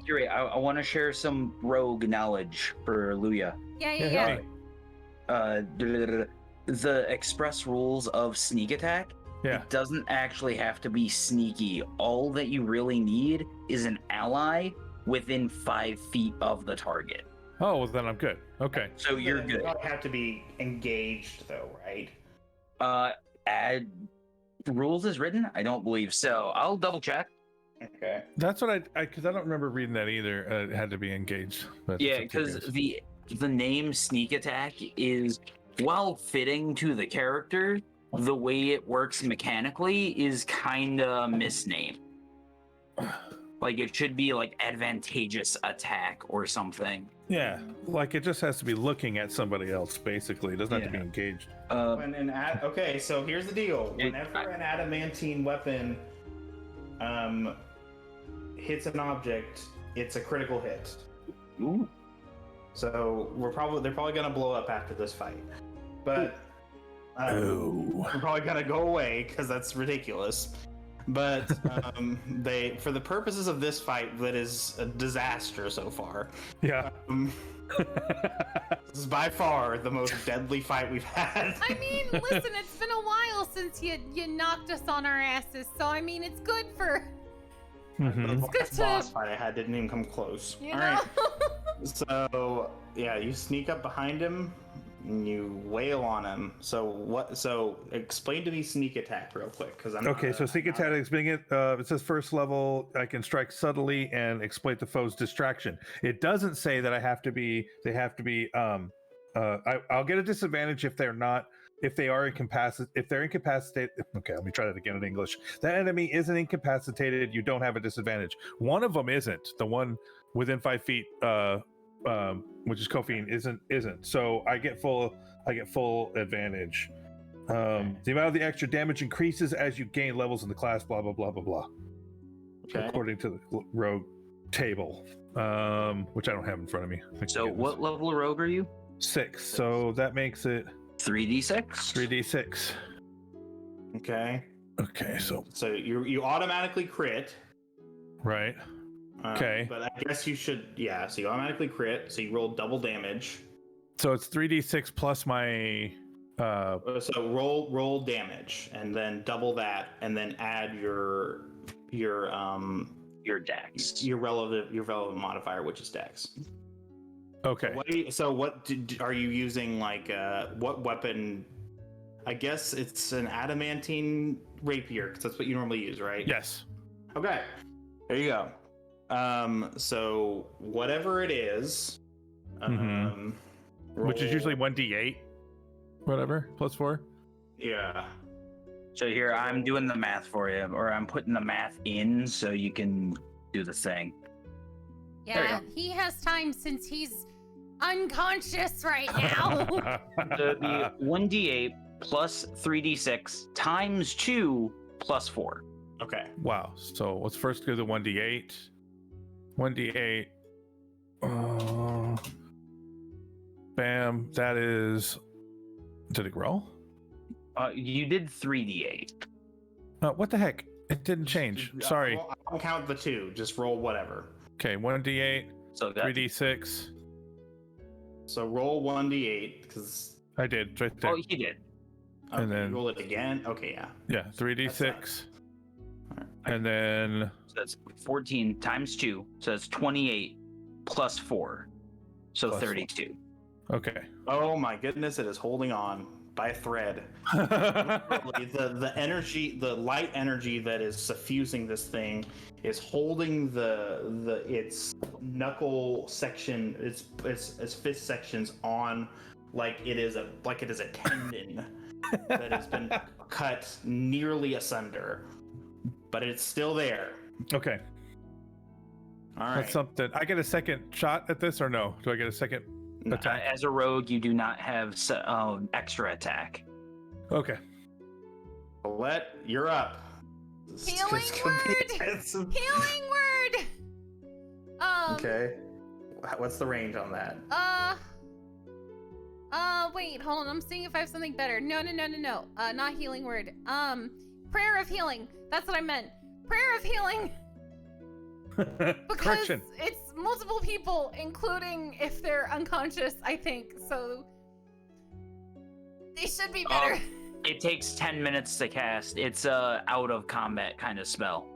Speaker 2: You're right. I want to share some rogue knowledge for Luya.
Speaker 1: Yeah.
Speaker 2: The express rules of sneak attack.
Speaker 6: Yeah.
Speaker 2: It doesn't actually have to be sneaky. All that you really need is an ally within 5 feet of the target.
Speaker 6: Oh, well, then I'm good. Okay.
Speaker 2: So you're
Speaker 5: You
Speaker 2: good.
Speaker 5: don't have to be engaged, though, right?
Speaker 2: Add rules as written? I don't believe so. I'll double check.
Speaker 5: Okay.
Speaker 6: That's what I because I don't remember reading that either. It had to be engaged. But
Speaker 2: Yeah,
Speaker 6: it's up to you
Speaker 2: because
Speaker 6: guys.
Speaker 2: the name sneak attack is, while fitting to the character, the way it works mechanically is kinda misnamed. Like it should be like advantageous attack or something.
Speaker 6: Yeah, like it just has to be looking at somebody else. Basically, it doesn't have to be
Speaker 2: Yeah.
Speaker 6: engaged.
Speaker 5: Okay, so here's the deal. Whenever an adamantine weapon hits an object, it's a critical hit.
Speaker 2: Ooh.
Speaker 5: So they're probably gonna blow up after this fight. But
Speaker 6: Oh.
Speaker 5: we're probably gonna go away because that's ridiculous. But for the purposes of this fight, that is a disaster so far.
Speaker 6: Yeah.
Speaker 5: This is by far the most deadly fight we've had.
Speaker 1: I mean, listen, it's been a while since you knocked us on our asses, so I mean, it's good for.
Speaker 6: Mhm.
Speaker 5: The
Speaker 1: good to-
Speaker 5: boss fight I had didn't even come close.
Speaker 1: You
Speaker 5: All
Speaker 1: know?
Speaker 5: right. So yeah, you sneak up behind him and you wail on him. So explain to me sneak attack real quick, because I'm
Speaker 6: Okay, so sneak attack is being it says first level. I can strike subtly and exploit the foe's distraction. It doesn't say that they have to be. I'll get a disadvantage if they're not. If they are incapacitated. If they're incapacitated. Okay, let me try that again in English. That enemy isn't incapacitated. You don't have a disadvantage. One of them isn't. The one within 5 feet, which is Kofi, isn't. So I get full advantage. The amount of the extra damage increases as you gain levels in the class. Blah blah blah blah blah.
Speaker 5: Okay.
Speaker 6: According to the rogue table, which I don't have in front of me. I can
Speaker 2: So
Speaker 6: get
Speaker 2: what level of rogue are you?
Speaker 6: 6. So that makes it
Speaker 2: 3d6?
Speaker 6: 3d6.
Speaker 5: Okay.
Speaker 6: Okay, so
Speaker 5: So you automatically crit.
Speaker 6: right. Okay.
Speaker 5: But I guess you should. Yeah. So you automatically crit. So you roll double damage.
Speaker 6: So it's 3d6 plus my
Speaker 5: So roll damage and then double that, and then add your
Speaker 2: dex.
Speaker 5: your relevant modifier, which is dex.
Speaker 6: okay.
Speaker 5: What are you using? Like what weapon? I guess it's an adamantine rapier, because that's what you normally use, right?
Speaker 6: Yes.
Speaker 5: Okay. There you go. So whatever it is,
Speaker 6: Which is usually 1d8, whatever, plus 4.
Speaker 5: Yeah.
Speaker 2: So here, I'm doing the math for you, or I'm putting the math in so you can do the thing.
Speaker 1: Yeah, he has time since he's unconscious right now.
Speaker 2: So it'd be 1d8 plus 3d6 times 2 plus 4.
Speaker 5: Okay.
Speaker 6: Wow. So let's first do the 1d8. 1d8. Bam. That is. Did it roll?
Speaker 2: You did 3d8.
Speaker 6: What the heck? It didn't change. Sorry.
Speaker 5: I don't count the 2. Just roll whatever.
Speaker 6: Okay, 1d8,
Speaker 2: So that's
Speaker 6: 3d6.
Speaker 5: So roll 1d8 because.
Speaker 6: I did right there.
Speaker 2: Oh, he did.
Speaker 5: Okay,
Speaker 6: And then-
Speaker 5: roll it again. Okay, yeah.
Speaker 6: Yeah, 3d6. And then
Speaker 2: So that's 14 times 2. So that's 28 plus 4. So
Speaker 6: Plus
Speaker 2: 32.
Speaker 6: okay.
Speaker 5: Oh my goodness, it is holding on by a thread. Literally, the energy, the light energy that is suffusing this thing is holding its knuckle section, its fist sections on like it is a tendon that has been cut nearly asunder, but it's still there.
Speaker 6: Okay.
Speaker 5: All right.
Speaker 6: That's something. I get a second shot at this or no? Do I get a second
Speaker 5: No.
Speaker 6: attack?
Speaker 2: As a rogue, you do not have extra attack.
Speaker 6: Okay.
Speaker 5: Colette, you're up.
Speaker 1: Healing
Speaker 5: This could be
Speaker 1: word!
Speaker 5: intensive.
Speaker 1: Healing word.
Speaker 5: Okay. What's the range on that?
Speaker 1: Wait, hold on. I'm seeing if I have something better. No. Not healing word. Prayer of healing. That's what I meant. Prayer of healing. Because
Speaker 6: Correction.
Speaker 1: it's multiple people, including if they're unconscious, I think. So they should be better.
Speaker 2: It takes 10 minutes to cast. It's a out of combat kind of spell.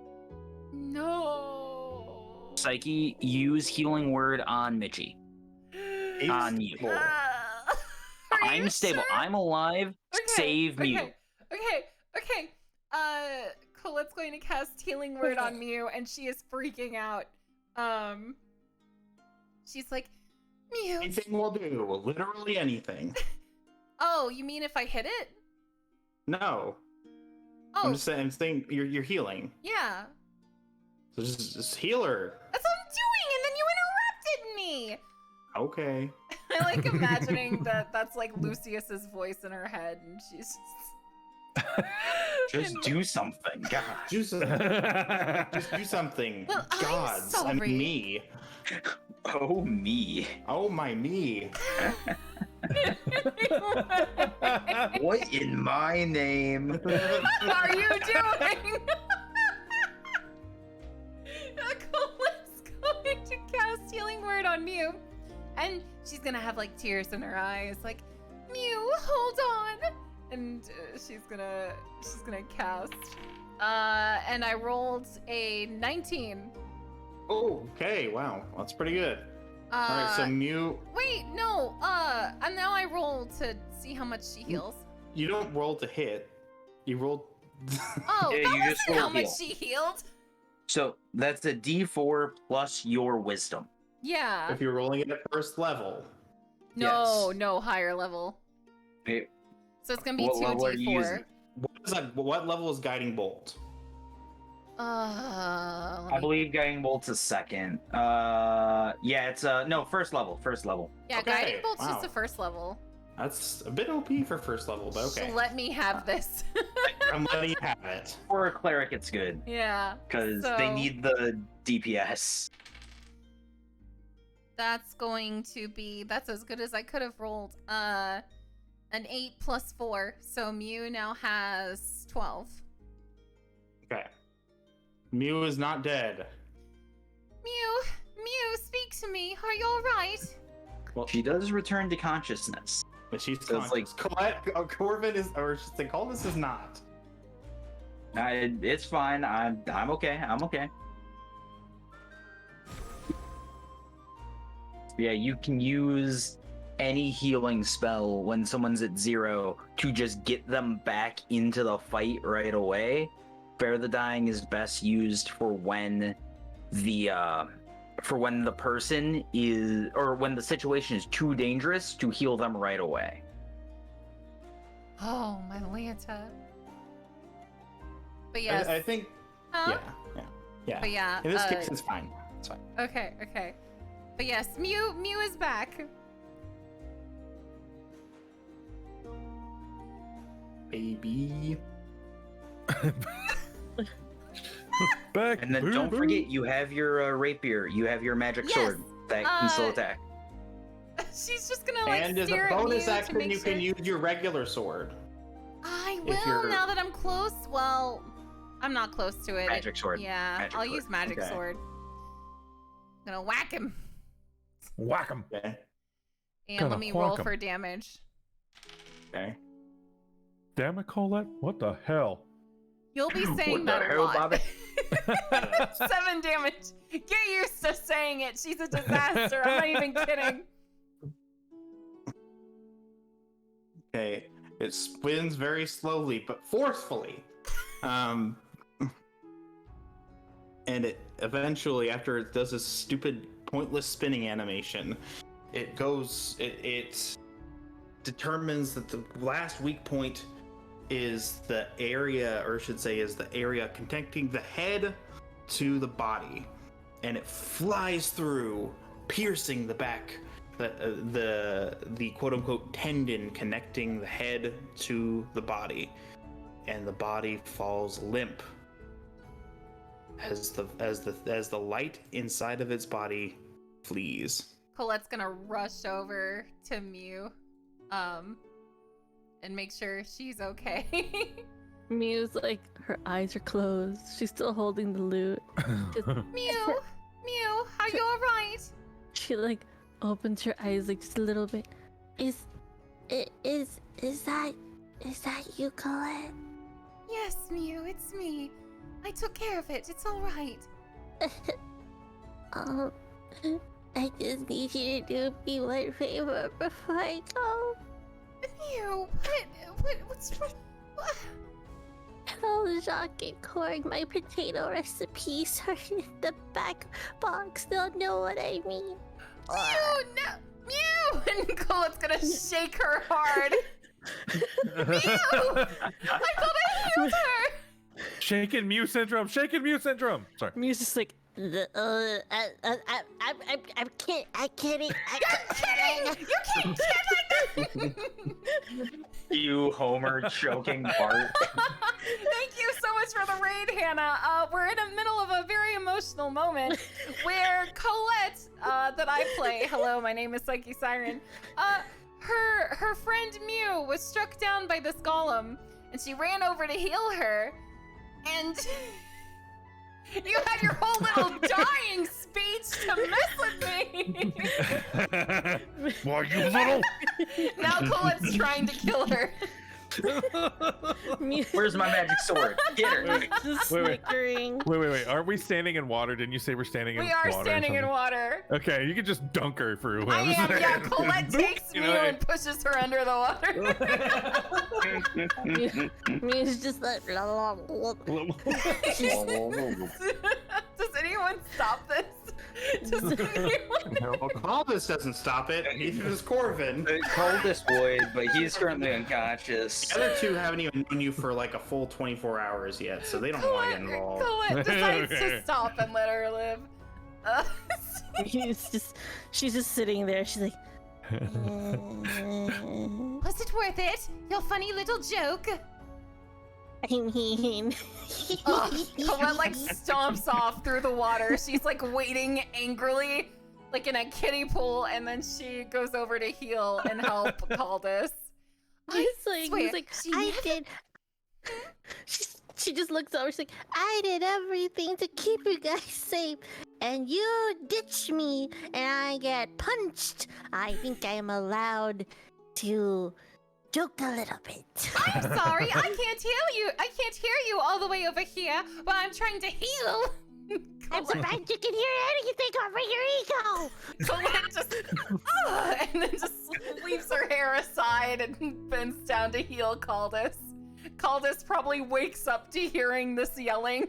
Speaker 1: No.
Speaker 2: Psyche, use healing word on Mitchie. On you.
Speaker 5: Stable.
Speaker 1: Are you
Speaker 2: I'm stable.
Speaker 1: sure?
Speaker 2: I'm alive. Save Mew.
Speaker 1: Okay. Colette's going to cast healing word on Mew, and she is freaking out. She's like, Mew.
Speaker 5: Anything will do. Literally anything.
Speaker 1: Oh, you mean if I hit it?
Speaker 5: No.
Speaker 1: Oh,
Speaker 5: I'm saying you're healing.
Speaker 1: yeah.
Speaker 5: So just heal her.
Speaker 1: That's what I'm doing, and then you interrupted me.
Speaker 5: Okay.
Speaker 1: I like imagining that that's like Lucius's voice in her head, and she's
Speaker 2: Just do something. God.
Speaker 5: Just do something.
Speaker 1: Well, I'm
Speaker 5: Gods. I
Speaker 1: sorry.
Speaker 5: mean me.
Speaker 2: Oh, me.
Speaker 5: Oh my me.
Speaker 2: What in my name?
Speaker 1: What are you doing? Colette's going to cast healing word on Mew, and she's gonna have like tears in her eyes, like, Mew, hold on, and she's gonna cast. And I rolled a 19.
Speaker 5: Oh, okay. Wow. That's pretty good. All right. So Mew,
Speaker 1: Wait, no. And now I roll to see how much she heals.
Speaker 5: you don't roll to hit. You roll.
Speaker 1: Oh,
Speaker 2: Yeah,
Speaker 1: that
Speaker 2: you just
Speaker 1: wasn't how
Speaker 2: roll
Speaker 1: much
Speaker 2: heal.
Speaker 1: she healed.
Speaker 2: So that's a D4 plus your wisdom.
Speaker 1: Yeah.
Speaker 5: If you're rolling it at first level.
Speaker 1: No,
Speaker 5: yes.
Speaker 1: no higher level.
Speaker 2: Hey,
Speaker 1: So it's gonna be
Speaker 2: What level are you
Speaker 1: 2d4.
Speaker 2: using?
Speaker 5: What level is guiding bolt?
Speaker 2: I believe Guiding Bolt's a second. Yeah, it's no first level. First level.
Speaker 1: Yeah,
Speaker 5: Okay,
Speaker 1: guiding bolt's just
Speaker 5: wow.
Speaker 1: a first level.
Speaker 5: That's a bit OP for first level, but okay.
Speaker 1: Let me have this.
Speaker 5: I'm letting you have it.
Speaker 2: For a cleric, it's good
Speaker 1: Yeah.
Speaker 2: because
Speaker 1: So-
Speaker 2: they need the DPS.
Speaker 1: That's going to be, that's as good as I could have rolled. An 8 plus 4. So Mew now has 12.
Speaker 5: Okay. Mew is not dead.
Speaker 1: Mew, speak to me. Are you alright?
Speaker 5: Well,
Speaker 2: She does return to consciousness.
Speaker 5: but she's
Speaker 2: So it's
Speaker 5: conscious. Colette, Corvin is, or should say, Colvis is not.
Speaker 2: It's fine. I'm okay. I'm okay. Yeah, you can use any healing spell when someone's at 0 to just get them back into the fight right away. Spare the Dying is best used for when the person is, or when the situation is too dangerous to heal them right away.
Speaker 1: Oh, my Lanta. But yes.
Speaker 5: I think.
Speaker 1: Huh?
Speaker 5: Yeah.
Speaker 1: But yeah.
Speaker 5: In this case, it's fine. It's fine.
Speaker 1: Okay. But yes, Mew is back.
Speaker 5: Baby.
Speaker 6: Back.
Speaker 2: And then don't forget, you have your rapier. You have your magic
Speaker 1: Yes,
Speaker 2: sword that can still attack.
Speaker 1: She's just gonna like
Speaker 5: And as
Speaker 1: stare
Speaker 5: a
Speaker 1: at
Speaker 5: bonus
Speaker 1: Mew to
Speaker 5: action,
Speaker 1: make
Speaker 5: you
Speaker 1: sure.
Speaker 5: can use your regular sword.
Speaker 1: I
Speaker 5: if
Speaker 1: will
Speaker 5: you're-
Speaker 1: now that I'm close. Well, I'm not close to it.
Speaker 2: Magic sword.
Speaker 1: Yeah,
Speaker 2: Magic
Speaker 1: I'll
Speaker 2: sword.
Speaker 1: use magic
Speaker 5: Okay.
Speaker 1: sword. Gonna whack him.
Speaker 6: Whack him.
Speaker 5: Okay.
Speaker 1: And
Speaker 6: Gotta
Speaker 1: let me roll
Speaker 6: whack 'em.
Speaker 1: for damage.
Speaker 5: Okay.
Speaker 6: Damn it, Colette. What the hell?
Speaker 1: You'll be saying
Speaker 2: What the
Speaker 1: that a
Speaker 2: hell,
Speaker 1: lot.
Speaker 2: Bobby?
Speaker 1: 7 damage. Get used to saying it. She's a disaster. I'm not even kidding.
Speaker 5: Okay. It spins very slowly but forcefully. And it eventually, after it does this stupid, pointless spinning animation, it determines that the last weak point is the area, or I should say, is the area connecting the head to the body, and it flies through, piercing the back, the quote unquote tendon connecting the head to the body, and the body falls limp as the light inside of its body flees.
Speaker 1: Colette's gonna rush over to Mew, and make sure she's okay.
Speaker 3: Mew's like, her eyes are closed. She's still holding the loot. Just,
Speaker 1: Mew, are you alright?
Speaker 3: she like opens her eyes like just a little bit. Is that you, Colette?
Speaker 1: Yes, Mew, it's me. I took care of it. It's alright.
Speaker 3: I just need you to do me one favor before I go.
Speaker 1: Mew, what's wrong? What?
Speaker 3: Tell Jacques and Corn my potato recipes are in the back box. They'll know what I mean.
Speaker 1: Mew, no! Mew! And Colette's gonna shake her hard. Mew! I thought I healed her!
Speaker 6: Shaken Mew syndrome. Shaken Mew syndrome. Sorry.
Speaker 3: Mew's just like, I can't.
Speaker 1: You're kidding! You can't kid like this!
Speaker 2: You Homer choking Bart.
Speaker 1: Thank you so much for the raid, Hannah. We're in the middle of a very emotional moment where Colette, that I play, hello, my name is PsycheSiren, her friend Mew was struck down by this golem, and she ran over to heal her, and you had your whole little dying speech to mess with me.
Speaker 6: Why, you little?
Speaker 1: Now Colette's trying to kill her.
Speaker 3: Mew
Speaker 2: Where's my magic sword? Get her.
Speaker 3: just
Speaker 6: Wait.
Speaker 3: snickering.
Speaker 6: Wait. Aren't we standing in water? Didn't you say we're standing in
Speaker 1: We
Speaker 6: water?
Speaker 1: are standing in water.
Speaker 6: Okay, you could just dunk her through.
Speaker 1: I
Speaker 6: I'm
Speaker 1: am,
Speaker 6: saying.
Speaker 1: yeah. Colette takes
Speaker 6: You
Speaker 1: Mew
Speaker 6: know,
Speaker 1: and pushes her under the water.
Speaker 3: Mew's just like, blah, blah, blah.
Speaker 1: Does anyone stop this? Does anyone?
Speaker 5: Well, Aldous doesn't stop it. Neither does Corvin.
Speaker 2: Coldest would, but he's currently unconscious.
Speaker 5: The other two haven't even known you for like a full 24 hours yet, so they don't want to get involved.
Speaker 1: Colette decides to stop and let her live.
Speaker 3: She's just sitting there. She's like,
Speaker 1: Was it worth it? Your funny little joke?
Speaker 3: I mean,
Speaker 1: Colette like stomps off through the water. She's like waiting angrily, like in a kiddie pool, and then she goes over to heal and help Caldus.
Speaker 3: he's like, I did. She just looks over. She's like, I did everything to keep you guys safe, and you ditch me, and I get punched. I think I'm allowed to joke a little bit.
Speaker 1: I'm sorry, I can't hear you. I can't hear you all the way over here while I'm trying to heal.
Speaker 3: I'm surprised you can hear anything over your ego.
Speaker 1: Colette just, and then just leaves her hair aside and bends down to heal Caldus. Caldus probably wakes up to hearing this yelling.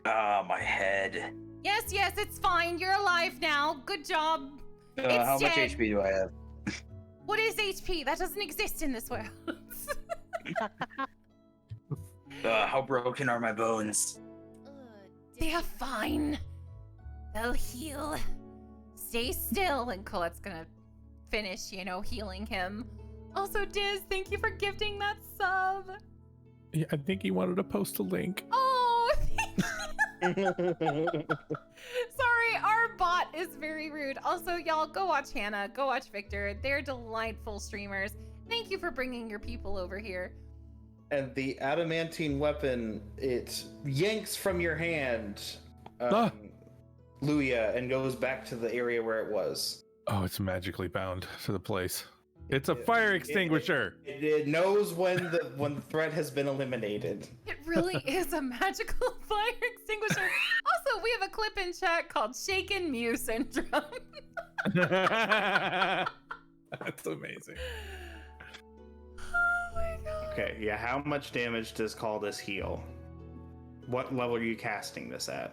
Speaker 2: My head.
Speaker 1: Yes, it's fine. You're alive now. Good job.
Speaker 2: How much
Speaker 1: dead.
Speaker 2: HP do I have?
Speaker 1: What is HP? That doesn't exist in this world.
Speaker 2: How broken are my bones?
Speaker 1: They're fine. They'll heal. Stay still. And Colette's gonna finish, healing him. Also, Diz, thank you for gifting that sub.
Speaker 6: Yeah, I think he wanted to post a link.
Speaker 1: Oh, thank you. Sorry, our bot is very rude. Also, y'all, go watch Hannah, go watch Victor. They're delightful streamers. Thank you for bringing your people over here.
Speaker 5: And the adamantine weapon, it yanks from your hand. Luya and goes back to the area where it was.
Speaker 6: Oh, it's magically bound to the place. It's a fire extinguisher.
Speaker 5: It knows when the threat has been eliminated.
Speaker 1: It really is a magical fire extinguisher. Also, we have a clip in chat called Shaken Mew Syndrome.
Speaker 6: That's amazing.
Speaker 1: Oh my god.
Speaker 5: Okay, yeah. How much damage does Call this heal? What level are you casting this at?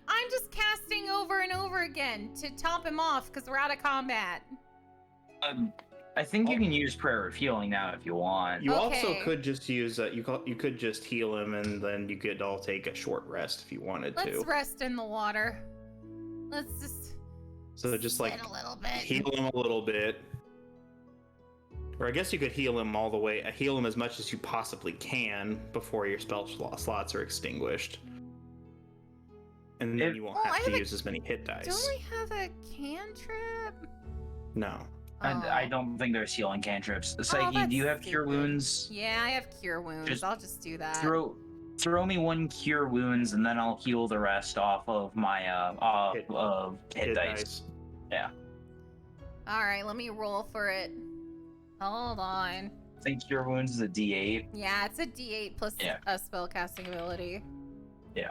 Speaker 1: I'm just casting over and over again to top him off because we're out of combat.
Speaker 2: I think you can use Prayer of Healing now if you want.
Speaker 5: You also
Speaker 1: Okay.
Speaker 5: could just use you could just heal him, and then you could all take a short rest if you wanted
Speaker 1: Let's
Speaker 5: to.
Speaker 1: rest in the water. Let's just
Speaker 5: So just like
Speaker 1: sit a little bit.
Speaker 5: heal him a little bit. Or I guess you could heal him all the way, heal him as much as you possibly can before your spell slots are extinguished. And then you won't
Speaker 1: Oh, I
Speaker 5: have
Speaker 1: have
Speaker 5: to
Speaker 1: a-
Speaker 5: use as many hit dice.
Speaker 1: Don't we have a cantrip?
Speaker 5: No.
Speaker 2: I don't think there's healing cantrips.
Speaker 1: that's
Speaker 2: Psyche, do you have Cure
Speaker 1: stupid.
Speaker 2: Wounds?
Speaker 1: Yeah, I have cure wounds.
Speaker 2: Just
Speaker 1: I'll just do that.
Speaker 2: Throw me one Cure Wounds, and then I'll heal the rest off of my hit dice. Yeah.
Speaker 1: All right, let me roll for it. Hold on.
Speaker 2: I think Cure Wounds is a D8.
Speaker 1: Yeah, it's a D8 plus
Speaker 2: Yeah.
Speaker 1: a spellcasting ability.
Speaker 2: Yeah.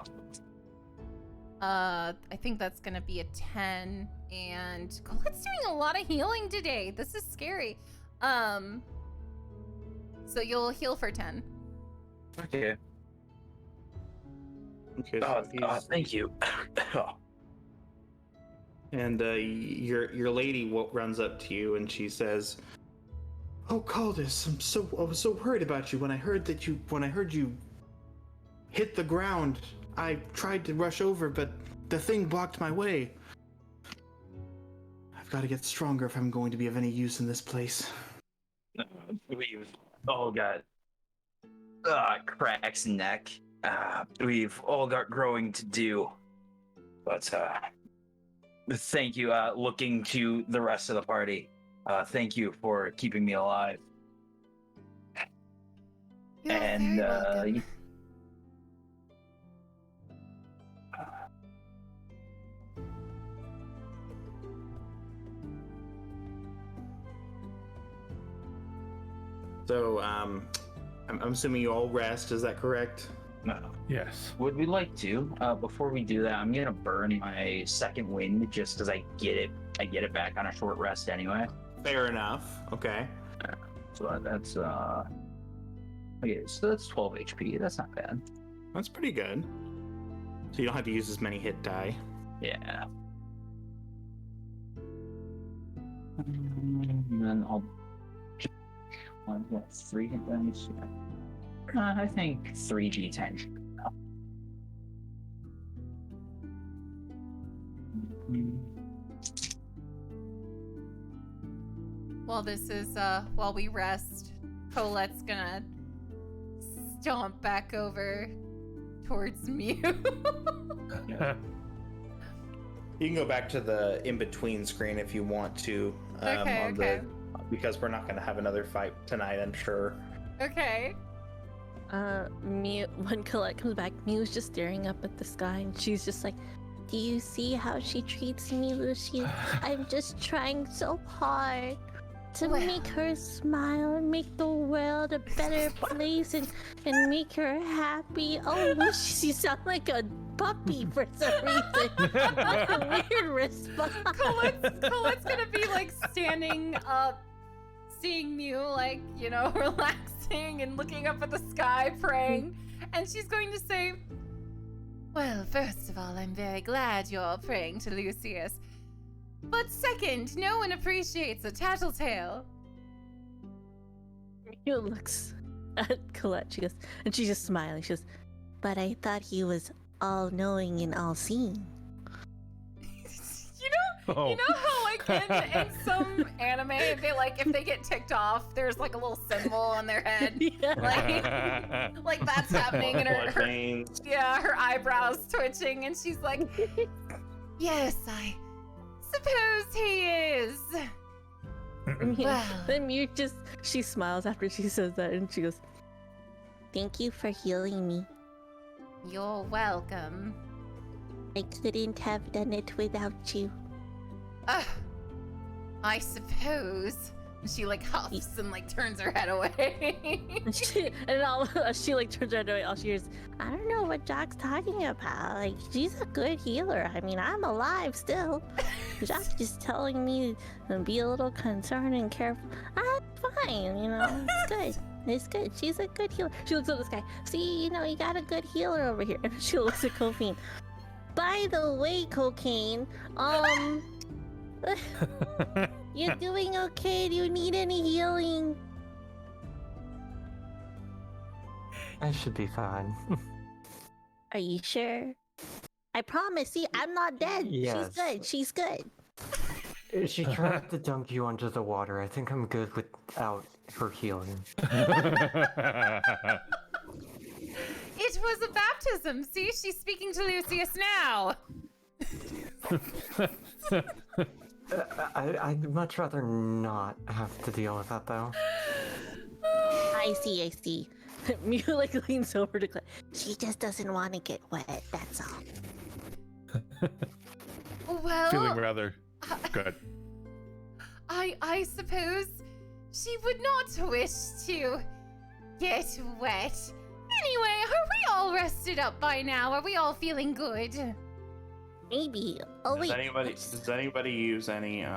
Speaker 1: I think that's gonna be a 10, and Colette's doing a lot of healing today. This is scary. So you'll heal for 10.
Speaker 2: Okay.
Speaker 5: Okay. So
Speaker 2: Thank you.
Speaker 5: And your lady runs up to you and she says, "Oh, Caldas, I was so worried about you when I heard you hit the ground. I tried to rush over, but the thing blocked my way. I've got to get stronger if I'm going to be of any use in this place."
Speaker 2: We've all got Crack's neck. We've all got growing to do. But thank you. Looking to the rest of the party. Thank you for keeping me alive.
Speaker 1: You're
Speaker 2: And
Speaker 1: very welcome.
Speaker 5: So, I'm assuming you all rest. Is that correct?
Speaker 6: Yes.
Speaker 2: Would we like to? Before we do that, I'm gonna burn my second wind just because I get it back on a short rest anyway.
Speaker 5: Fair enough. Okay.
Speaker 2: So that's okay. So that's 12 HP. That's not bad.
Speaker 5: That's pretty good. So you don't have to use as many hit die.
Speaker 2: Yeah. And then I'll. What, 3 hit dice? I think 3d10 should be enough.
Speaker 1: While we rest, Colette's gonna stomp back over towards Mew.
Speaker 5: You can go back to the in-between screen if you want to.
Speaker 1: Okay.
Speaker 5: Because we're not going to have another fight tonight, I'm sure.
Speaker 1: Okay.
Speaker 3: Mew, when Colette comes back, Mew's just staring up at the sky and she's just like, "Do you see how she treats me, Lucius? I'm just trying so hard to
Speaker 1: Well.
Speaker 3: make her smile and make the world a better place and make her happy." Oh, Lucius, you sound like a puppy for some reason. That's a weird response.
Speaker 1: Colette's gonna be like standing up, seeing Mew like, relaxing and looking up at the sky, praying. And she's going to say, "Well, first of all, I'm very glad you're praying to Lucius. But second, no one appreciates a tattletale."
Speaker 3: Mew looks at Colette, she goes, and she's just smiling. She goes, "But I thought he was all-knowing and all-seeing."
Speaker 6: Oh.
Speaker 1: You know how like in some anime, they like if they get ticked off, there's like a little symbol on their head.
Speaker 3: Yeah.
Speaker 1: Like that's happening and
Speaker 5: Blood
Speaker 1: her
Speaker 5: veins.
Speaker 1: her eyebrows twitching and she's like, "Yes, I suppose he is." Well.
Speaker 3: Then Mew she smiles after she says that and she goes, "Thank you for healing me."
Speaker 1: You're welcome.
Speaker 3: I couldn't have done it without you.
Speaker 1: I suppose. She like huffs and like turns her head away.
Speaker 3: She like turns around and all she hears, I don't know what Jock's talking about. Like, she's a good healer. I mean, I'm alive still. Jock's just telling me to be a little concerned and careful. Fine, you know, it's good. It's good. She's a good healer. She looks at this guy. See, you know, you got a good healer over here. And she looks at Cocaine. By the way, Cocaine, you're doing okay? Do you need any healing?
Speaker 4: I should be fine.
Speaker 3: Are you sure? I promise. See, I'm not dead.
Speaker 4: Yes.
Speaker 3: She's good. She's good.
Speaker 4: She tried to dunk you under the water. I think I'm good without her healing.
Speaker 1: It was a baptism. See, she's speaking to Lucius now.
Speaker 4: I'd much rather not have to deal with that, though.
Speaker 3: I see. Mew like leans over to Claire. She just doesn't want to get wet, that's all.
Speaker 1: Well,
Speaker 6: Feeling rather good.
Speaker 1: I suppose she would not wish to get wet. Anyway, are we all rested up by now? Are we all feeling good?
Speaker 3: Maybe. Oh wait.
Speaker 5: Does anybody use anybody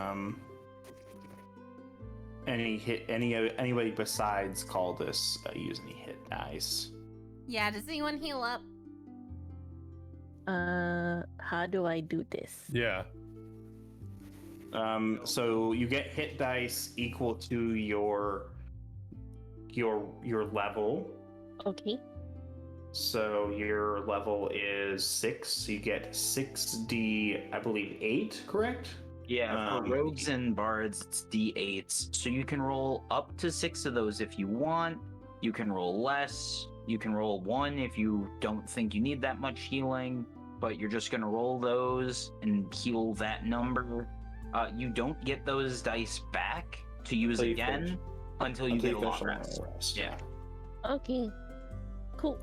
Speaker 5: besides Caldus use any hit dice?
Speaker 1: Yeah, does anyone heal up?
Speaker 3: How do I do this?
Speaker 6: Yeah.
Speaker 5: So you get hit dice equal to your level.
Speaker 3: Okay.
Speaker 5: So your level is 6. So you get 6d, I believe 8, correct?
Speaker 2: Yeah, for rogues and bards, it's d8s. So you can roll up to 6 of those if you want. You can roll less. You can roll 1 if you don't think you need that much healing, but you're just going to roll those and heal that number. You don't get those dice back to use again until you get a long rest. Yeah.
Speaker 3: Okay. Cool.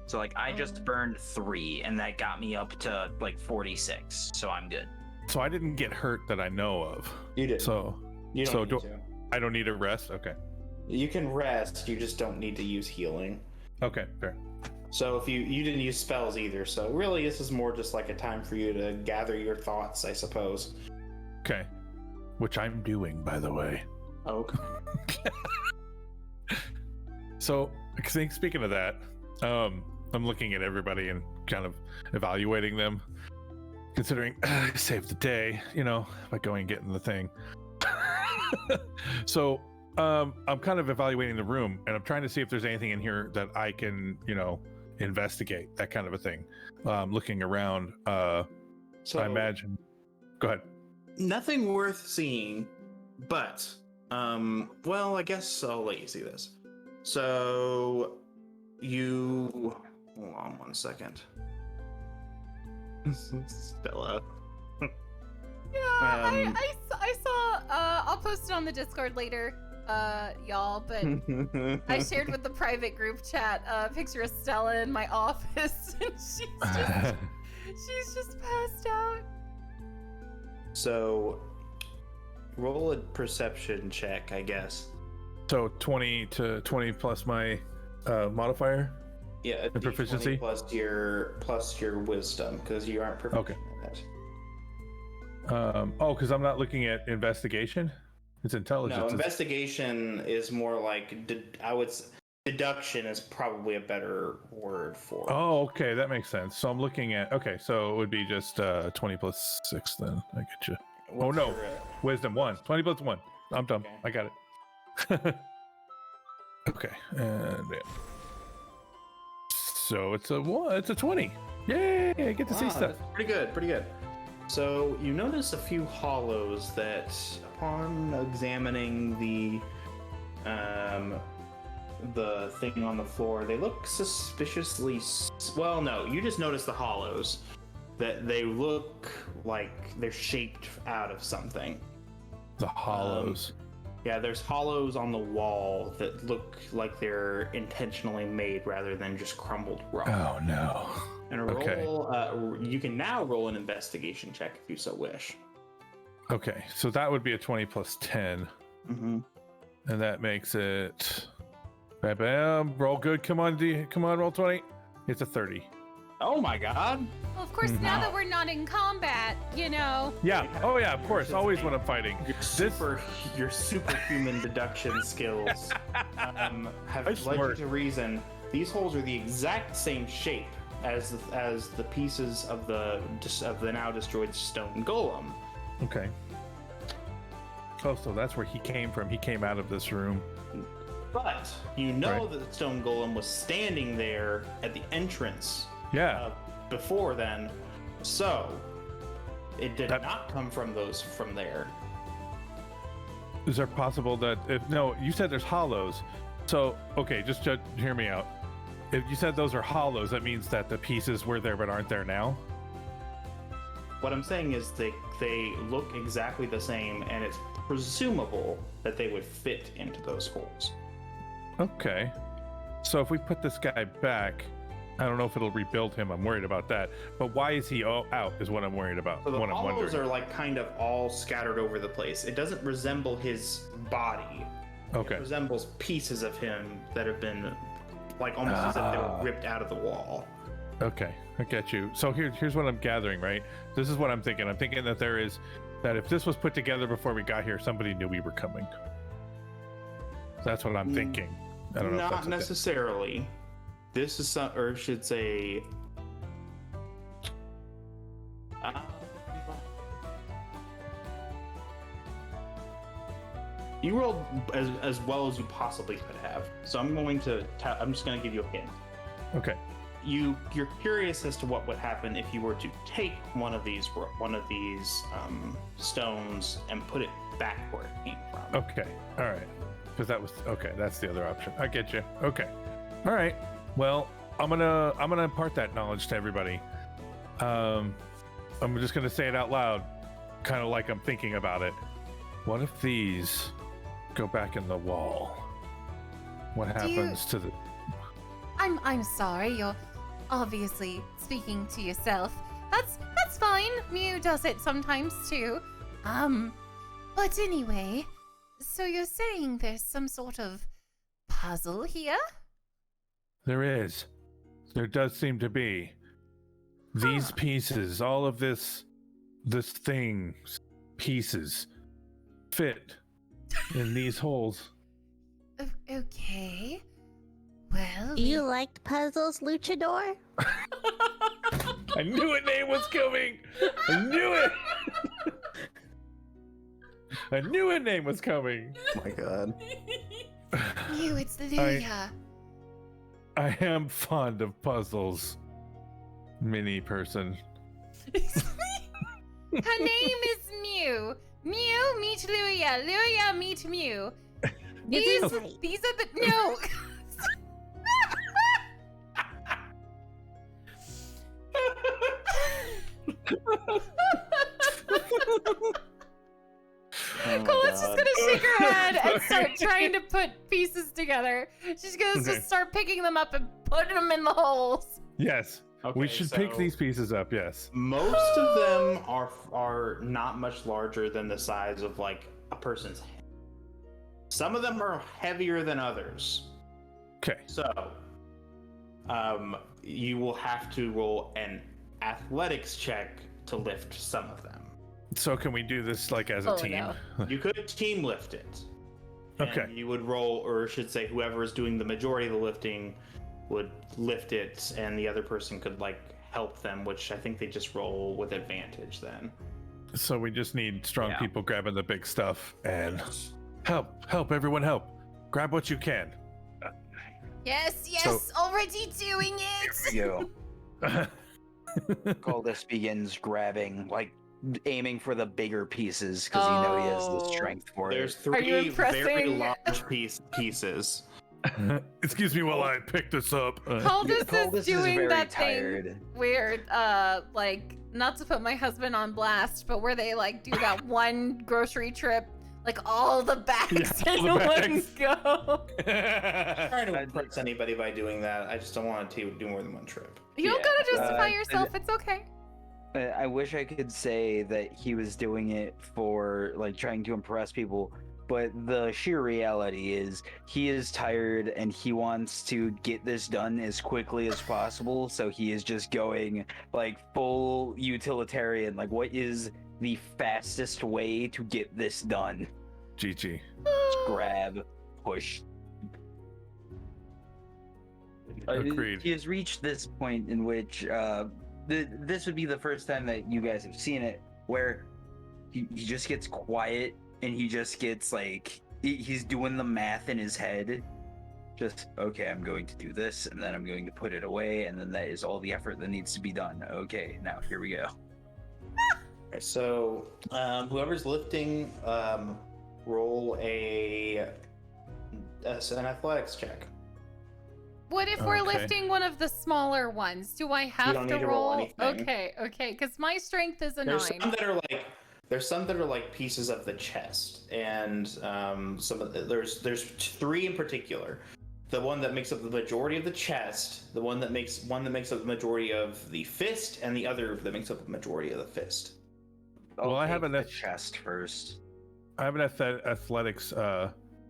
Speaker 2: So like I just burned 3 and that got me up to like 46. So I'm good.
Speaker 6: So I didn't get hurt that I know of.
Speaker 5: You did.
Speaker 6: So
Speaker 5: You don't need to.
Speaker 6: I don't need a rest? Okay.
Speaker 5: You can rest, you just don't need to use healing.
Speaker 6: Okay, fair.
Speaker 5: So if you didn't use spells either, so really this is more just like a time for you to gather your thoughts, I suppose.
Speaker 6: Okay. Which I'm doing, by the way.
Speaker 5: Okay.
Speaker 6: So, speaking of that, I'm looking at everybody and kind of evaluating them, considering save the day, you know, by going and getting the thing. So, I'm kind of evaluating the room, and I'm trying to see if there's anything in here that I can, you know, investigate, that kind of a thing. Looking around,
Speaker 5: So
Speaker 6: I imagine. Go ahead.
Speaker 5: nothing worth seeing, but well, I guess I'll let you see this. So you hold on 1 second. Stella.
Speaker 1: Yeah, I saw. I'll post it on the Discord later, y'all. But I shared with the private group chat a picture of Stella in my office, and she's just passed out.
Speaker 5: So roll a perception check, I guess.
Speaker 6: So 20 plus my modifier.
Speaker 5: Yeah,
Speaker 6: The proficiency?
Speaker 5: plus your wisdom, because you aren't proficient in that.
Speaker 6: Because I'm not looking at investigation. It's intelligence.
Speaker 5: No, investigation is more like deduction is probably a better word for it.
Speaker 6: Oh, okay, that makes sense. So I'm looking at so it would be just 20 plus 6 then. I get you.
Speaker 5: What's
Speaker 6: no.
Speaker 5: your,
Speaker 6: Wisdom 1. 20 plus 1. I'm dumb.
Speaker 5: Okay.
Speaker 6: I got it. Okay, and yeah. So it's a 20. Yay! I get to see
Speaker 5: Wow,
Speaker 6: stuff.
Speaker 5: that's pretty good. So you notice a few hollows that, upon examining the thing on the floor, they look suspiciously. Well, no, you just notice the hollows. That they look like they're shaped out of something.
Speaker 6: The hollows.
Speaker 5: Yeah, there's hollows on the wall that look like they're intentionally made rather than just crumbled rock.
Speaker 6: Oh no.
Speaker 5: And
Speaker 6: Okay.
Speaker 5: roll. You can now roll an investigation check if you so wish.
Speaker 6: Okay, so that would be a 20 plus 10,
Speaker 5: Mm-hmm.
Speaker 6: and that makes it. Bam, bam. Roll good. Come on, D. Come on, roll 20. It's a 30.
Speaker 5: Oh my god!
Speaker 1: Well, of course, now that we're not in combat, you know.
Speaker 6: Yeah. Oh yeah. Of course. Always when I'm fighting.
Speaker 5: Your superhuman deduction skills have
Speaker 6: That's
Speaker 5: led you
Speaker 6: smart.
Speaker 5: to reason these holes are the exact same shape as the pieces of the now destroyed stone golem.
Speaker 6: Okay. Oh, so that's where he came from. He came out of this room.
Speaker 5: But you know
Speaker 6: Right.
Speaker 5: that the stone golem was standing there at the entrance
Speaker 6: Yeah.
Speaker 5: before then, so it did
Speaker 6: That-
Speaker 5: not come from there.
Speaker 6: Is there possible that if no, you said there's hollows. So okay, just hear me out. If you said those are hollows, that means that the pieces were there but aren't there now.
Speaker 5: What I'm saying is they look exactly the same, and it's presumable that they would fit into those holes.
Speaker 6: Okay. So if we put this guy back, I don't know if it'll rebuild him. I'm worried about that. But why is he out? Is what I'm worried about.
Speaker 5: So the
Speaker 6: what I'm
Speaker 5: hollows
Speaker 6: wondering.
Speaker 5: are like kind of all scattered over the place. It doesn't resemble his body.
Speaker 6: Okay.
Speaker 5: It resembles pieces of him that have been like almost as if they were ripped out of the wall.
Speaker 6: Okay, I get you. So here's what I'm gathering, right? This is what I'm thinking. I'm thinking that that if this was put together before we got here, somebody knew we were coming. That's what I'm thinking. I don't know. if
Speaker 5: Not
Speaker 6: that's
Speaker 5: necessarily. This is some, or I should say, you rolled as well as you possibly could have. So I'm going to. I'm just going to give you a hint.
Speaker 6: Okay.
Speaker 5: You're curious as to what would happen if you were to take one of these stones and put it back where it came from.
Speaker 6: Okay. All right. Because that was okay. That's the other option. I get you. Okay. All right. Well, I'm gonna impart that knowledge to everybody. I'm just gonna say it out loud, kind of like I'm thinking about it. What if these go back in the wall? What happens to the?
Speaker 1: I'm sorry. You're obviously speaking to yourself. That's fine. Mew does it sometimes too. But anyway, so you're saying there's some sort of puzzle here?
Speaker 6: There is. There does seem to be. These pieces, all of this thing, pieces, fit in these holes.
Speaker 1: Okay. Well,
Speaker 3: You liked puzzles, Luchador?
Speaker 6: I knew a name was coming. I knew it. I knew a name was coming.
Speaker 4: Oh my god.
Speaker 1: Mew, it's Luya.
Speaker 6: I am fond of puzzles, mini person.
Speaker 1: Her name is Mew. Mew, meet Luya. Luya, meet Mew. These are the no. Colette's just gonna shake her head and start trying to put pieces together. She's gonna
Speaker 6: Okay.
Speaker 1: just start picking them up and putting them in the holes.
Speaker 6: Yes,
Speaker 5: Okay,
Speaker 6: we should pick
Speaker 5: so
Speaker 6: these pieces up. Yes.
Speaker 5: Most of them are not much larger than the size of like a person's head. Some of them are heavier than others.
Speaker 6: Okay.
Speaker 5: So, you will have to roll an athletics check to lift some of them.
Speaker 6: So can we do this like as a
Speaker 1: Oh,
Speaker 6: team?
Speaker 1: no.
Speaker 5: You could team lift it. And
Speaker 6: Okay.
Speaker 5: you would roll, or I should say, whoever is doing the majority of the lifting would lift it, and the other person could like help them, which I think they just roll with advantage then.
Speaker 6: So we just need strong
Speaker 2: Yeah.
Speaker 6: people grabbing the big stuff and help, everyone help. Grab what you can.
Speaker 1: Yes,
Speaker 6: So-
Speaker 1: already doing it.
Speaker 2: Go. Coldest begins grabbing, like aiming for the bigger pieces because you know he has the
Speaker 1: Oh.
Speaker 2: strength for
Speaker 5: There's
Speaker 2: it.
Speaker 1: Are you
Speaker 5: three very
Speaker 1: impressing?
Speaker 5: large pieces.
Speaker 6: Excuse me while I pick this up.
Speaker 1: Coldest
Speaker 2: Coldest
Speaker 1: is doing
Speaker 2: very
Speaker 1: that
Speaker 2: tired.
Speaker 1: thing where, like, not to put my husband on blast, but where they like do that one grocery trip Like all the bags
Speaker 6: Yeah, all
Speaker 1: in
Speaker 6: the
Speaker 1: one
Speaker 6: bags.
Speaker 1: go.
Speaker 5: I'm trying to impress anybody by doing that. I just don't want to do more than one trip.
Speaker 1: You don't
Speaker 2: Yeah,
Speaker 1: gotta justify
Speaker 2: uh,
Speaker 1: yourself. It's okay.
Speaker 2: I wish I could say that he was doing it for like trying to impress people, but the sheer reality is he is tired and he wants to get this done as quickly as possible. So he is just going like full utilitarian. Like, what is the fastest way to get this done?
Speaker 6: GG.
Speaker 2: Grab, push.
Speaker 6: Agreed.
Speaker 2: He has reached this point in which this would be the first time that you guys have seen it, where he just gets quiet and he just gets like he's doing the math in his head. Just, okay, I'm going to do this, and then I'm going to put it away, and then that is all the effort that needs to be done. Okay, now here we go.
Speaker 5: Okay, so whoever's lifting, roll an athletics check.
Speaker 1: What if we're
Speaker 6: Okay.
Speaker 1: lifting one of the smaller ones? Do I have
Speaker 5: don't
Speaker 1: to
Speaker 5: need to roll
Speaker 1: roll?
Speaker 5: anything.
Speaker 1: Okay, because my strength is a
Speaker 5: There's
Speaker 1: 9.
Speaker 5: some that are like pieces of the chest, and there's 3 in particular. The one that makes up the majority of the chest, the one that makes up the majority of the fist, and the other that makes up the majority of the fist.
Speaker 6: Well, I
Speaker 2: Take
Speaker 6: have an
Speaker 2: the
Speaker 6: ath-
Speaker 2: chest first.
Speaker 6: I have an athletics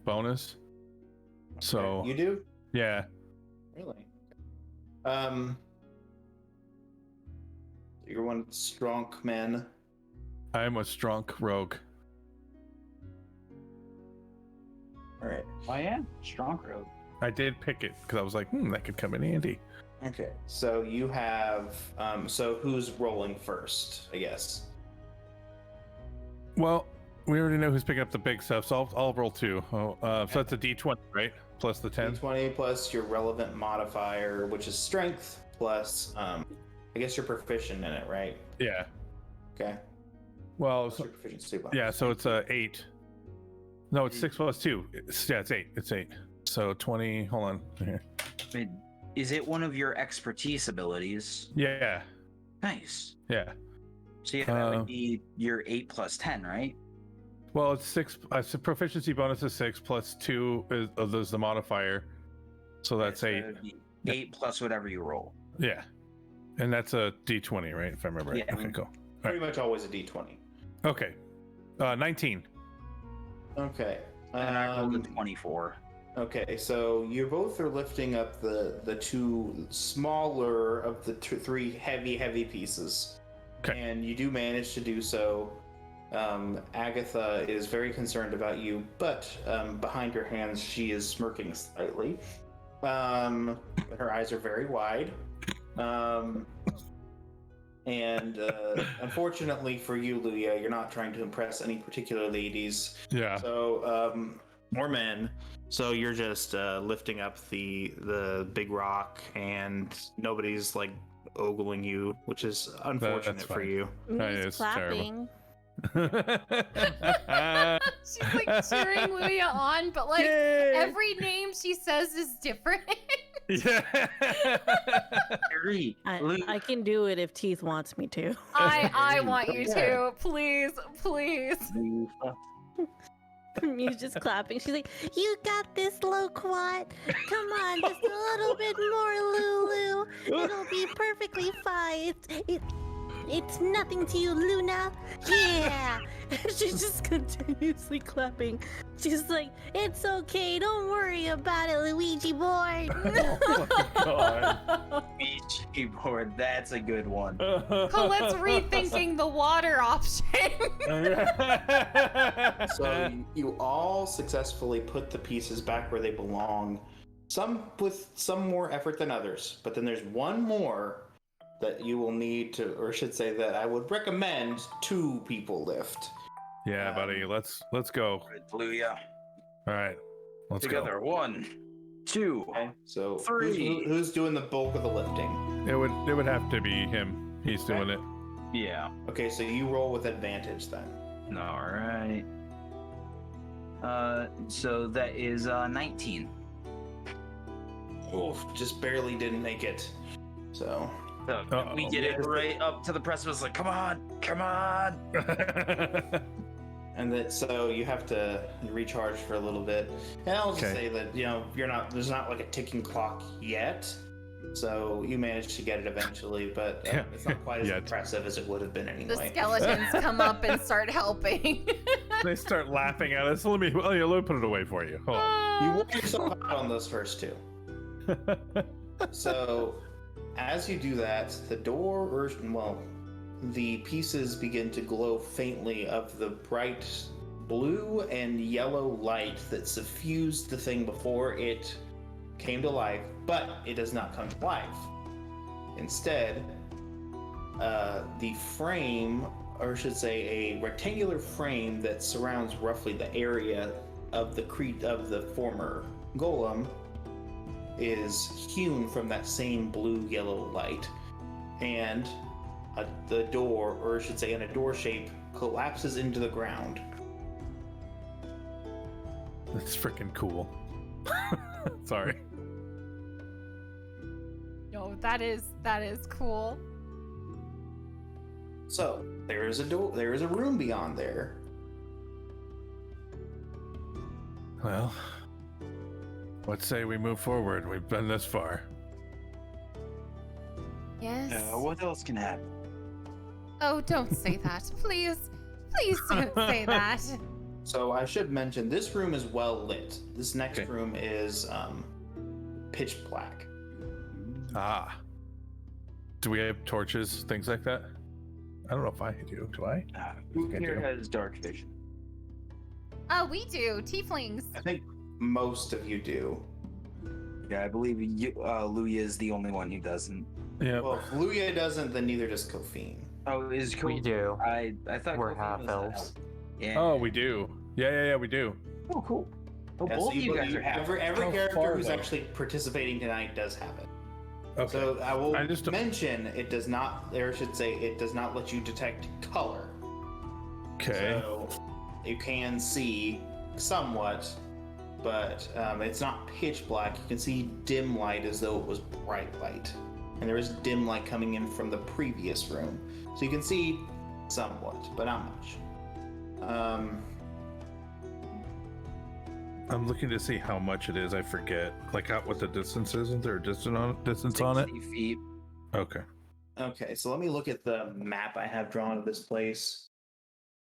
Speaker 6: bonus. So
Speaker 5: You do?
Speaker 6: yeah.
Speaker 5: Really? You're one strong man.
Speaker 6: I am a strong rogue.
Speaker 5: All right.
Speaker 2: Oh yeah, strong road.
Speaker 6: I did pick it because I was like, that could come in handy.
Speaker 5: Okay. So you have. So who's rolling first? I guess.
Speaker 6: Well, we already know who's picking up the big stuff, so I'll roll 2. So that's a D20, right? Plus the 10.
Speaker 5: 20 plus your relevant modifier, which is strength, plus I guess you're proficient in it, right?
Speaker 6: Yeah.
Speaker 5: Okay.
Speaker 6: Well,
Speaker 5: What's your proficiency bonus?
Speaker 6: yeah. So it's 8. No, it's 6 plus 2. It's 8. It's 8. So 20. Hold on. Here.
Speaker 2: Wait, is it one of your expertise abilities?
Speaker 6: Yeah.
Speaker 2: Nice.
Speaker 6: Yeah.
Speaker 2: So yeah, that would be your 8 plus 10, right?
Speaker 6: Well, it's 6. So proficiency bonus is 6 plus 2 is the modifier. So that's
Speaker 2: So
Speaker 6: 8.
Speaker 2: it would be 8 plus whatever you roll.
Speaker 6: Yeah. And that's a D20, right? If I remember right.
Speaker 2: Yeah.
Speaker 6: Okay, cool.
Speaker 5: Pretty much always a d20.
Speaker 6: Okay. 19.
Speaker 5: Okay.
Speaker 2: And I rolled a 24.
Speaker 5: Okay, so you both are lifting up the 2 smaller of the 3 heavy pieces.
Speaker 6: Okay.
Speaker 5: And you do manage to do so. Agatha is very concerned about you, but behind her hands she is smirking slightly. Her eyes are very wide. And unfortunately for you, Luya, you're not trying to impress any particular ladies.
Speaker 6: Yeah.
Speaker 5: So, or men. So you're just lifting up the big rock, and nobody's like ogling you, which is unfortunate for
Speaker 6: fine.
Speaker 5: you.
Speaker 6: That
Speaker 3: Who's
Speaker 6: is terrible.
Speaker 3: clapping?
Speaker 1: She's like cheering Luya on, but like
Speaker 6: Yay!
Speaker 1: every name she says is different.
Speaker 6: Yeah.
Speaker 2: Harry, Luke,
Speaker 3: I can do it if Teeth wants me to.
Speaker 1: I want you to. Please.
Speaker 3: Me's just clapping. She's like, "You got this, Loquat. Come on, just a little bit more, Lulu. It'll be perfectly fine. It's nothing to you, Luna. Yeah." She's just continuously clapping. She's like, "It's okay. Don't worry about it, Luigi boy."
Speaker 6: Oh my god.
Speaker 2: Ouija board, that's a good one.
Speaker 1: Colette's rethinking the water option.
Speaker 5: So you all successfully put the pieces back where they belong. Some with some more effort than others, but then there's one more that you will need to, or I should say that I would recommend 2 people lift.
Speaker 6: Yeah, buddy. Let's go.
Speaker 2: Luya.
Speaker 6: All right. Let's
Speaker 2: Together. 1, 2.
Speaker 5: Okay, so
Speaker 2: 3.
Speaker 5: who's doing the bulk of the lifting?
Speaker 6: go. It would have to be him. He's doing it.
Speaker 2: Yeah.
Speaker 5: Okay, so you roll with advantage then.
Speaker 2: All right. So that is 19.
Speaker 5: Oof, just barely didn't make it. So
Speaker 2: So we
Speaker 6: Uh-oh.
Speaker 2: get it right up to the precipice. Like, come on.
Speaker 5: And that so you have to recharge for a little bit. And I'll just say that there's not like a ticking clock yet. So you managed to get it eventually, but it's not quite as impressive as it would have been anyway.
Speaker 1: The skeletons come up and start helping.
Speaker 6: They start laughing at us. Let me put it away for you. Hold on.
Speaker 5: You wore yourself out on those first two. So as you do that, the pieces begin to glow faintly of the bright blue and yellow light that suffused the thing before it came to life, but it does not come to life. Instead, the frame, or I should say a rectangular frame that surrounds roughly the area of the former golem, is hewn from that same blue-yellow light. And the door, or I should say in a door shape, collapses into the ground.
Speaker 6: That's freaking cool. Sorry.
Speaker 1: No, that is cool.
Speaker 5: So there is a door. There is a room beyond there.
Speaker 6: Well, let's say we move forward. We've been this far.
Speaker 1: Yes.
Speaker 2: What else can happen?
Speaker 1: Oh, don't say that. Please. Please don't say that.
Speaker 5: So I should mention this room is well lit. This next room is pitch black.
Speaker 6: Ah. Do we have torches, things like that? I don't know if I do. Do I?
Speaker 2: Who here has dark vision?
Speaker 1: Oh, we do. Tieflings.
Speaker 5: I think most of you do.
Speaker 2: Yeah, I believe Luya is the only one who doesn't.
Speaker 6: Yeah.
Speaker 5: Well, if Luya doesn't, then neither does Kofine.
Speaker 2: Oh, is
Speaker 4: We do.
Speaker 2: I thought
Speaker 4: We're
Speaker 2: Kofine
Speaker 4: half
Speaker 2: was
Speaker 4: elves.
Speaker 2: Yeah.
Speaker 6: Oh, we do. Yeah, we do.
Speaker 2: Oh, cool. Oh,
Speaker 5: Yeah,
Speaker 2: both
Speaker 5: so
Speaker 2: of you guys are half.
Speaker 5: every
Speaker 6: How
Speaker 5: character
Speaker 6: far,
Speaker 5: who's
Speaker 6: though?
Speaker 5: actually participating tonight does have it.
Speaker 6: Okay.
Speaker 5: So I will
Speaker 6: I just-
Speaker 5: mention it does not, or I should say, it does not let you detect color.
Speaker 6: Okay.
Speaker 5: So you can see somewhat, but it's not pitch black. You can see dim light as though it was bright light. And there is dim light coming in from the previous room. So you can see somewhat, but not much.
Speaker 6: I'm looking to see how much it is. I forget. Like what the distance is. Isn't there a distance on it?
Speaker 2: 60 feet.
Speaker 6: Okay.
Speaker 5: Okay, so let me look at the map I have drawn of this place.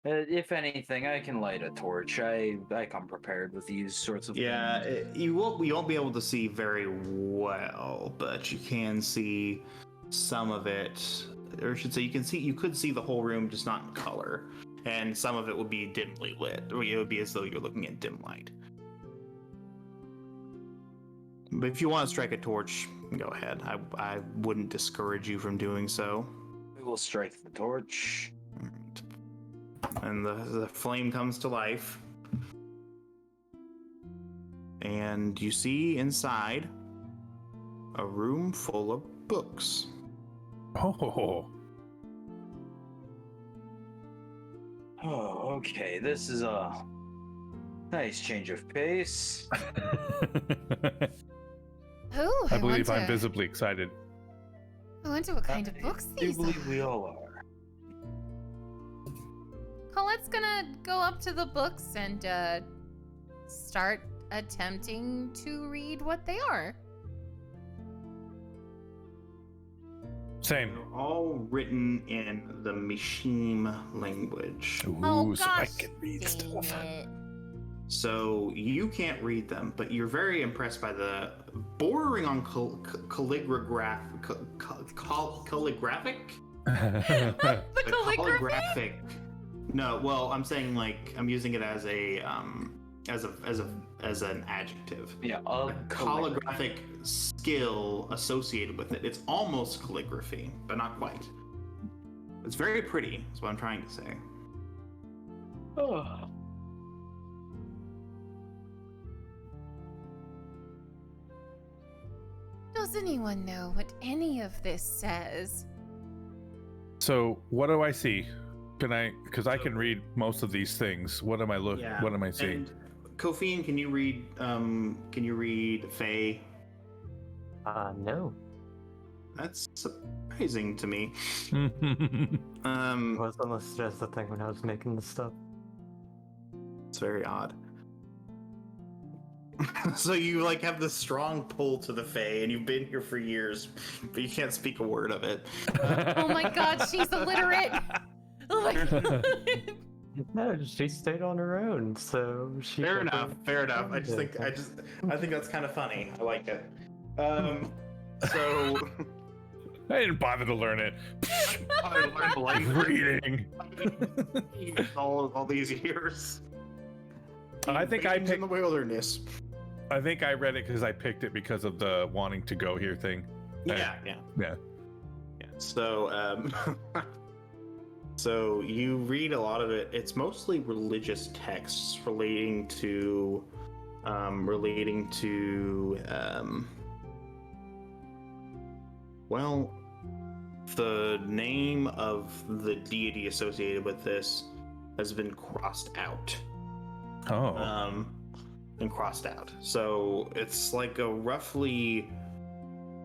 Speaker 2: If anything, I can light a torch. I come prepared with these sorts of things.
Speaker 5: You won't be able to see very well, but you can see some of it. Or I should say, you could see the whole room, just not in color. And some of it would be dimly lit, or it would be as though you're looking at dim light. But if you want to strike a torch, go ahead. I wouldn't discourage you from doing so.
Speaker 2: We will strike the torch.
Speaker 5: And the flame comes to life. And you see inside a room full of books.
Speaker 6: Oh.
Speaker 2: Oh, okay. This is a nice change of pace.
Speaker 1: Oh,
Speaker 6: I believe
Speaker 1: wonder,
Speaker 6: I'm visibly excited.
Speaker 1: I wonder what kind of books
Speaker 2: I do
Speaker 1: these
Speaker 2: believe
Speaker 1: are.
Speaker 2: we all are.
Speaker 1: Colette's gonna go up to the books and start attempting to read what they are.
Speaker 6: Same.
Speaker 5: They're all written in the machine language.
Speaker 6: Ooh,
Speaker 1: Oh
Speaker 6: so I
Speaker 1: gosh,
Speaker 6: can read
Speaker 1: dang
Speaker 6: stuff.
Speaker 1: it.
Speaker 5: So you can't read them, but you're very impressed by the bordering on calligraphic.
Speaker 1: The
Speaker 5: The
Speaker 1: calligraphy?
Speaker 5: calligraphic. No, well, I'm saying like I'm using it as an adjective.
Speaker 2: Yeah,
Speaker 5: A calligraphic skill associated with it. It's almost calligraphy, but not quite. It's very pretty, is what I'm trying to say.
Speaker 2: Oh.
Speaker 1: Does anyone know what any of this says?
Speaker 6: So what do I see? Can I? Because I can read most of these things. What am I What am I seeing?
Speaker 5: And Kofine, can you read? Can you read Fae?
Speaker 4: No.
Speaker 5: That's surprising to me.
Speaker 4: It wasn't listed as the thing when I was making the stuff.
Speaker 5: It's very odd. So you like have this strong pull to the Fae, and you've been here for years, but you can't speak a word of it.
Speaker 1: Oh my god, she's illiterate. Oh my god.
Speaker 4: No, she stayed on her own, so she.
Speaker 5: Fair
Speaker 4: got
Speaker 5: enough.
Speaker 4: to
Speaker 5: Fair enough. I
Speaker 4: find
Speaker 5: think that's kind of funny. I like it. So
Speaker 6: I didn't bother to learn it.
Speaker 5: I learned language
Speaker 6: Reading.
Speaker 5: all these years.
Speaker 6: I think I
Speaker 5: Beings in
Speaker 6: picked.
Speaker 5: the wilderness.
Speaker 6: I think I read it because I picked it because of the wanting to go here thing.
Speaker 5: Yeah. So, so you read a lot of it. It's mostly religious texts relating to, well, the name of the deity associated with this has been crossed out.
Speaker 6: Oh.
Speaker 5: And crossed out. So it's like a roughly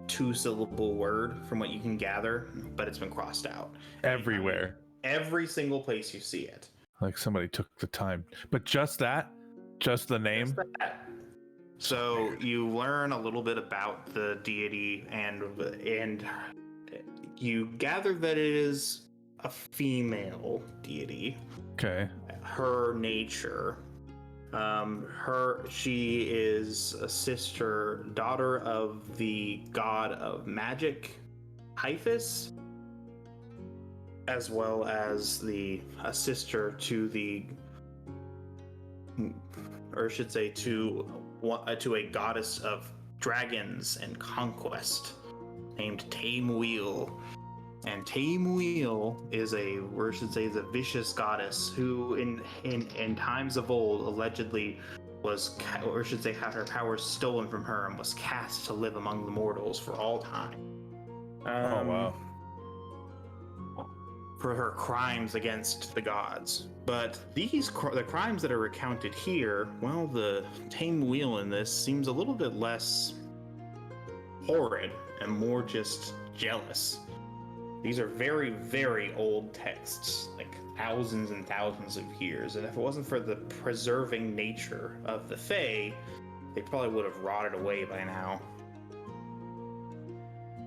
Speaker 5: 2-syllable word from what you can gather, but it's been crossed out.
Speaker 6: Everywhere.
Speaker 5: Every single place you see it.
Speaker 6: Like somebody took the time. But just that? Just the name?
Speaker 5: Just that. So you learn a little bit about the deity, and you gather that it is a female deity.
Speaker 6: Okay.
Speaker 5: Her nature. She is a daughter of the god of magic, Hyphus, as well as a sister to to a goddess of dragons and conquest named Taimwheel. And Taimwheel is a vicious goddess who, in times of old, allegedly had her powers stolen from her and was cast to live among the mortals for all time.
Speaker 6: Oh wow.
Speaker 5: For her crimes against the gods. But the crimes that are recounted here, well, the Taimwheel in this seems a little bit less horrid and more just jealous. These are very, very old texts, like thousands and thousands of years, and if it wasn't for the preserving nature of the Fae, they probably would have rotted away by now.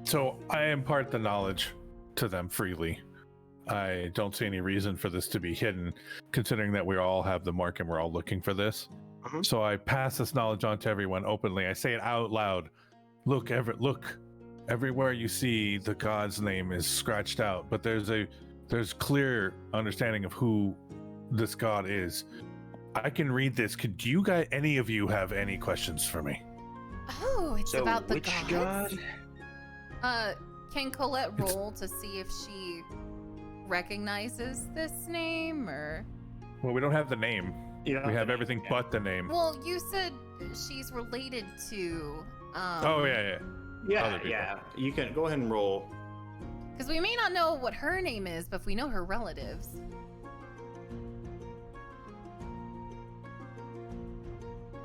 Speaker 6: So I impart the knowledge to them freely. I don't see any reason for this to be hidden, considering that we all have the mark and we're all looking for this.
Speaker 5: Mhm.
Speaker 6: So I pass this knowledge on to everyone openly. I say it out loud. Look, everywhere you see the god's name is scratched out, but there's clear understanding of who this god is. I can read this. Could you guys, any of you, have any questions for me?
Speaker 1: Oh, it's
Speaker 2: So
Speaker 1: about the
Speaker 2: which
Speaker 1: gods?
Speaker 2: god?
Speaker 1: Can Colette roll to see if she recognizes this name, or?
Speaker 6: Well, we don't have the name.
Speaker 5: You know,
Speaker 6: We have everything but the name.
Speaker 1: Well, you said she's related to.
Speaker 6: Oh yeah. Other people.
Speaker 5: Yeah. You can go ahead and roll.
Speaker 1: Because we may not know what her name is, but if we know her relatives.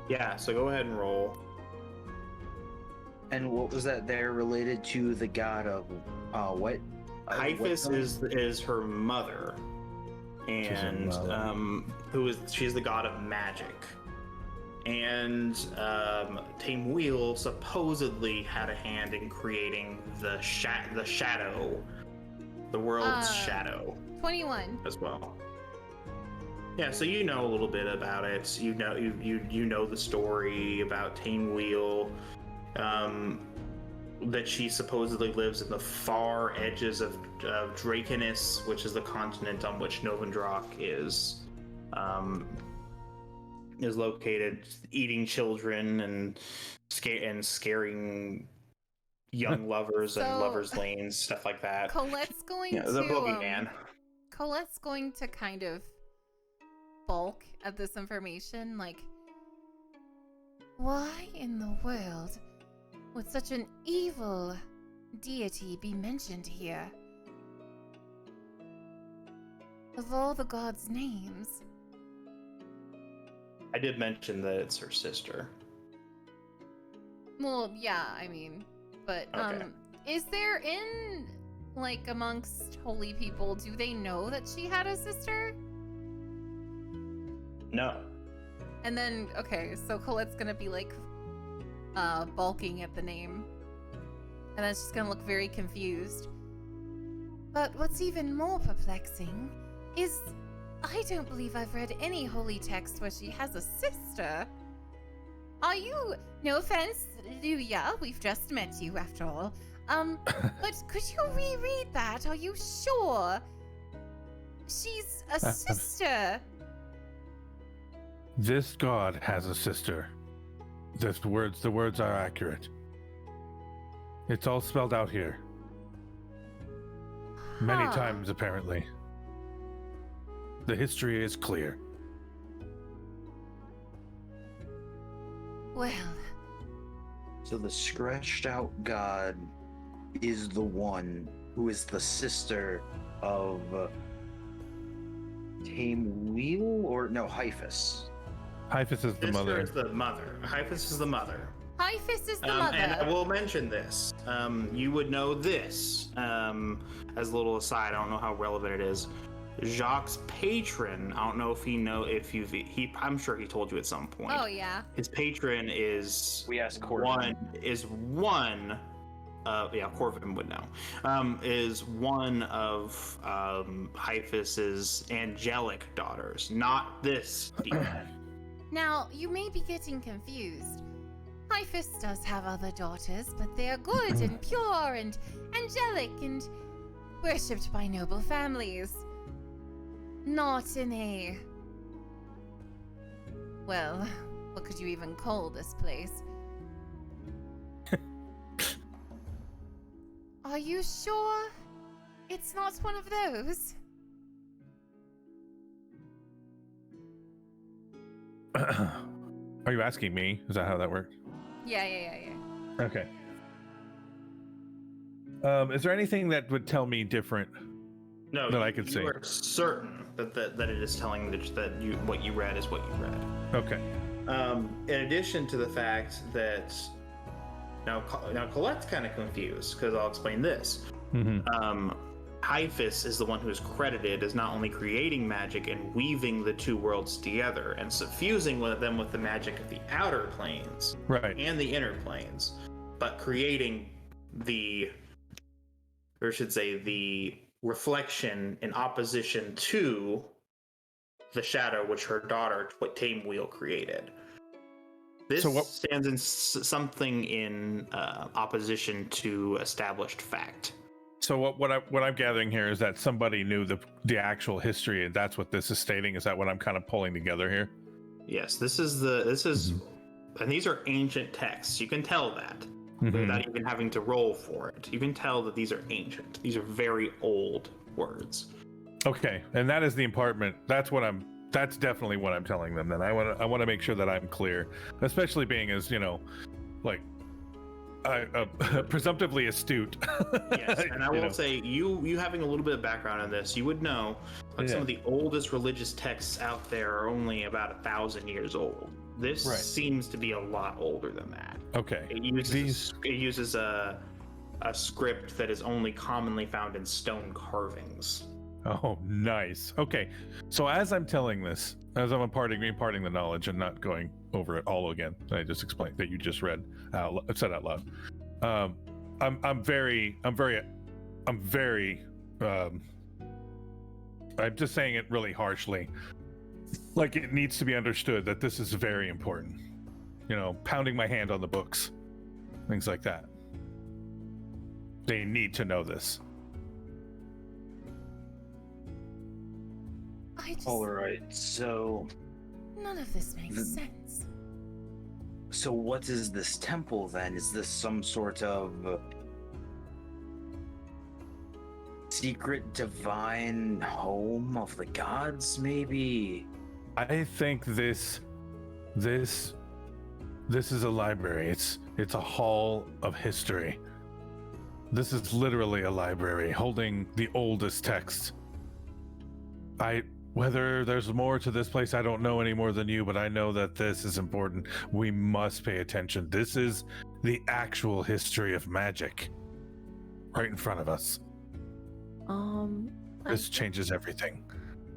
Speaker 5: Yeah, so go ahead and roll.
Speaker 2: And what was that? They're related to the god of what?
Speaker 5: Hyphus is her mother, and she's the god of magic. And Taimwheel supposedly had a hand in creating the shadow, the world's shadow
Speaker 1: 21.
Speaker 5: as well. Yeah, so you know a little bit about it. You know the story about Taimwheel, that she supposedly lives in the far edges of Draconis, which is the continent on which Novendrock is located, eating children and scaring young lovers and
Speaker 1: So,
Speaker 5: lovers' lanes, stuff like that.
Speaker 1: Colette's going
Speaker 5: Yeah, the
Speaker 1: to.
Speaker 5: boogeyman.
Speaker 1: Colette's going to kind of balk at this information. Like, why in the world would such an evil deity be mentioned here? Of all the gods' names.
Speaker 5: I did mention that it's her sister.
Speaker 1: Well, yeah, I mean, but
Speaker 5: Okay.
Speaker 1: Is there like amongst holy people, do they know that she had a sister?
Speaker 5: No.
Speaker 1: And then, okay, so Colette's gonna be like, balking at the name. And then she's gonna look very confused. But what's even more perplexing is I don't believe I've read any holy text where she has a sister. Are you, no offense, Luya, we've just met you after all. But could you reread that? Are you sure? She's a sister.
Speaker 6: This god has a sister. The words are accurate. It's all spelled out here. Many
Speaker 1: Huh.
Speaker 6: times, apparently. The history is clear.
Speaker 1: Well,
Speaker 2: So the scratched out god is the one who is the sister of Tame Wheel or no Hyphus.
Speaker 6: Hyphus is the
Speaker 5: Sister
Speaker 6: mother.
Speaker 5: is the mother. Hyphus is the mother.
Speaker 1: Hyphus is the mother.
Speaker 5: And I will mention this. You would know this. As a little aside, I don't know how relevant it is. Jacques' patron. I don't know if I'm sure he told you at some point.
Speaker 1: Oh yeah.
Speaker 5: His patron is
Speaker 2: We asked Corbin.
Speaker 5: Corvin would know. Is one of Hyphus's angelic daughters, not this demon.
Speaker 1: Now, you may be getting confused. Hyphus does have other daughters, but they are good and pure and angelic and worshipped by noble families. Not in a... Well, what could you even call this place? Are you sure it's not one of those?
Speaker 6: Are you asking me? Is that how that worked?
Speaker 1: Yeah.
Speaker 6: Okay. Is there anything that would tell me different?
Speaker 5: No,
Speaker 6: That I could see.
Speaker 5: You are certain that it is telling that what you read is what you read.
Speaker 6: Okay.
Speaker 5: In addition to the fact that now Colette's kind of confused because I'll explain this.
Speaker 6: Mm-hmm.
Speaker 5: Hyphus is the one who is credited as not only creating magic and weaving the two worlds together and suffusing them with the magic of the outer planes
Speaker 6: Right.
Speaker 5: and the inner planes, but creating the reflection in opposition to the shadow which her daughter Tame Wheel created. This stands in something in opposition to established fact.
Speaker 6: So what I'm gathering here is that somebody knew the actual history, and that's what this is stating. Is that what I'm kind of pulling together here?
Speaker 5: Yes, and these are ancient texts. You can tell that without even having to roll for it. You can tell that these are ancient. These are very old words.
Speaker 6: Okay, and that is the impartment. That's definitely what I'm telling them. Then I want to make sure that I'm clear, especially being as presumptively astute.
Speaker 5: Yes, and I will say you having a little bit of background on this, you would know some of the oldest religious texts out there are only about 1,000 years old. This seems to be a lot older than that.
Speaker 6: Okay.
Speaker 5: It uses a script that is only commonly found in stone carvings.
Speaker 6: Oh, nice. Okay, so as I'm telling this, as I'm imparting the knowledge and not going over it all again, I just explained that you just said out loud. I'm just saying it really harshly. Like, it needs to be understood that this is very important. Pounding my hand on the books, things like that. They need to know this.
Speaker 2: All right, so
Speaker 1: None of this makes sense.
Speaker 2: So what is this temple then? Is this some sort of secret divine home of the gods, maybe?
Speaker 6: I think this is a library. It's a hall of history. This is literally a library holding the oldest texts. Whether there's more to this place, I don't know any more than you, but I know that this is important. We must pay attention. This is the actual history of magic right in front of us.
Speaker 3: This
Speaker 6: changes everything.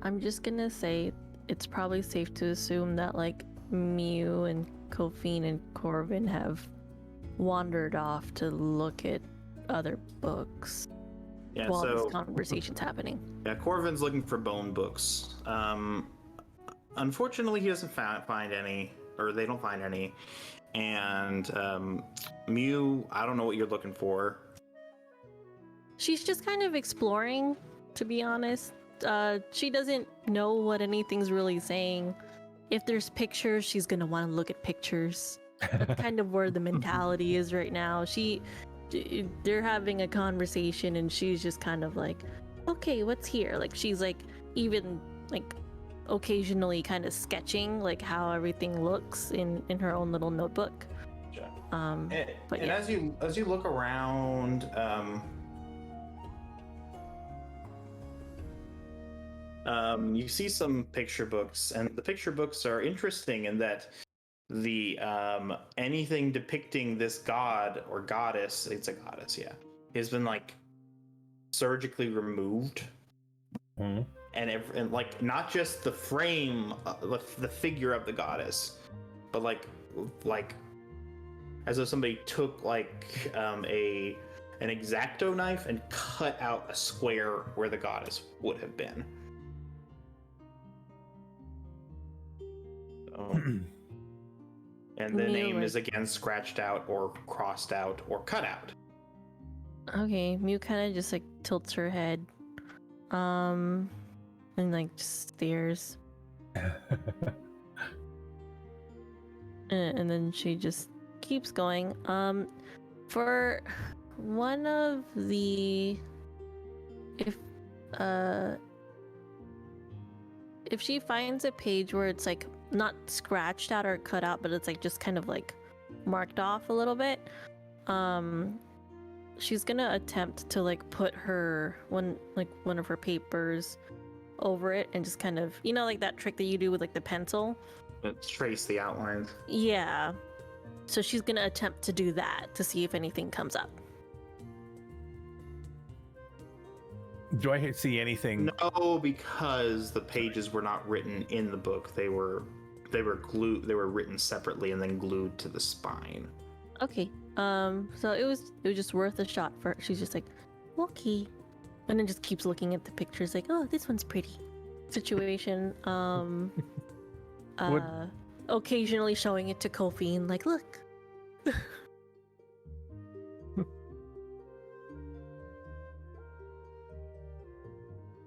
Speaker 3: I'm just gonna say it's probably safe to assume that Mew and Kophine and Corvin have wandered off to look at other books
Speaker 5: Yeah,
Speaker 3: while
Speaker 5: so
Speaker 3: this conversation's happening.
Speaker 5: yeah, Corvin's looking for bone books. Unfortunately, he doesn't find any, or they don't find any. And Mew, I don't know what you're looking for.
Speaker 3: She's just kind of exploring, to be honest. She doesn't know what anything's really saying. If there's pictures, she's gonna want to look at pictures. That's kind of where the mentality is right now. They're having a conversation and she's just kind of like, okay, what's here? Like she's like even like occasionally kind of sketching like how everything looks in her own little notebook.
Speaker 5: Gotcha.
Speaker 3: But
Speaker 5: And
Speaker 3: yeah.
Speaker 5: as you look around, you see some picture books, and the picture books are interesting in that the anything depicting this god or goddess, it's a goddess, yeah, has been like surgically removed.
Speaker 6: Hmm.
Speaker 5: And like not just the frame, the figure of the goddess, but like as though somebody took like an X-Acto knife and cut out a square where the goddess would have been. So, and the
Speaker 3: Mew,
Speaker 5: name
Speaker 3: like-
Speaker 5: is again scratched out or crossed out or cut out.
Speaker 3: Okay, Mew kind of just like tilts her head, and like just stares, and then she just keeps going. For one of the, if she finds a page where it's like not scratched out or cut out, but it's like just kind of like marked off a little bit, she's gonna attempt to like put one of her papers over it and just kind of, you know, like that trick that you do with like the pencil.
Speaker 5: Trace the outlines.
Speaker 3: Yeah. So she's gonna attempt to do that to see if anything comes up.
Speaker 6: Do I see anything?
Speaker 5: No, because the pages were not written in the book. They were glued. They were written separately and then glued to the spine.
Speaker 3: Okay. So it was just worth a shot for her. She's just like, okay. And then just keeps looking at the pictures like, oh, this one's pretty. Situation. Occasionally showing it to Kophine, like, look.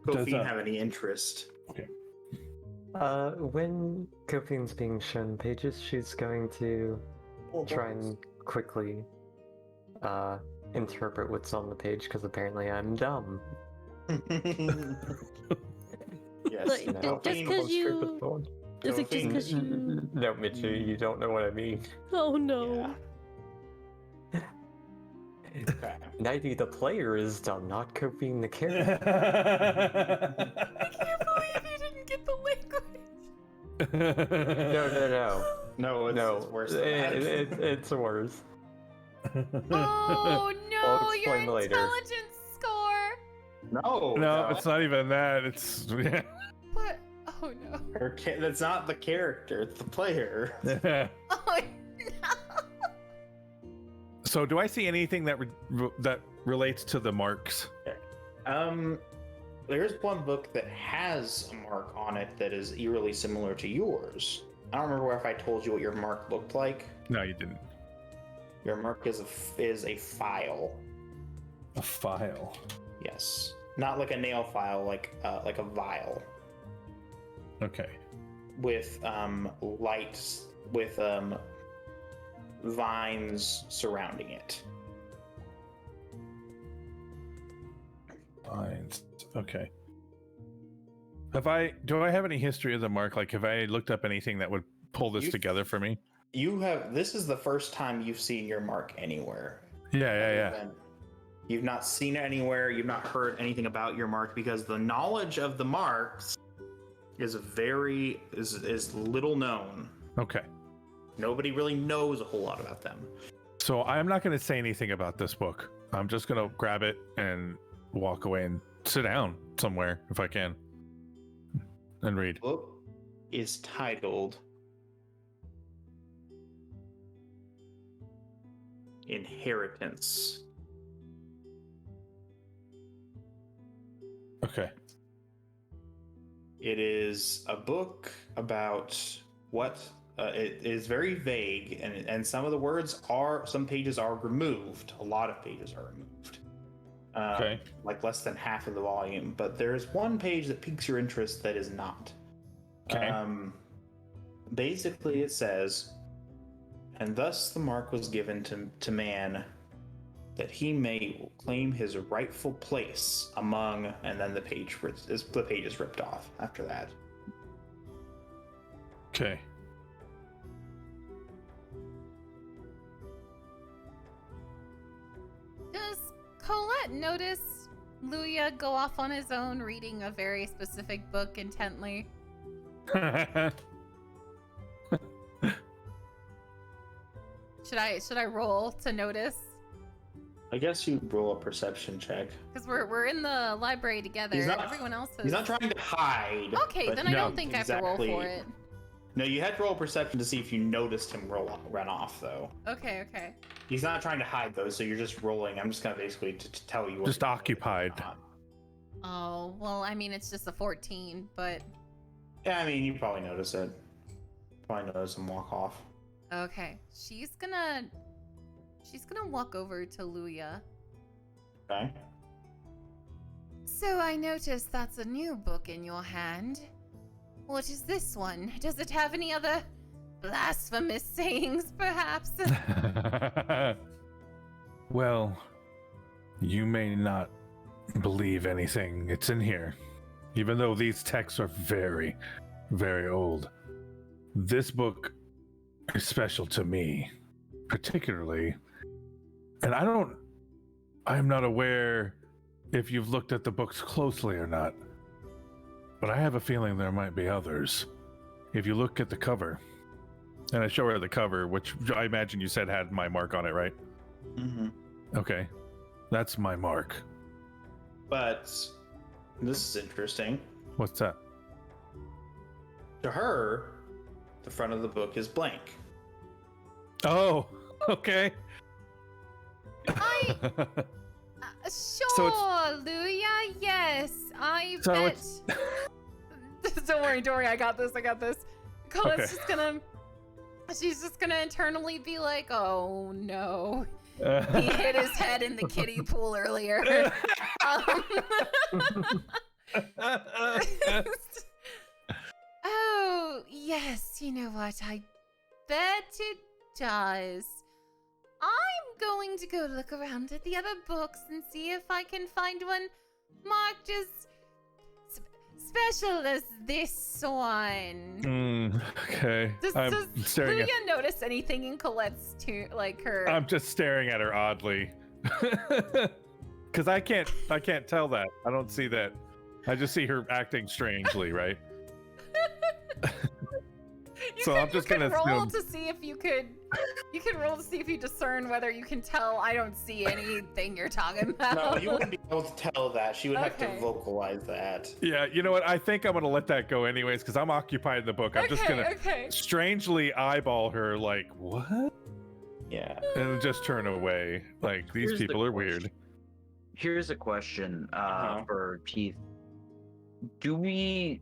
Speaker 5: Kophine have any interest?
Speaker 4: When Kophine's being shown pages, she's going to try and quickly interpret what's on the page, because apparently I'm dumb.
Speaker 5: Yes.
Speaker 3: Look,
Speaker 4: No.
Speaker 3: just because you... Is it just because you...
Speaker 4: No, Mitchell, you don't know what I mean.
Speaker 3: Oh, no.
Speaker 5: Yeah. Okay.
Speaker 4: Nighty the player is dumb, not Kophine the character.
Speaker 1: I can't believe you didn't get the language.
Speaker 4: No.
Speaker 5: No, it's worse than that.
Speaker 4: It's worse.
Speaker 1: Oh no, your
Speaker 4: explain later.
Speaker 1: intelligence score.
Speaker 6: No, it's not even that. It's yeah.
Speaker 1: What? Oh no.
Speaker 5: That's not the character. It's the player.
Speaker 1: Oh no.
Speaker 6: So, do I see anything that that relates to the marks?
Speaker 5: There's one book that has a mark on it that is eerily similar to yours. I don't remember if I told you what your mark looked like.
Speaker 6: No, you didn't.
Speaker 5: Your mark is a file.
Speaker 6: A file.
Speaker 5: Yes, not like a nail file, like a vial
Speaker 6: Okay.
Speaker 5: with lights with vines surrounding it.
Speaker 6: Lines. Okay. Do I have any history of the mark? Like, have I looked up anything that would pull this together for me?
Speaker 5: This is the first time you've seen your mark anywhere.
Speaker 6: Yeah.
Speaker 5: You've not seen it anywhere. You've not heard anything about your mark, because the knowledge of the marks is little known.
Speaker 6: Okay.
Speaker 5: Nobody really knows a whole lot about them.
Speaker 6: So I'm not going to say anything about this book. I'm just going to grab it and walk away and sit down somewhere if I can and read.
Speaker 5: The book is titled Inheritance.
Speaker 6: Okay.
Speaker 5: It is a book about what it is very vague, and some of the words some pages are removed. A lot of pages are removed.
Speaker 6: Okay.
Speaker 5: Like less than half of the volume, but there's one page that piques your interest that is not.
Speaker 6: Okay.
Speaker 5: Basically, it says, and thus the mark was given to man, that he may claim his rightful place among, and then the page is ripped off after that.
Speaker 6: Okay.
Speaker 1: Does Colette notice Luya go off on his own reading a very specific book intently? Should I roll to notice?
Speaker 5: I guess you roll a perception check.
Speaker 1: Because we're in the library together. Everyone else is.
Speaker 5: He's not trying to hide.
Speaker 1: Okay,
Speaker 5: but
Speaker 1: then I don't think I have to roll
Speaker 5: exactly-
Speaker 1: for it.
Speaker 5: No, you had to roll perception to see if you noticed him run off, though.
Speaker 1: Okay.
Speaker 5: He's not trying to hide those, so you're just rolling. I'm just gonna basically to tell you.
Speaker 6: Just occupied.
Speaker 1: Oh, well, I mean, it's just a 14, but...
Speaker 5: Yeah, I mean, you probably notice it. Probably notice him walk off.
Speaker 1: Okay. She's gonna walk over to Luya.
Speaker 5: Okay.
Speaker 1: So I noticed that's a new book in your hand. What is this one? Does it have any other blasphemous sayings, perhaps?
Speaker 6: Well, you may not believe anything. It's in here. Even though these texts are very, very old. This book is special to me, particularly. And I'm not aware if you've looked at the books closely or not. But I have a feeling there might be others. If you look at the cover, and I show her the cover, which I imagine you said had my mark on it, right?
Speaker 5: Mm-hmm.
Speaker 6: Okay. That's my mark.
Speaker 5: But this is interesting.
Speaker 6: What's that?
Speaker 5: To her, the front of the book is blank.
Speaker 6: Oh, okay.
Speaker 1: Sure, Luya, yes. I
Speaker 6: So
Speaker 1: bet...
Speaker 6: it's-
Speaker 1: Don't worry, I got this. Colette's
Speaker 6: Okay.
Speaker 1: she's just gonna internally be like, oh no. He hit his head in the kiddie pool earlier. Oh, yes, you know what? I bet it does. I'm going to go look around at the other books and see if I can find one marked as special as this one.
Speaker 6: Okay.
Speaker 1: Does
Speaker 6: staring
Speaker 1: Luya notice anything in Colette's her?
Speaker 6: I'm just staring at her oddly. Cause I can't tell that. I don't see that. I just see her acting strangely, right? I'm just gonna
Speaker 1: roll
Speaker 6: assume.
Speaker 1: to see if you could. You can roll to see if you discern whether you can tell. I don't see anything you're talking about.
Speaker 5: No, you wouldn't be able to tell that. She would have to
Speaker 1: Okay.
Speaker 5: vocalize that.
Speaker 6: Yeah, you know what? I think I'm gonna let that go anyways, because I'm occupied in the book. I'm just gonna strangely eyeball her, like, what?
Speaker 5: Yeah.
Speaker 6: And just turn away. Like, these
Speaker 2: Here's the
Speaker 6: people are
Speaker 2: question.
Speaker 6: weird.
Speaker 2: Here's a question
Speaker 5: Uh-huh.
Speaker 2: for Keith. Do we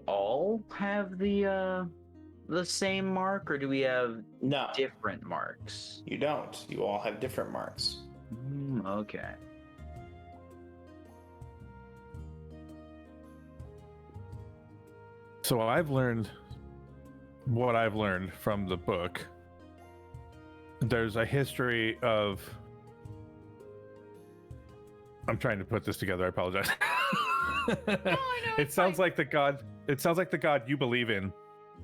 Speaker 2: all have the same mark, or do we have
Speaker 5: No,
Speaker 2: different marks?
Speaker 5: you don't. You all have different marks.
Speaker 2: Okay.
Speaker 6: So I've learned what I've learned from the book. There's a history of. I'm trying to put this together. I apologize. It sounds like the god. It sounds like the god you believe in,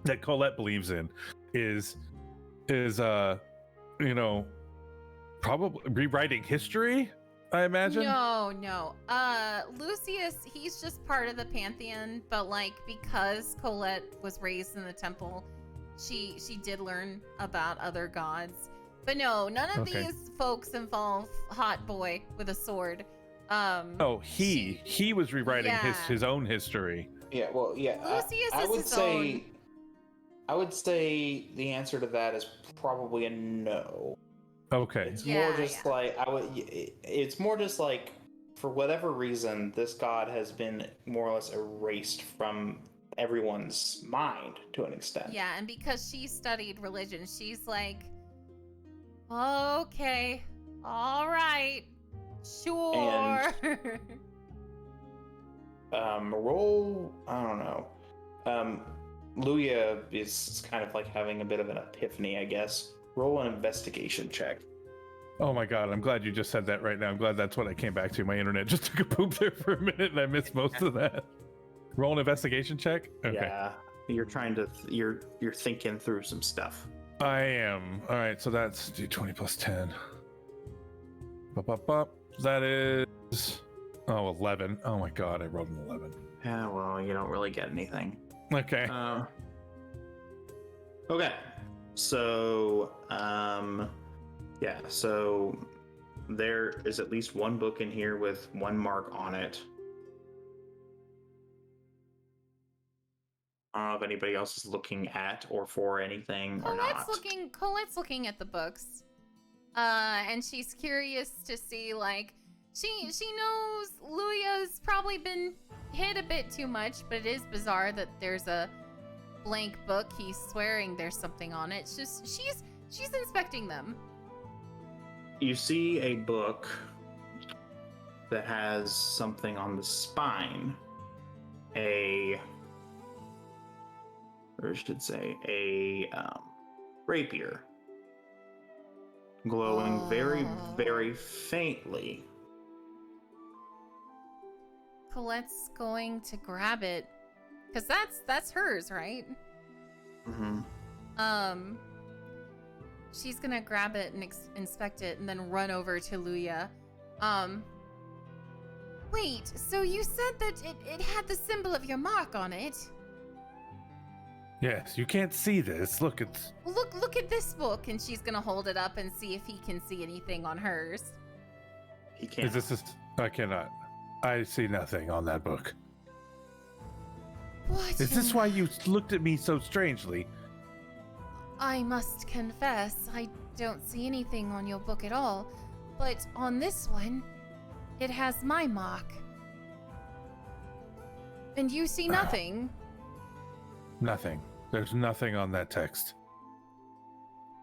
Speaker 6: that Colette believes in, is probably rewriting history. I imagine.
Speaker 1: No. Lucius, he's just part of the pantheon, but because Colette was raised in the temple, she did learn about other gods. But no, none of
Speaker 6: Okay.
Speaker 1: these folks involve Hot Boy with a sword.
Speaker 6: Oh, he was rewriting his own history.
Speaker 5: Yeah, well, yeah.
Speaker 1: Lucius
Speaker 5: I
Speaker 1: is
Speaker 5: would
Speaker 1: his
Speaker 5: say,
Speaker 1: own.
Speaker 5: I would say the answer to that is probably a no.
Speaker 6: Okay.
Speaker 5: It's
Speaker 1: Yeah,
Speaker 5: more just
Speaker 1: yeah.
Speaker 5: like it's more just like for whatever reason, this god has been more or less erased from everyone's mind to an extent.
Speaker 1: Yeah, and because she studied religion, she's like, okay, all right, sure.
Speaker 5: Roll. I don't know. Luya is kind of like having a bit of an epiphany, I guess. Roll an investigation check.
Speaker 6: Oh my god, I'm glad you just said that right now. I'm glad that's what I came back to. My internet just took a poop there for a minute and I missed most of that. Roll an investigation check? Okay.
Speaker 5: Yeah, you're trying to you're thinking through some stuff.
Speaker 6: I am. All right, so that's d20 plus 10. Up. That is 11. Oh my god, I rolled an 11.
Speaker 5: Yeah, well, you don't really get anything.
Speaker 6: Okay.
Speaker 5: Okay, so yeah, so there is at least one book in here with one mark on it. I don't know if anybody else is looking at or for anything or not.
Speaker 1: Colette's looking at the books, and she's curious to see, like, she knows Luya's probably been hit a bit too much, but it is bizarre that there's a blank book. He's swearing there's something on it. It's just she's inspecting them.
Speaker 5: You see a book that has something on the spine, a rapier, glowing very, very faintly.
Speaker 1: Colette's going to grab it, because that's hers, right?
Speaker 5: Mm-hmm.
Speaker 1: She's gonna grab it and inspect it, and then run over to Luya. Wait, so you said that it had the symbol of your mark on it?
Speaker 6: Yes, you can't see this. Look, it's...
Speaker 1: Look at this book, and she's gonna hold it up and see if he can see anything on hers.
Speaker 5: He can't.
Speaker 6: I cannot. I see nothing on that book.
Speaker 1: What?
Speaker 6: Is this why you looked at me so strangely?
Speaker 1: I must confess, I don't see anything on your book at all, but on this one, it has my mark. And you see nothing.
Speaker 6: Nothing. There's nothing on that text.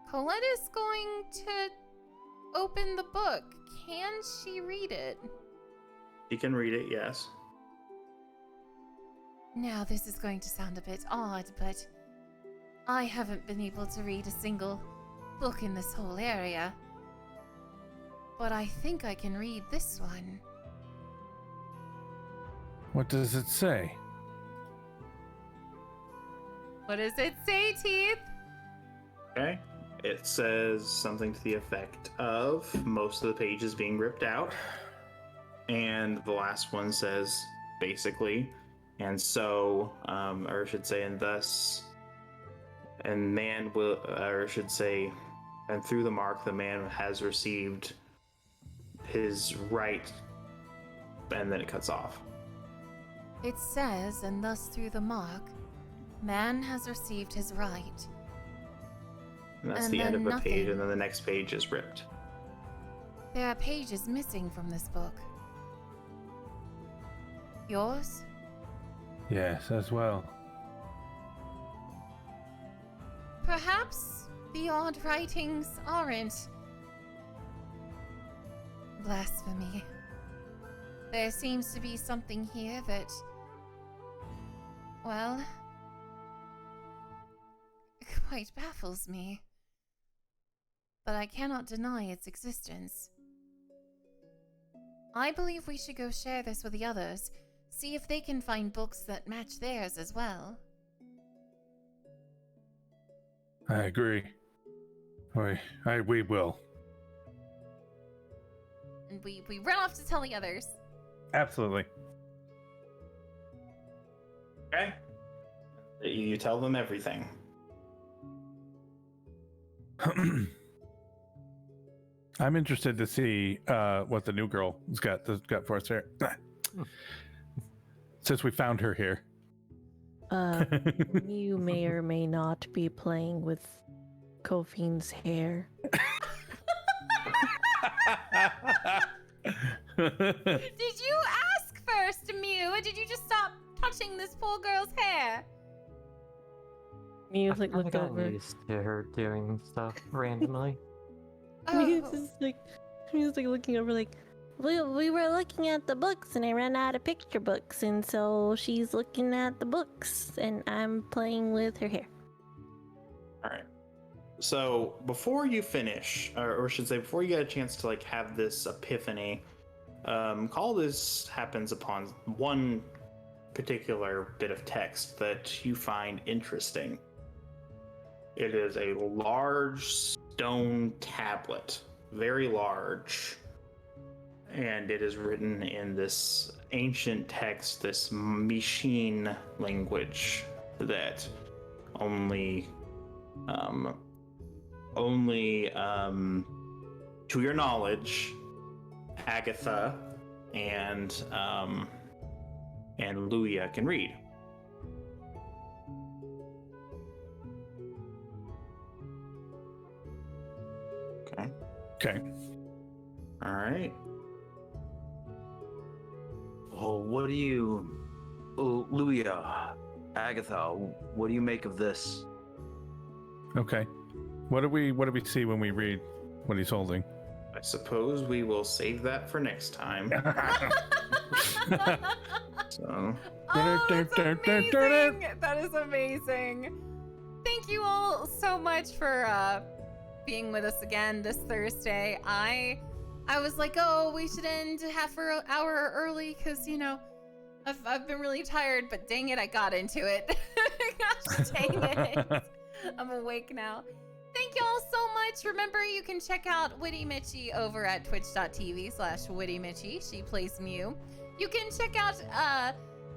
Speaker 1: Colette is going to open the book. Can she read it?
Speaker 5: He can read it, yes.
Speaker 1: Now, this is going to sound a bit odd, but I haven't been able to read a single book in this whole area. But I think I can read this one.
Speaker 6: What does it say?
Speaker 1: What does it say, Teeth?
Speaker 5: Okay. It says something to the effect of most of the pages being ripped out. And the last one says, basically, and so, or I should say, and thus, and man will, or I should say, and through the mark, the man has received his right, and then it cuts off.
Speaker 1: It says, and thus through the mark, man has received his right.
Speaker 5: And that's
Speaker 1: And
Speaker 5: the end
Speaker 1: then
Speaker 5: of a page,
Speaker 1: nothing.
Speaker 5: and then the next page is ripped.
Speaker 1: There are pages missing from this book. Yours?
Speaker 6: Yes, as well.
Speaker 1: Perhaps the odd writings aren't blasphemy. There seems to be something here that, well, quite baffles me. But I cannot deny its existence. I believe we should go share this with the others, see if they can find books that match theirs as well.
Speaker 6: I agree. We will.
Speaker 1: And we run off to tell the others.
Speaker 6: Absolutely.
Speaker 5: Okay. You tell them everything.
Speaker 6: I'm interested to see what the new girl has got for us here. Since we found her here.
Speaker 3: You may or may not be playing with Kofine's hair.
Speaker 1: Did you ask first, Mew, or did you just stop touching this poor girl's hair?
Speaker 3: Mew's
Speaker 4: I've
Speaker 3: like
Speaker 4: kinda
Speaker 3: looked
Speaker 4: gotten
Speaker 3: over.
Speaker 4: used to her doing stuff randomly.
Speaker 3: Mew's
Speaker 1: Oh,
Speaker 3: just like looking over like we were looking at the books and I ran out of picture books and so she's looking at the books and I'm playing with her hair.
Speaker 5: All right. So before you finish, or I should say, before you get a chance to like have this epiphany, all this happens upon one particular bit of text that you find interesting. It is a large stone tablet, very large, and it is written in this ancient text, this machine language that only to your knowledge, Agatha and Luya can read. Okay.
Speaker 6: Okay.
Speaker 5: All right.
Speaker 2: Oh, what do you, Luya, Agatha? What do you make of this?
Speaker 6: Okay. What do we see when we read what he's holding?
Speaker 5: I suppose we will save that for next time. So,
Speaker 1: oh, that's amazing. That is amazing. Thank you all so much for being with us again this Thursday. I was like, oh, we should end half an hour early because, you know, I've been really tired, but dang it, I got into it. Gosh, dang it. I'm awake now. Thank you all so much. Remember, you can check out Witty Mitchie over at twitch.tv/WittyMitchie. She plays Mew. You can check out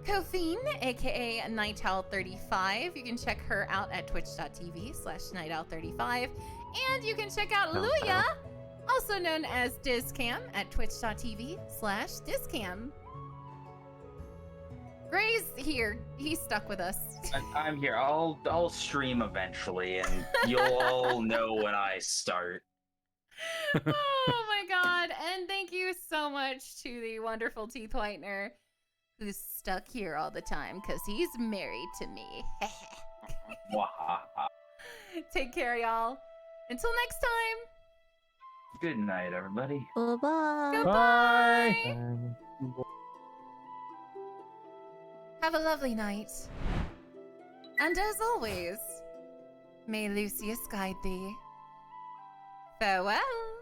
Speaker 1: Kofine, aka NightOwl35. You can check her out at twitch.tv/NightOwl35. And you can check out Luya, also known as Dizcam, at twitch.tv/Dizcam. Gray's here. He's stuck with us.
Speaker 2: I'm here. I'll stream eventually, and you'll all know when I start.
Speaker 1: Oh my god. And thank you so much to the wonderful Teeth Whitener, who's stuck here all the time because he's married to me.
Speaker 2: Wahaha.
Speaker 1: Take care, y'all. Until next time.
Speaker 2: Good night, everybody.
Speaker 3: Bye-bye.
Speaker 1: Goodbye.
Speaker 4: Um,
Speaker 1: Have a lovely night. And as always, may Lucius guide thee. Farewell.